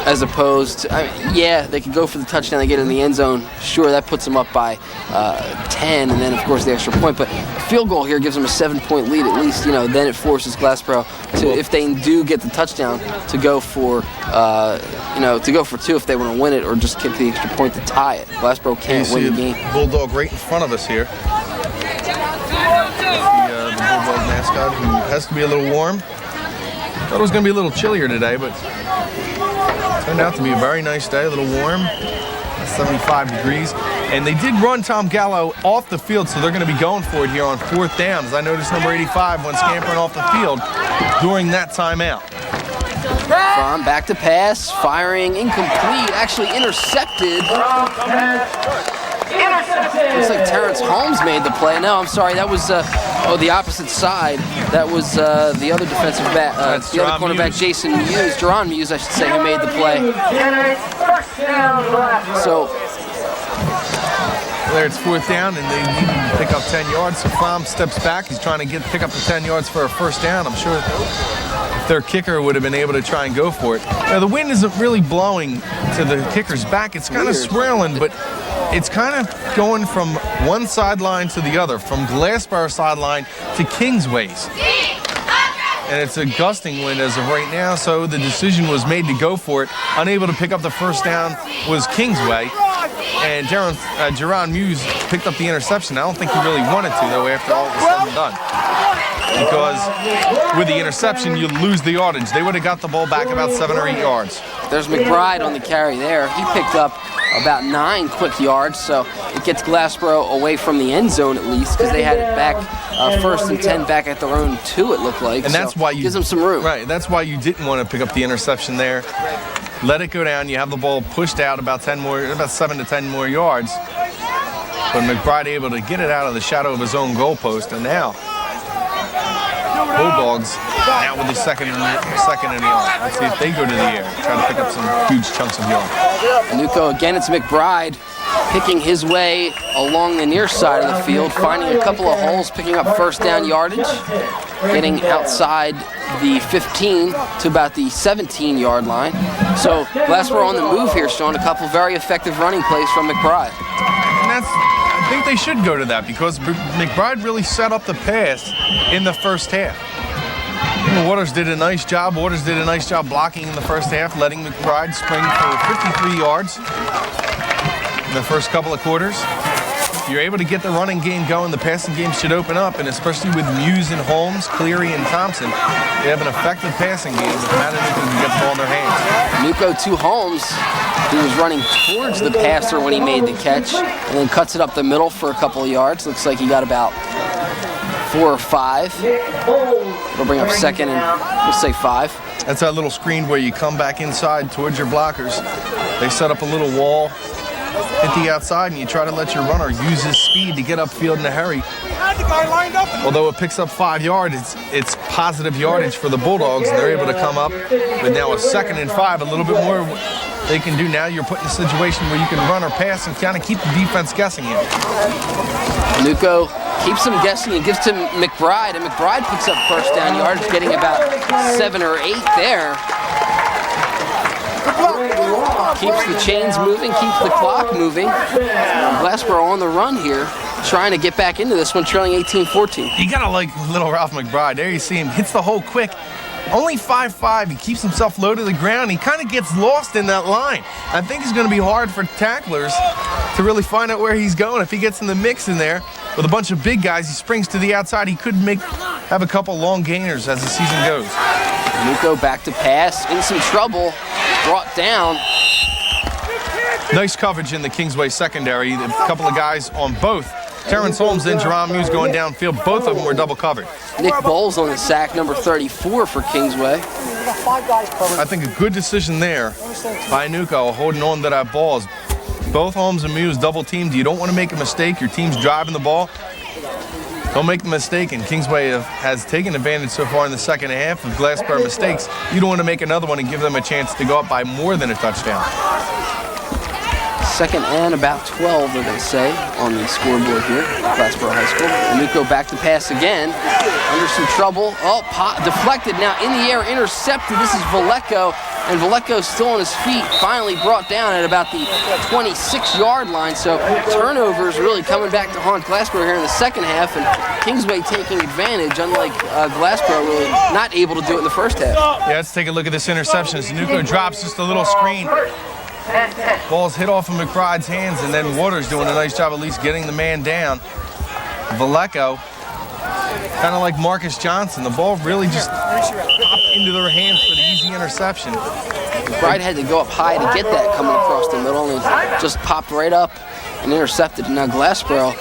As opposed to, yeah, they could go for the touchdown, they get in the end zone. Sure, that puts them up by 10, and then, of course, the extra point. But a field goal here gives them a 7-point lead, at least, then it forces Glassboro to, if they do get the touchdown, to go for, to go for 2 if they want to win it, or just kick the extra point to tie it. Glassboro can't win the game. Bulldog right in front of us here. The Bulldog mascot, who has to be a little warm. Thought it was going to be a little chillier today, but turned out to be a very nice day, a little warm, 75 degrees. And they did run Tom Gallo off the field, so they're going to be going for it here on 4th down. As I noticed, number 85 went scampering off the field during that timeout. Fromm back to pass, firing incomplete, actually intercepted. Looks like Terrence Holmes made the play. No, I'm sorry, that was the opposite side. That was the other defensive back, the other cornerback, Jason Muse, Jerron Muse, I should say, who made the play. So there, it's 4th down, and they need to pick up 10 yards. So Fromm steps back. He's trying to pick up the 10 yards for a first down. I'm sure if their kicker would have been able to try and go for it. Now, the wind isn't really blowing to the kicker's back. It's kind of swirling, but it's kind of going from one sideline to the other, from Glassboro sideline to Kingsway's. and it's a gusting wind as of right now, so the decision was made to go for it. Unable to pick up the first down was Kingsway, and Jerron Muse picked up the interception. I don't think he really wanted to, though, after all was said and done, because with the interception, you lose the yardage. They would have got the ball back about 7 or 8 yards. There's McBride on the carry there. He picked up about 9 quick yards, so it gets Glassboro away from the end zone at least, because they had it back first and 10 back at their own 2, it looked like. And that's why you gives them some room. Right. That's why you didn't want to pick up the interception there. Let it go down. You have the ball pushed out about 7 to 10 more yards. But McBride able to get it out of the shadow of his own goalpost, and now Bulldogs now with the second in the yard. Let's see if they go to the air, try to pick up some huge chunks of yard. Nuko again, it's McBride picking his way along the near side of the field, finding a couple of holes, picking up first down yardage, getting outside the 15 to about the 17-yard line. So Glassboro on the move here, Shawn. A couple very effective running plays from McBride. And I think they should go to that, because McBride really set up the pass in the first half. Waters did a nice job. Waters did a nice job blocking in the first half, letting McBride spring for 53 yards in the first couple of quarters. If you're able to get the running game going, the passing game should open up, and especially with Muse and Holmes, Cleary and Thompson, they have an effective passing game if Matanuca can get the ball in their hands. Nuko to Holmes, who was running towards the passer when he made the catch, and then cuts it up the middle for a couple of yards. Looks like he got about 4 or 5. It'll bring up second and we'll say 5. That's that little screen where you come back inside towards your blockers. They set up a little wall, hit the outside, and you try to let your runner use his speed to get upfield in a hurry. Although it picks up 5 yards, it's positive yardage for the Bulldogs, and they're able to come up with now a 2nd and 5, a little bit more they can do now. You're put in a situation where you can run or pass and kind of keep the defense guessing you. Nuko keeps him guessing and gives to McBride, and McBride picks up first down yards, getting about 7 or 8 there. Keeps the chains moving, keeps the clock moving. Glassboro on the run here, trying to get back into this one, trailing 18-14. You gotta like little Ralph McBride. There you see him, hits the hole quick. Only 5'5", he keeps himself low to the ground. He kind of gets lost in that line. I think it's going to be hard for tacklers to really find out where he's going. If he gets in the mix in there with a bunch of big guys, he springs to the outside. He could have a couple long gainers as the season goes. Nuko back to pass, in some trouble, brought down. Nice coverage in the Kingsway secondary. A couple of guys on both. Terrence Holmes and Jerron Muse going downfield. Both of them were double covered. Nick Bowles on the sack, number 34 for Kingsway. I think a good decision there by Nuko, holding on to that ball. Both Holmes and Muse double teamed. You don't want to make a mistake. Your team's driving the ball. Don't make the mistake, and Kingsway has taken advantage so far in the second half of Glassboro mistakes. You don't want to make another one and give them a chance to go up by more than a touchdown. 2nd and about 12, they're going to say, on the scoreboard here at Glassboro High School. And Nuko back to pass again, under some trouble. Oh, deflected now in the air, intercepted. This is Vallejo, and Vallejo's still on his feet, finally brought down at about the 26-yard line. So turnovers really coming back to haunt Glassboro here in the second half, and Kingsway taking advantage, unlike Glassboro really not able to do it in the first half. Yeah, let's take a look at this interception. As Nuko drops just a little screen. Ball's hit off of McBride's hands, and then Waters doing a nice job at least getting the man down. Vallejo, kind of like Marcus Johnson, the ball really just popped into their hands for the easy interception. McBride had to go up high to get that coming across the middle, and it just popped right up and intercepted. And now Glassboro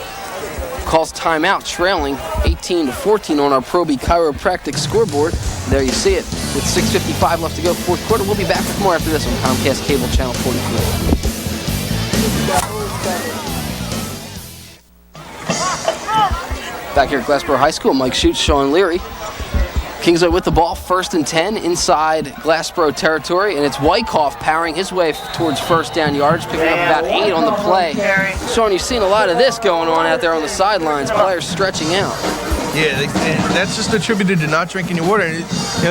calls timeout, trailing 18-14 on our Proby Chiropractic scoreboard. There you see it. With 6:55 left to go, 4th quarter. We'll be back with more after this on Comcast Cable Channel 43. Back here at Glassboro High School, Mike Shute, Shawn Leary. Kingsway with the ball, 1st and 10 inside Glassboro territory, and it's Wyckoff powering his way towards first down yards, picking up about 8 on the play. Shawn, you've seen a lot of this going on out there on the sidelines, players stretching out. Yeah, and that's just attributed to not drinking your water. And,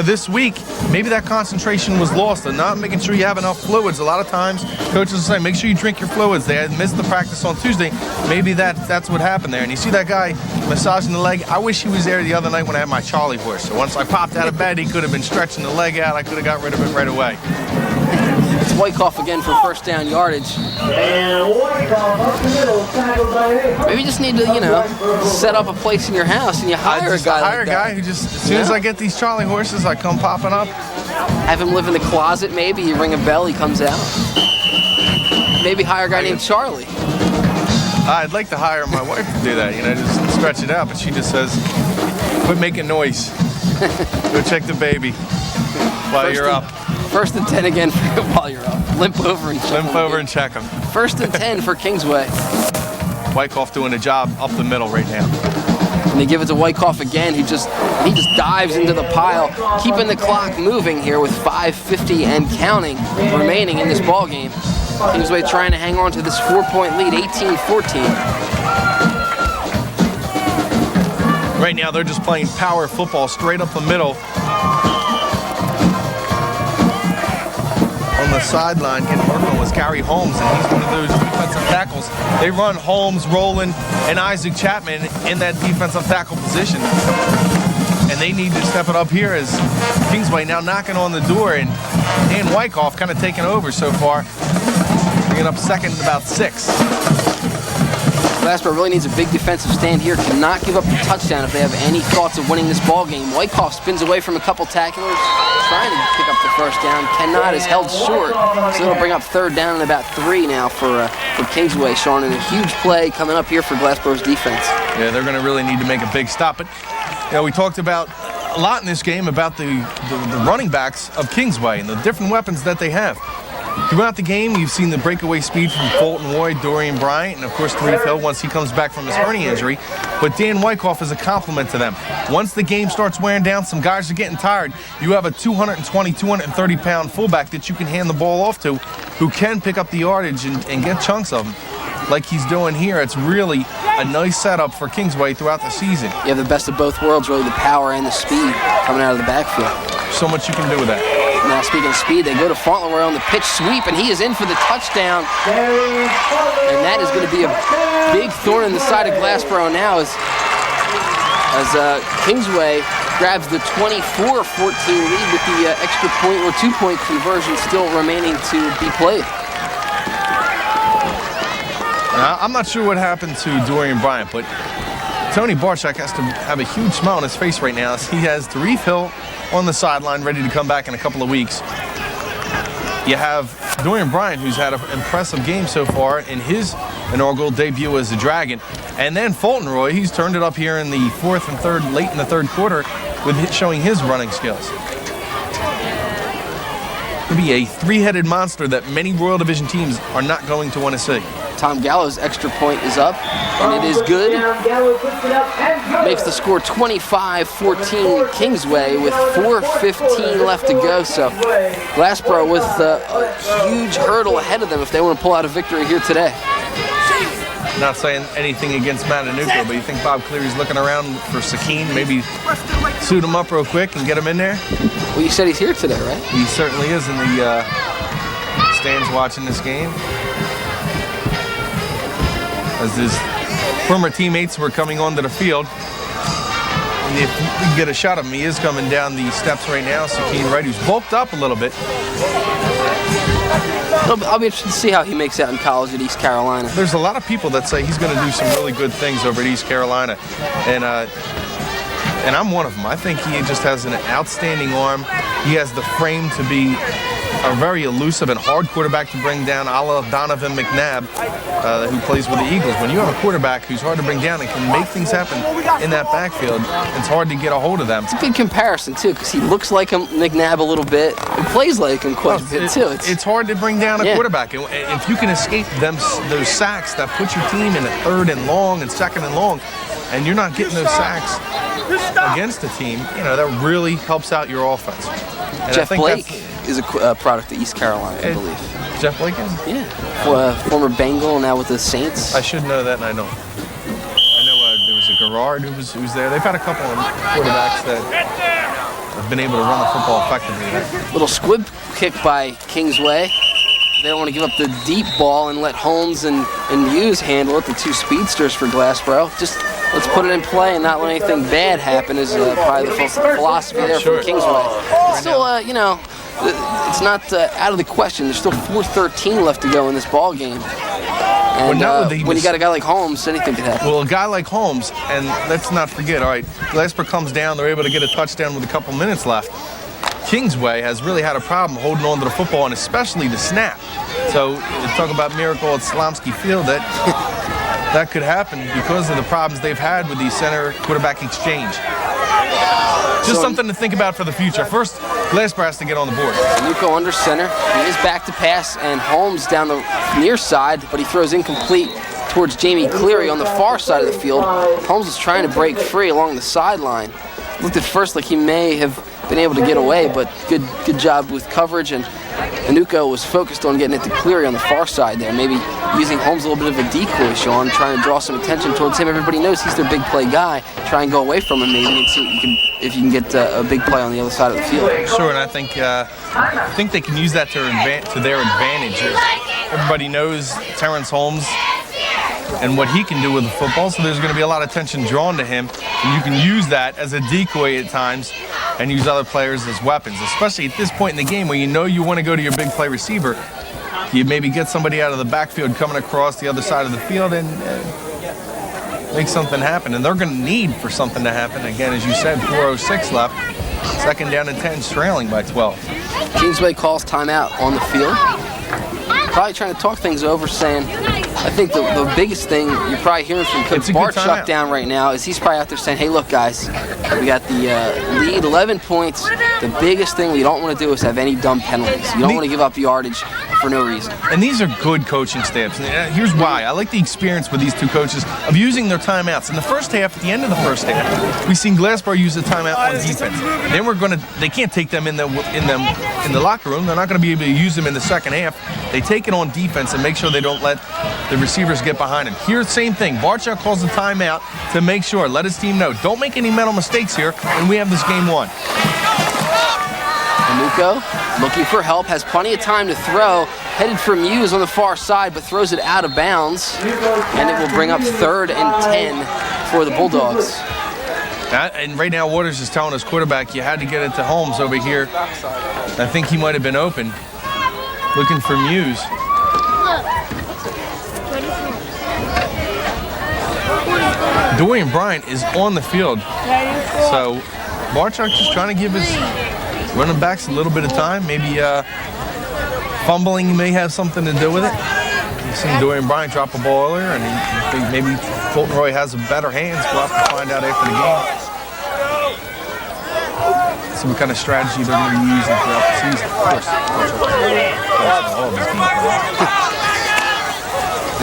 this week, maybe that concentration was lost and not making sure you have enough fluids. A lot of times, coaches will say, make sure you drink your fluids. They had missed the practice on Tuesday. Maybe that's what happened there. And you see that guy massaging the leg. I wish he was there the other night when I had my Charlie horse. So once I popped out of bed, he could have been stretching the leg out. I could have got rid of it right away. It's Wyckoff again for first down yardage. Maybe you just need to, set up a place in your house and you hire a guy. Hire a guy who just, as soon as I get these Charlie horses, I come popping up. Have him live in the closet. Maybe you ring a bell, he comes out. Maybe hire a guy named Charlie. I'd like to hire my wife to do that, just stretch it out, but she just says, quit making noise. Go check the baby while you're up. First and 10 again while you're up. Limp over and check him. Limp over and check him. First and 10 for Kingsway. Wyckoff doing a job up the middle right now. And they give it to Wyckoff again, he just dives into the pile, keeping the clock moving here with 5:50 and counting remaining in this ball game. Kingsway trying to hang on to this 4-point lead, 18-14. Right now, they're just playing power football straight up the middle. On the sideline, getting work on was Gary Holmes, and he's one of those defensive tackles. They run Holmes, Rowland, and Isaac Chapman in that defensive tackle position. And they need to step it up here as Kingsway now knocking on the door, and Dan Wyckoff kind of taking over so far. Bringing up second and about 6. Glassboro really needs a big defensive stand here. Cannot give up the touchdown if they have any thoughts of winning this ball game. Wyckoff spins away from a couple tacklers, trying to pick up the first down. Cannot, is held short, so it'll bring up third down and about 3 now for Kingsway. Shawn, and a huge play coming up here for Glassboro's defense. Yeah, they're going to really need to make a big stop. But we talked about a lot in this game about the running backs of Kingsway and the different weapons that they have. Throughout the game, you've seen the breakaway speed from Fulton Roy, Dorian Bryant, and of course Tariq Hill once he comes back from his hernia injury. But Dan Wyckoff is a compliment to them. Once the game starts wearing down, some guys are getting tired. You have a 220, 230-pound fullback that you can hand the ball off to who can pick up the yardage and get chunks of them like he's doing here. It's really a nice setup for Kingsway throughout the season. You have the best of both worlds, really, the power and the speed coming out of the backfield. So much you can do with that. Now, speaking of speed, they go to Fauntleroy on the pitch sweep, and he is in for the touchdown. And that is going to be a big thorn in the side of Glassboro now as Kingsway grabs the 24-14 lead with the extra point or 2-point conversion still remaining to be played. I'm not sure what happened to Dorian Bryant, but Tony Barchak has to have a huge smile on his face right now as he has Tariq Hill on the sideline ready to come back in a couple of weeks. You have Dorian Bryant, who's had an impressive game so far in his inaugural debut as a Dragon. And then Fulton Roy, he's turned it up here in the fourth and third, late in the third quarter with showing his running skills. It'll be a three-headed monster that many Royal Division teams are not going to want to see. Tom Gallo's extra point is up, and it is good. Makes the score 25-14 Kingsway with 4:15 left to go. So Glassboro with a huge hurdle ahead of them if they want to pull out a victory here today. Not saying anything against Matanuska, but you think Bob Cleary's looking around for Sakeen, maybe suit him up real quick and get him in there? Well, you said he's here today, right? He certainly is in the stands watching this game. As his former teammates were coming onto the field. And if you can get a shot of him, he is coming down the steps right now. Sakeen Wright, who's bulked up a little bit. I'll be interested to see how he makes out in college at East Carolina. There's a lot of people that say he's going to do some really good things over at East Carolina. And I'm one of them. I think he just has an outstanding arm. He has the frame to be a very elusive and hard quarterback to bring down, a la Donovan McNabb, who plays with the Eagles. When you have a quarterback who's hard to bring down and can make things happen in that backfield, it's hard to get a hold of them. It's a good comparison, too, because he looks like him, McNabb a little bit. He plays like him quite a bit, too. It's hard to bring down a quarterback. If you can escape those sacks that put your team in a third and long and second and long, and you're not getting those sacks against the team, that really helps out your offense. And Jeff Blake is a product of East Carolina, I believe. Jeff Blake is? Yeah. Former Bengal, now with the Saints. I should know that, and I don't. I know there was a Garrard who was there. They've had a couple of quarterbacks that have been able to run the football effectively. Little squib kick by Kingsway. They don't want to give up the deep ball and let Holmes and Muse handle it, the two speedsters for Glassboro. Just let's put it in play and not let anything bad happen is probably the philosophy there from Kingsway. Still, you know, it's not out of the question. There's still 4:13 left to go in this ball game. And when you got a guy like Holmes, anything could happen. Well, a guy like Holmes, and let's not forget, all right, Glassboro comes down, they're able to get a touchdown with a couple minutes left. Kingsway has really had a problem holding on to the football, and especially the snap. So talk about miracle at Slomsky Field, that could happen because of the problems they've had with the center quarterback exchange. Just something to think about for the future. First, Glassboro has to get on the board. Nuko under center. He is back to pass, and Holmes down the near side, but he throws incomplete towards Jamie Cleary on the far side of the field. Holmes is trying to break free along the sideline. Looked at first like he may have been able to get away, but good job with coverage, and Anuko was focused on getting it to Cleary on the far side there, maybe using Holmes a little bit of a decoy, Shawn, trying to draw some attention towards him. Everybody knows he's their big play guy. Try and go away from him maybe and see if you can get a big play on the other side of the field. Sure, and I think they can use that to their advantage. Everybody knows Terrence Holmes and what he can do with the football, so there's going to be a lot of attention drawn to him, and you can use that as a decoy at times and use other players as weapons, especially at this point in the game where you know you want to go to your big play receiver. You maybe get somebody out of the backfield coming across the other side of the field and make something happen, and they're going to need for something to happen. Again, as you said, 4:06 left, 2nd down and 10, trailing by 12. Kingsway calls timeout on the field. Probably trying to talk things over, saying, I think the biggest thing you're probably hearing from Coach Barchuk down right now is he's probably out there saying, hey, look, guys, we got the lead, 11 points. The biggest thing we don't want to do is have any dumb penalties. You don't want to give up yardage for no reason. And these are good coaching staffs. Here's why. I like the experience with these two coaches of using their timeouts. In the first half, at the end of the first half, we've seen Glassboro use a timeout on defense. Then they can't take them in the locker room. They're not going to be able to use them in the second half. They take it on defense and make sure they don't let the receivers get behind him. Here, same thing. Barchuk calls the timeout to make sure, let his team know, don't make any mental mistakes here, and we have this game won. Anuko looking for help, has plenty of time to throw, headed for Muse on the far side, but throws it out of bounds, and it will bring up 3rd and 10 for the Bulldogs. And right now, Waters is telling his quarterback, you had to get it to Holmes over here. I think he might have been open, looking for Muse. Dorian Bryant is on the field, so Barchuk just trying to give his running backs a little bit of time. Maybe fumbling may have something to do with it. You've seen Dorian Bryant drop a ball earlier, and maybe Fulton Roy has a better hands. We'll have to find out after the game. See what kind of strategy they're going to be using throughout the season.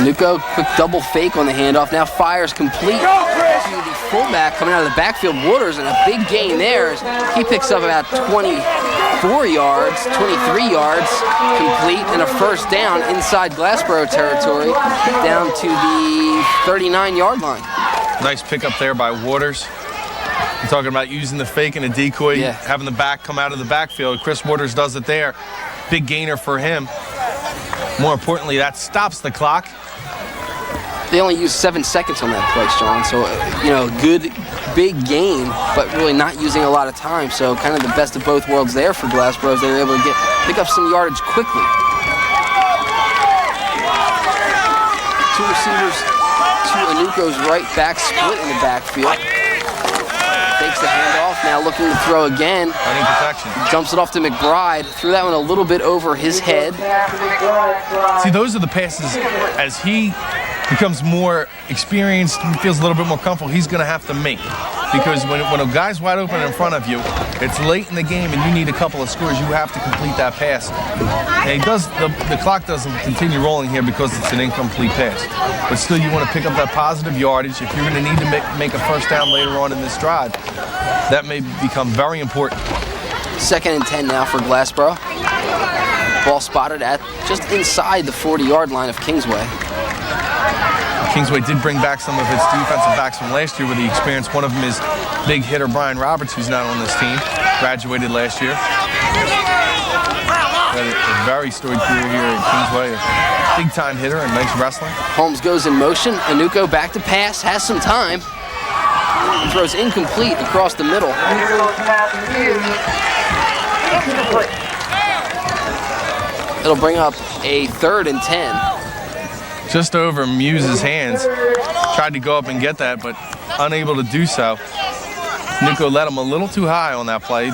Nuko, quick double fake on the handoff. Now fires complete to the fullback coming out of the backfield, Waters, and a big gain there. He picks up about 24 yards, 23 yards complete, and a first down inside Glassboro territory down to the 39-yard line. Nice pickup there by Waters. You're talking about using the fake and a decoy, having the back come out of the backfield. Chris Waters does it there. Big gainer for him. More importantly, that stops the clock. They only used 7 seconds on that play, Shawn. So, good, big gain, but really not using a lot of time. So, kind of the best of both worlds there for Glassboro. They were able to pick up some yardage quickly. 2 receivers to Anuko's right back, split in the backfield. Takes the handoff, now looking to throw again. Running protection. Jumps it off to McBride. Threw that one a little bit over his head. See, those are the passes as he becomes more experienced, feels a little bit more comfortable, he's going to have to make. Because when a guy's wide open in front of you, it's late in the game and you need a couple of scores, you have to complete that pass. And the clock doesn't continue rolling here because it's an incomplete pass. But still, you want to pick up that positive yardage. If you're going to need to make a first down later on in this drive, that may become very important. 2nd and 10 now for Glassboro. Ball spotted at just inside the 40-yard line of Kingsway. Kingsway did bring back some of its defensive backs from last year with the experience. One of them is big hitter Brian Roberts, who's not on this team. Graduated last year. Had a very storied career here at Kingsway. A big-time hitter and nice wrestling. Holmes goes in motion. Anuko back to pass, has some time. Throws incomplete across the middle. It'll bring up a 3rd and 10. Just over Muse's hands. Tried to go up and get that, but unable to do so. Nico led him a little too high on that play.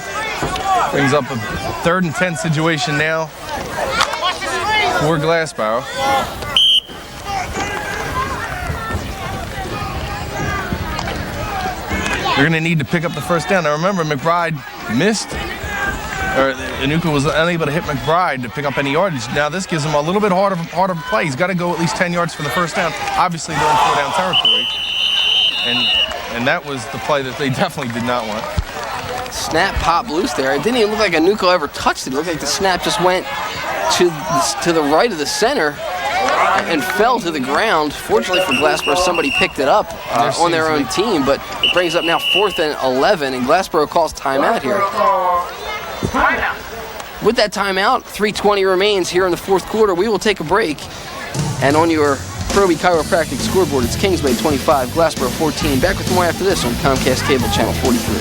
Brings up a 3rd and 10 situation now for Glassboro. They're going to need to pick up the first down. Now remember, McBride missed, or Inuka was unable to hit McBride to pick up any yardage. Now this gives him a little bit harder play. He's got to go at least 10 yards for the first down. Obviously they're in 4-down territory. And that was the play that they definitely did not want. Snap popped loose there. It didn't even look like Inuka ever touched it. It looked like the snap just went to the right of the center and fell to the ground. Fortunately for Glassboro, somebody picked it up on their own team, but it brings up now 4th and 11, and Glassboro calls timeout here. With that timeout, 3:20 remains here in the 4th quarter. We will take a break, and on your Proby Chiropractic scoreboard, it's Kingsway 25, Glassboro 14. Back with more after this on Comcast Cable Channel 43.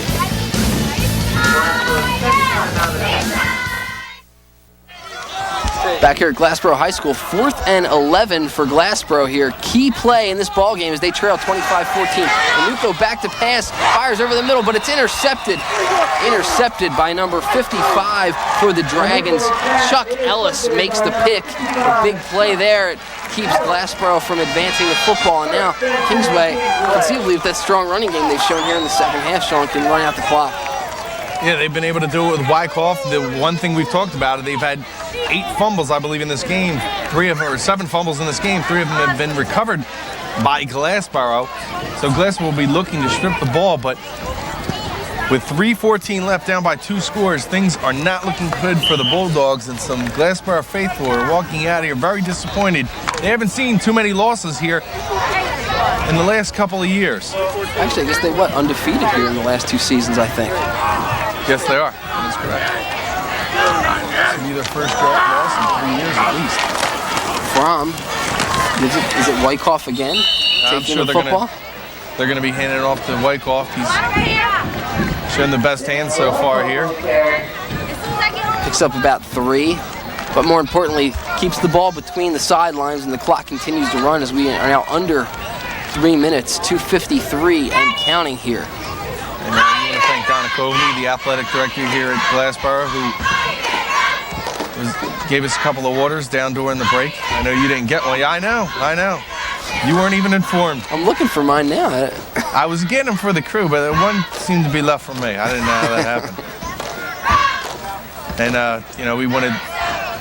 Back here at Glassboro High School, 4th and 11 for Glassboro here. Key play in this ball game as they trail 25-14. Inuka back to pass, fires over the middle, but it's intercepted. Intercepted by number 55 for the Dragons. Chuck Ellis makes the pick. A big play there. It keeps Glassboro from advancing the football, and now Kingsway, conceivably with that strong running game they've shown here in the second half, Shawn, can run out the clock. Yeah, they've been able to do it with Wyckoff. The one thing we've talked about, they've had 8 fumbles, I believe, in this game. 7 fumbles in this game. 3 of them have been recovered by Glassboro. So Glassboro will be looking to strip the ball, but with 3:14 left, down by 2 scores, things are not looking good for the Bulldogs, and some Glassboro faithful are walking out of here very disappointed. They haven't seen too many losses here in the last couple of years. Actually, I guess they, undefeated here in the last 2 seasons, I think. Yes, they are. That's correct. This will be their first loss in 3 years at least. From, is it Wyckoff again? I'm Taking sure the football? they're going to be handing it off to Wyckoff. He's shown the best hand so far here. Picks up about 3, but more importantly, keeps the ball between the sidelines, and the clock continues to run as we are now under 3 minutes, 2:53 and counting here. And I want to thank Donna Coveney, the athletic director here at Glassboro, who gave us a couple of waters down during the break. I know you didn't get one. Yeah, I know. You weren't even informed. I'm looking for mine now. I was getting them for the crew, but one seemed to be left for me. I didn't know how that happened. And, we want to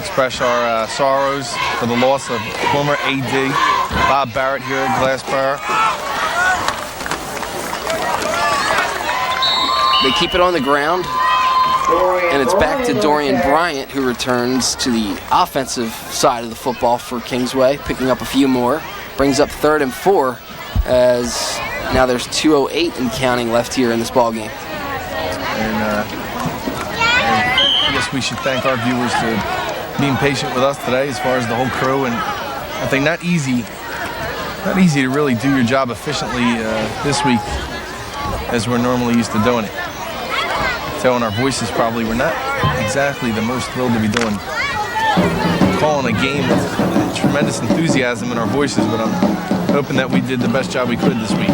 express our sorrows for the loss of former AD Bob Barrett here at Glassboro. They keep it on the ground, and it's back to Dorian Bryant, who returns to the offensive side of the football for Kingsway, picking up a few more. Brings up 3rd and 4, as now there's 2:08 and counting left here in this ball game. And I guess we should thank our viewers for being patient with us today, as far as the whole crew. And I think not easy to really do your job efficiently this week, as we're normally used to doing it. Telling our voices probably we're not exactly the most thrilled to be doing. Calling a game with tremendous enthusiasm in our voices, but I'm hoping that we did the best job we could this week.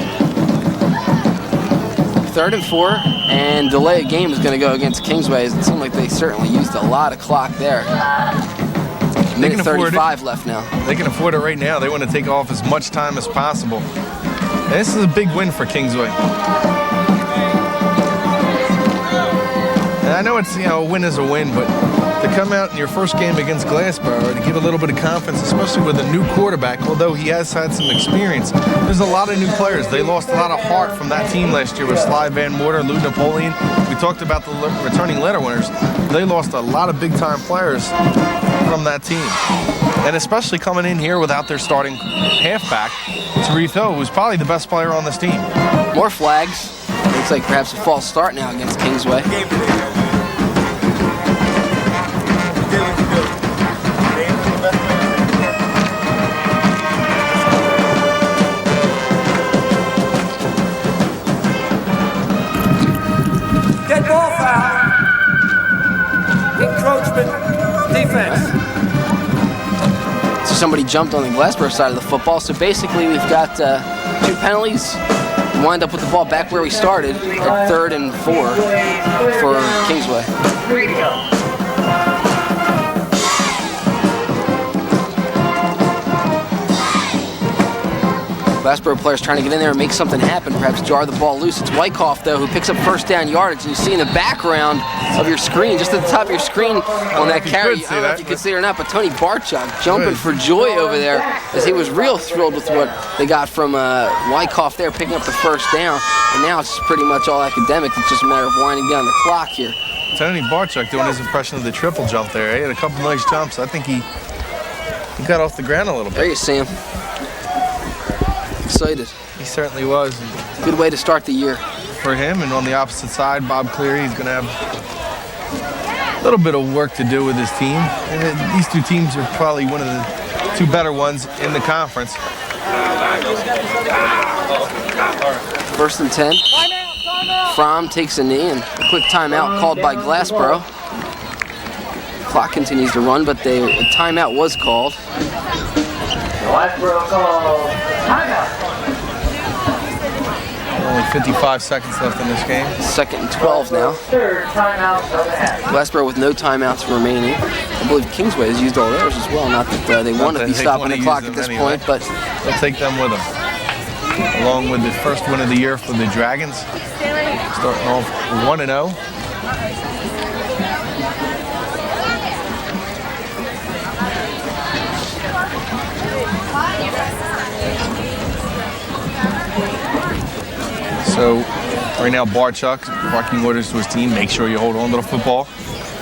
3rd and 4, and delay of game is going to go against Kingsway. It seemed like they certainly used a lot of clock there. Minute 35 left now. They can afford it right now. They want to take off as much time as possible. And this is a big win for Kingsway. And I know it's, a win is a win, but to come out in your first game against Glassboro, to give a little bit of confidence, especially with a new quarterback, although he has had some experience, there's a lot of new players. They lost a lot of heart from that team last year with Sly Van Morter, Lou Napoleon. We talked about the returning letter winners. They lost a lot of big-time players from that team. And especially coming in here without their starting halfback, Tarif Hill, who's probably the best player on this team. More flags. Looks like perhaps a false start now against Kingsway. jumped on the Glassboro side of the football. So basically we've got 2 penalties. We wind up with the ball back where we started at 3rd and 4 for Kingsway. Glassboro players trying to get in there and make something happen, perhaps jar the ball loose. It's Wyckoff, though, who picks up first down yardage. And you see in the background of your screen, just at the top of your screen on that carry, I don't know if you can see it or not, but Tony Barchuk jumping for joy over there as he was real thrilled with what they got from Wyckoff there, picking up the first down. And now it's pretty much all academic. It's just a matter of winding down the clock here. Tony Barchuk doing his impression of the triple jump there. He had a couple nice jumps. I think he got off the ground a little bit. There you see him. Excited. He certainly was. Good way to start the year. For him, and on the opposite side, Bob Cleary, he's going to have a little bit of work to do with his team. And these 2 teams are probably one of the 2 better ones in the conference. 1st and 10. Fromm takes a knee, and a quick timeout called by Glassboro. Clock continues to run, but a timeout was called. Glassboro call timeout. Only 55 seconds left in this game. 2nd and 12 now. 3rd timeout of the half. Glassboro with no timeouts remaining. I believe Kingsway has used all theirs as well. Not that they want to be stopping the clock at this point, but they'll take them with them. Along with the first win of the year for the Dragons, starting off 1-0. So right now Barchuk barking orders to his team, make sure you hold on to the football.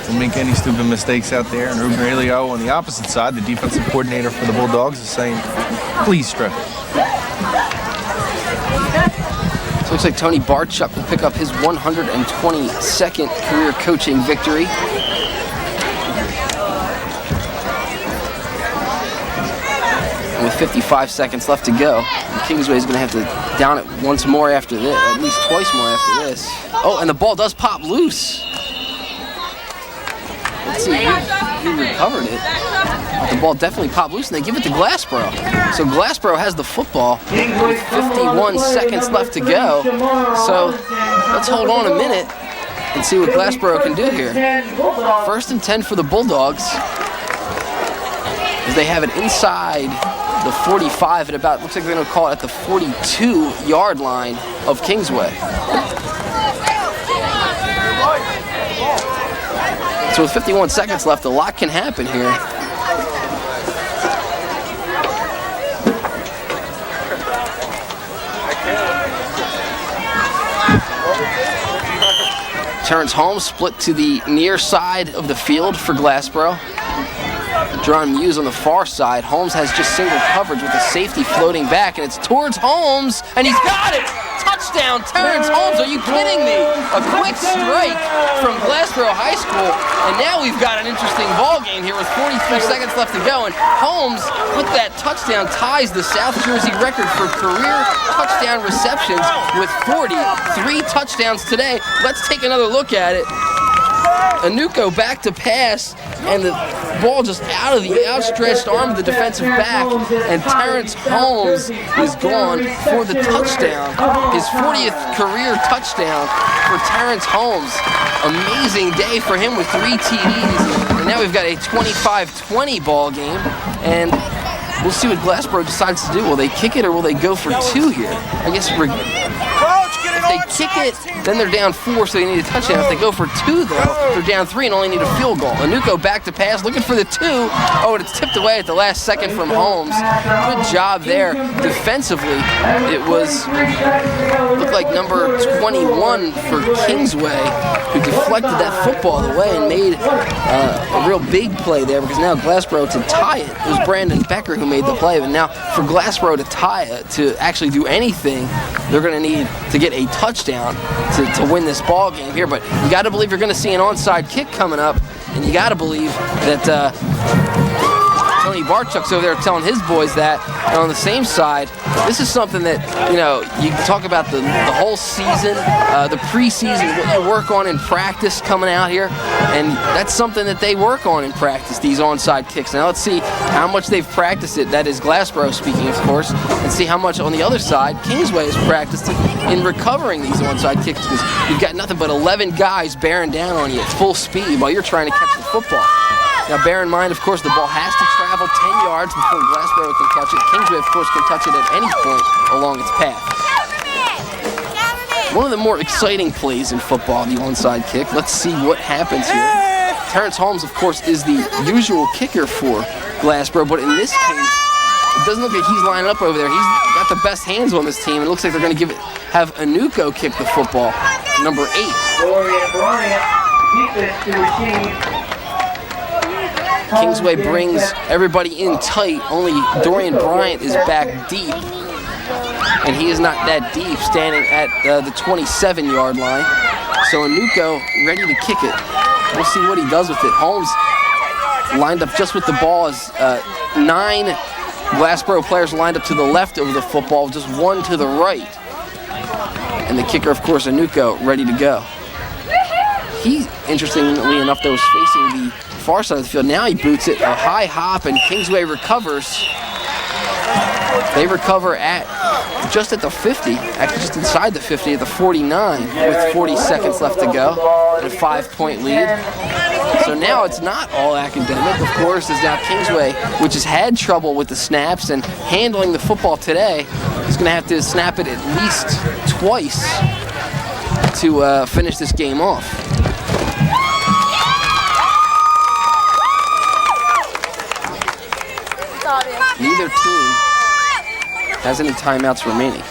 Don't make any stupid mistakes out there. And Ruben Aurelio on the opposite side, the defensive coordinator for the Bulldogs, is saying, please strip it. So it looks like Tony Barchuk will pick up his 122nd career coaching victory. And with 55 seconds left to go, Kingsway is going to have to down it once more after this, at least twice more after this. Oh, and the ball does pop loose. Let's see who recovered it. The ball definitely popped loose, and they give it to Glassboro. So Glassboro has the football with 51 seconds left to go. So let's hold on a minute and see what Glassboro can do here. 1st and 10 for the Bulldogs, as they have it inside the 45 at about, looks like they're going to call it at the 42-yard line of Kingsway. So with 51 seconds left, a lot can happen here. Terrence Holmes split to the near side of the field for Glassboro. Jerron Muse on the far side. Holmes has just single coverage with the safety floating back, and it's towards Holmes, and he's got it! Touchdown, Terrence Holmes, are you kidding me? A quick strike from Glassboro High School, and now we've got an interesting ball game here with 43 seconds left to go, and Holmes, with that touchdown, ties the South Jersey record for career touchdown receptions with 43 touchdowns today. Let's take another look at it. Anuko back to pass, and the ball just out of the outstretched arm of the defensive back, and Terrence Holmes is gone for the touchdown. His 40th career touchdown for Terrence Holmes. Amazing day for him with 3 TDs, and now we've got a 25-20 ball game, and we'll see what Glassboro decides to do. Will they kick it or will they go for 2 here? I guess if they kick it, then they're down 4, so they need a touchdown. If they go for 2, though, they're down 3 and only need a field goal. Anuko back to pass, looking for the 2. Oh, and it's tipped away at the last second from Holmes. Good job there defensively. It looked like number 21 for Kingsway, who deflected that football away and made a real big play there, because now Glassboro to tie it. It was Brandon Becker who made the play, but now for Glassboro to tie it, to actually do anything, they're going to need to get a touchdown to win this ball game here. But you got to believe you're going to see an onside kick coming up, and you got to believe that Tony Tony Barchuk's over there telling his boys that. And on the same side, this is something that, you know, you talk about the whole season, the preseason, what you work on in practice coming out here, and that's something that they work on in practice, these onside kicks. Now let's see how much they've practiced it. That is Glassboro speaking, of course, and see how much on the other side Kingsway has practiced in recovering these onside kicks, because you've got nothing but 11 guys bearing down on you at full speed while you're trying to catch the football. Now bear in mind, of course, the ball has to travel 10 yards before Glassboro can touch it. Kingsway, of course, can touch it at any point along its path. One of the more exciting plays in football, the onside kick. Let's see what happens here. Terrence Holmes, of course, is the usual kicker for Glassboro, but in this case, it doesn't look like he's lining up over there. He's got the best hands on this team, and it looks like they're going to have Anuko kick the football, number 8. Kingsway brings everybody in tight. Only Dorian Bryant is back deep, and he is not that deep, standing at the 27-yard line. So Anuko ready to kick it. We'll see what he does with it. Holmes lined up just with the ball as 9 Glassboro players lined up to the left over the football, just 1 to the right. And the kicker, of course, Anuko, ready to go. He, interestingly enough, though, was facing the far side of the field. Now he boots it, a high hop, and Kingsway recovers. They recover just at the 50, actually just inside the 50, at the 49, with 40 seconds left to go, and a 5-point lead. So now it's not all academic, of course, as now Kingsway, which has had trouble with the snaps and handling the football today, is going to have to snap it at least twice to finish this game off. Neither team has any timeouts remaining.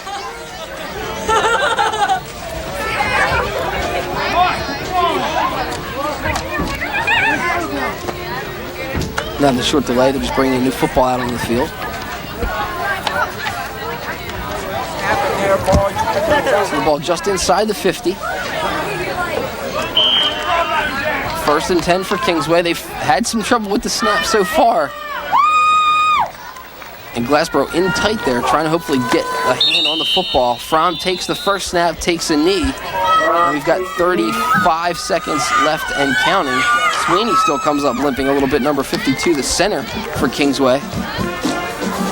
Now the short delay, they're just bringing a new football out on the field. So the ball just inside the 50. 1st and 10 for Kingsway. They've had some trouble with the snap so far. And Glassboro in tight there, trying to hopefully get a hand on the football. Fromm takes the first snap, takes a knee. And we've got 35 seconds left and counting. Sweeney still comes up limping a little bit, number 52, the center for Kingsway.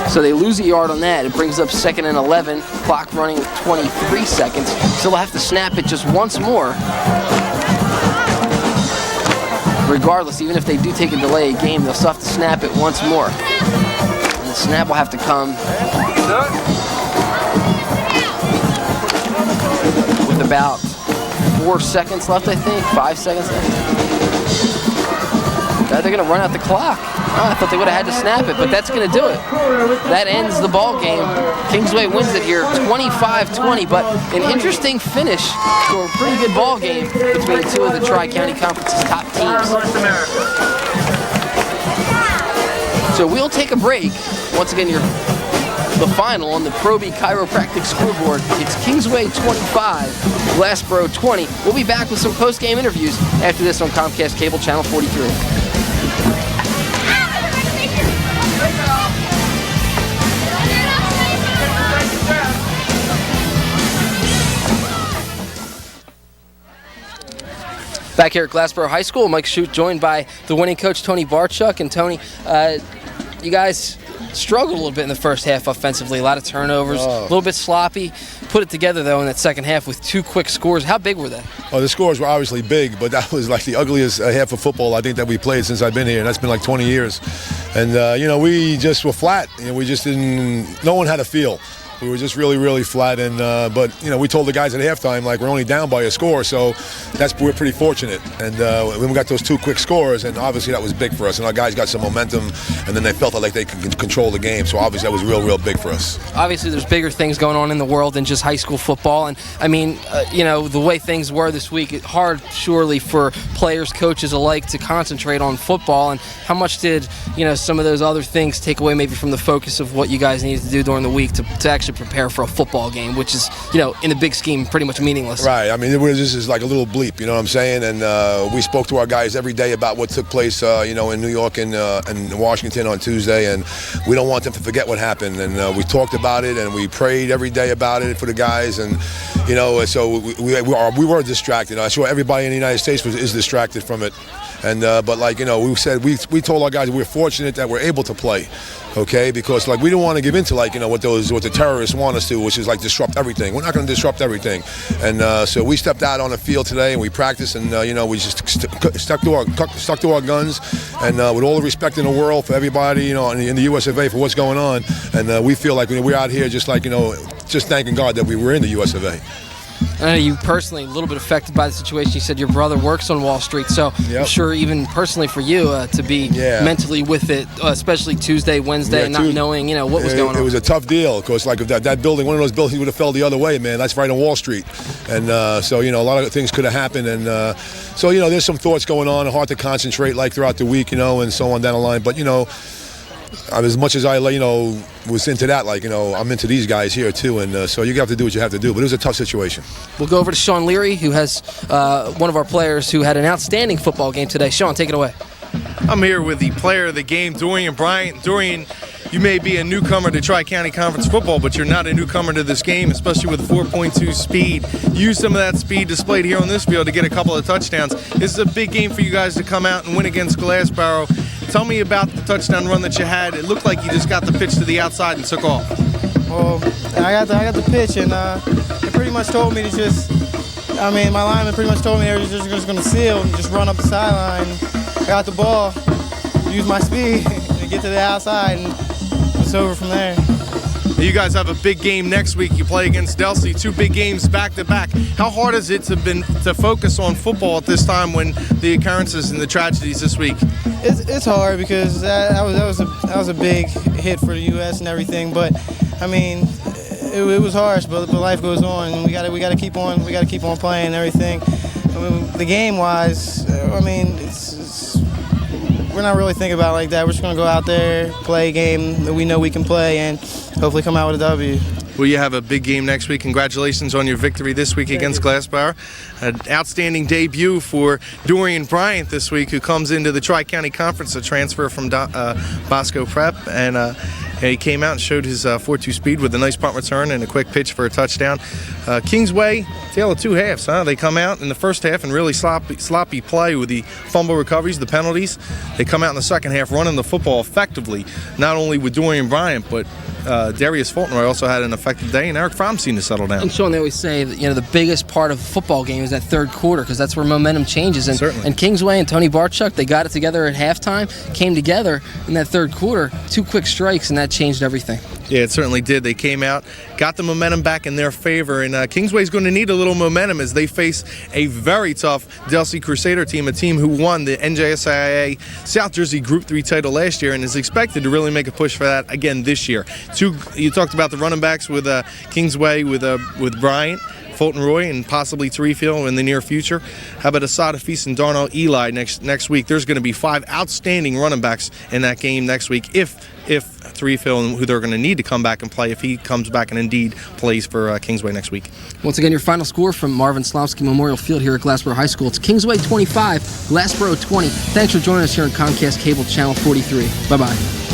So they lose a yard on that. It brings up 2nd and 11, clock running with 23 seconds. So they'll have to snap it just once more. Regardless, even if they do take a delay game, they'll still have to snap it once more. And the snap will have to come with about 4 seconds left, I think, 5 seconds left. They're going to run out the clock. Oh, I thought they would have had to snap it, but that's going to do it. That ends the ball game. Kingsway wins it here, 25-20, but an interesting finish to a pretty good ball game between 2 of the Tri-County Conference's top teams. So we'll take a break. Once again, the final on the Pro B Chiropractic scoreboard. It's Kingsway 25, Glassboro 20. We'll be back with some post-game interviews after this on Comcast Cable Channel 43. Back here at Glassboro High School, Mike Shute joined by the winning coach, Tony Barchuk. And Tony, you guys struggled a little bit in the first half offensively. A lot of turnovers, a little bit sloppy. Put it together, though, in that second half with 2 quick scores. How big were they? Oh, the scores were obviously big, but that was like the ugliest half of football I think that we played since I've been here, and that's been like 20 years. And, we just were flat. We just didn't – no one had a feel. We were just really, really flat, and but we told the guys at halftime, like, we're only down by a score, so we're pretty fortunate. And when we got those 2 quick scores, and obviously that was big for us, and our guys got some momentum, and then they felt like they could control the game. So obviously that was real, real big for us. Obviously, there's bigger things going on in the world than just high school football, and I mean, the way things were this week, it's hard surely for players, coaches alike to concentrate on football. And how much did some of those other things take away maybe from the focus of what you guys needed to do during the week to actually actually prepare for a football game, which is, in the big scheme, pretty much meaningless. Right. I mean, this is like a little bleep, you know what I'm saying? And we spoke to our guys every day about what took place, in New York and Washington on Tuesday, and we don't want them to forget what happened. And we talked about it, and we prayed every day about it for the guys, and so we were distracted. I'm sure everybody in the United States is distracted from it. And but we said, we told our guys we're fortunate that we're able to play, okay? Because we don't want to give in to what the terrorists want us to, which is disrupt everything. We're not going to disrupt everything. And so we stepped out on the field today and we practiced, and we just stuck to our guns, and with all the respect in the world for everybody, in the US of A for what's going on, and we feel like we're out here just just thanking God that we were in the US of A. I know you personally a little bit affected by the situation. You said your brother works on Wall Street, so I'm sure even personally for you to be mentally with it, especially Tuesday, Wednesday, not knowing what was going on. It was a tough deal because if that building, one of those buildings would have fell the other way, man. That's right on Wall Street, and so a lot of things could have happened, and so there's some thoughts going on, hard to concentrate throughout the week, and so on down the line, but as much as I was into that, I'm into these guys here too, and so you have to do what you have to do. But it was a tough situation. We'll go over to Shawn Leary, who has one of our players who had an outstanding football game today. Shawn, take it away. I'm here with the player of the game, Dorian Bryant. Dorian, you may be a newcomer to Tri-County Conference football, but you're not a newcomer to this game, especially with 4.2 speed. Use some of that speed displayed here on this field to get a couple of touchdowns. This is a big game for you guys to come out and win against Glassboro. Tell me about the touchdown run that you had. It looked like you just got the pitch to the outside and took off. Well, I got the pitch, and they pretty much told me to my lineman pretty much told me they were just going to seal and just run up the sideline. I got the ball, use my speed, and get to the outside, and it's over from there. You guys have a big game next week. You play against Delsey, 2 big games back to back. How hard is it to focus on football at this time when the occurrences and the tragedies this week? It's hard because that was a big hit for the U.S. and everything. But it was harsh. But life goes on, and we got to keep on. We got to keep on playing and everything. The game wise, we're not really thinking about it like that. We're just going to go out there, play a game that we know we can play, and hopefully come out with a W. Well, you have a big game next week. Congratulations on your victory this week against Glassboro. An outstanding debut for Dorian Bryant this week, who comes into the Tri-County Conference, a transfer from Bosco Prep, and he came out and showed his 4.2 speed with a nice punt return and a quick pitch for a touchdown. Kingsway, tale of 2 halves, huh? They come out in the first half and really sloppy play with the fumble recoveries, the penalties. They come out in the second half running the football effectively, not only with Dorian Bryant, but Darius Fultonroy also had an effective day, and Eric Fromm seemed to settle down. And Shawn, they always say that the biggest part of a football game is that third quarter, because that's where momentum changes. And, Certainly. And Kingsway and Tony Barchuk, they got it together at halftime, came together in that third quarter, 2 quick strikes, and that changed everything. Yeah, it certainly did. They came out, got the momentum back in their favor, and Kingsway's going to need a little momentum as they face a very tough Delsey Crusader team, a team who won the NJSIA South Jersey Group 3 title last year and is expected to really make a push for that again this year. You talked about the running backs with Kingsway, with Bryant, Fulton Roy, and possibly Threefield in the near future. How about Asada Feast and Darnell Eli next week? There's going to be 5 outstanding running backs in that game next week if Threefield, who they're going to need to come back and play, if he comes back and indeed plays for Kingsway next week. Once again, your final score from Marvin Slomsky Memorial Field here at Glassboro High School. It's Kingsway 25, Glassboro 20. Thanks for joining us here on Comcast Cable Channel 43. Bye-bye.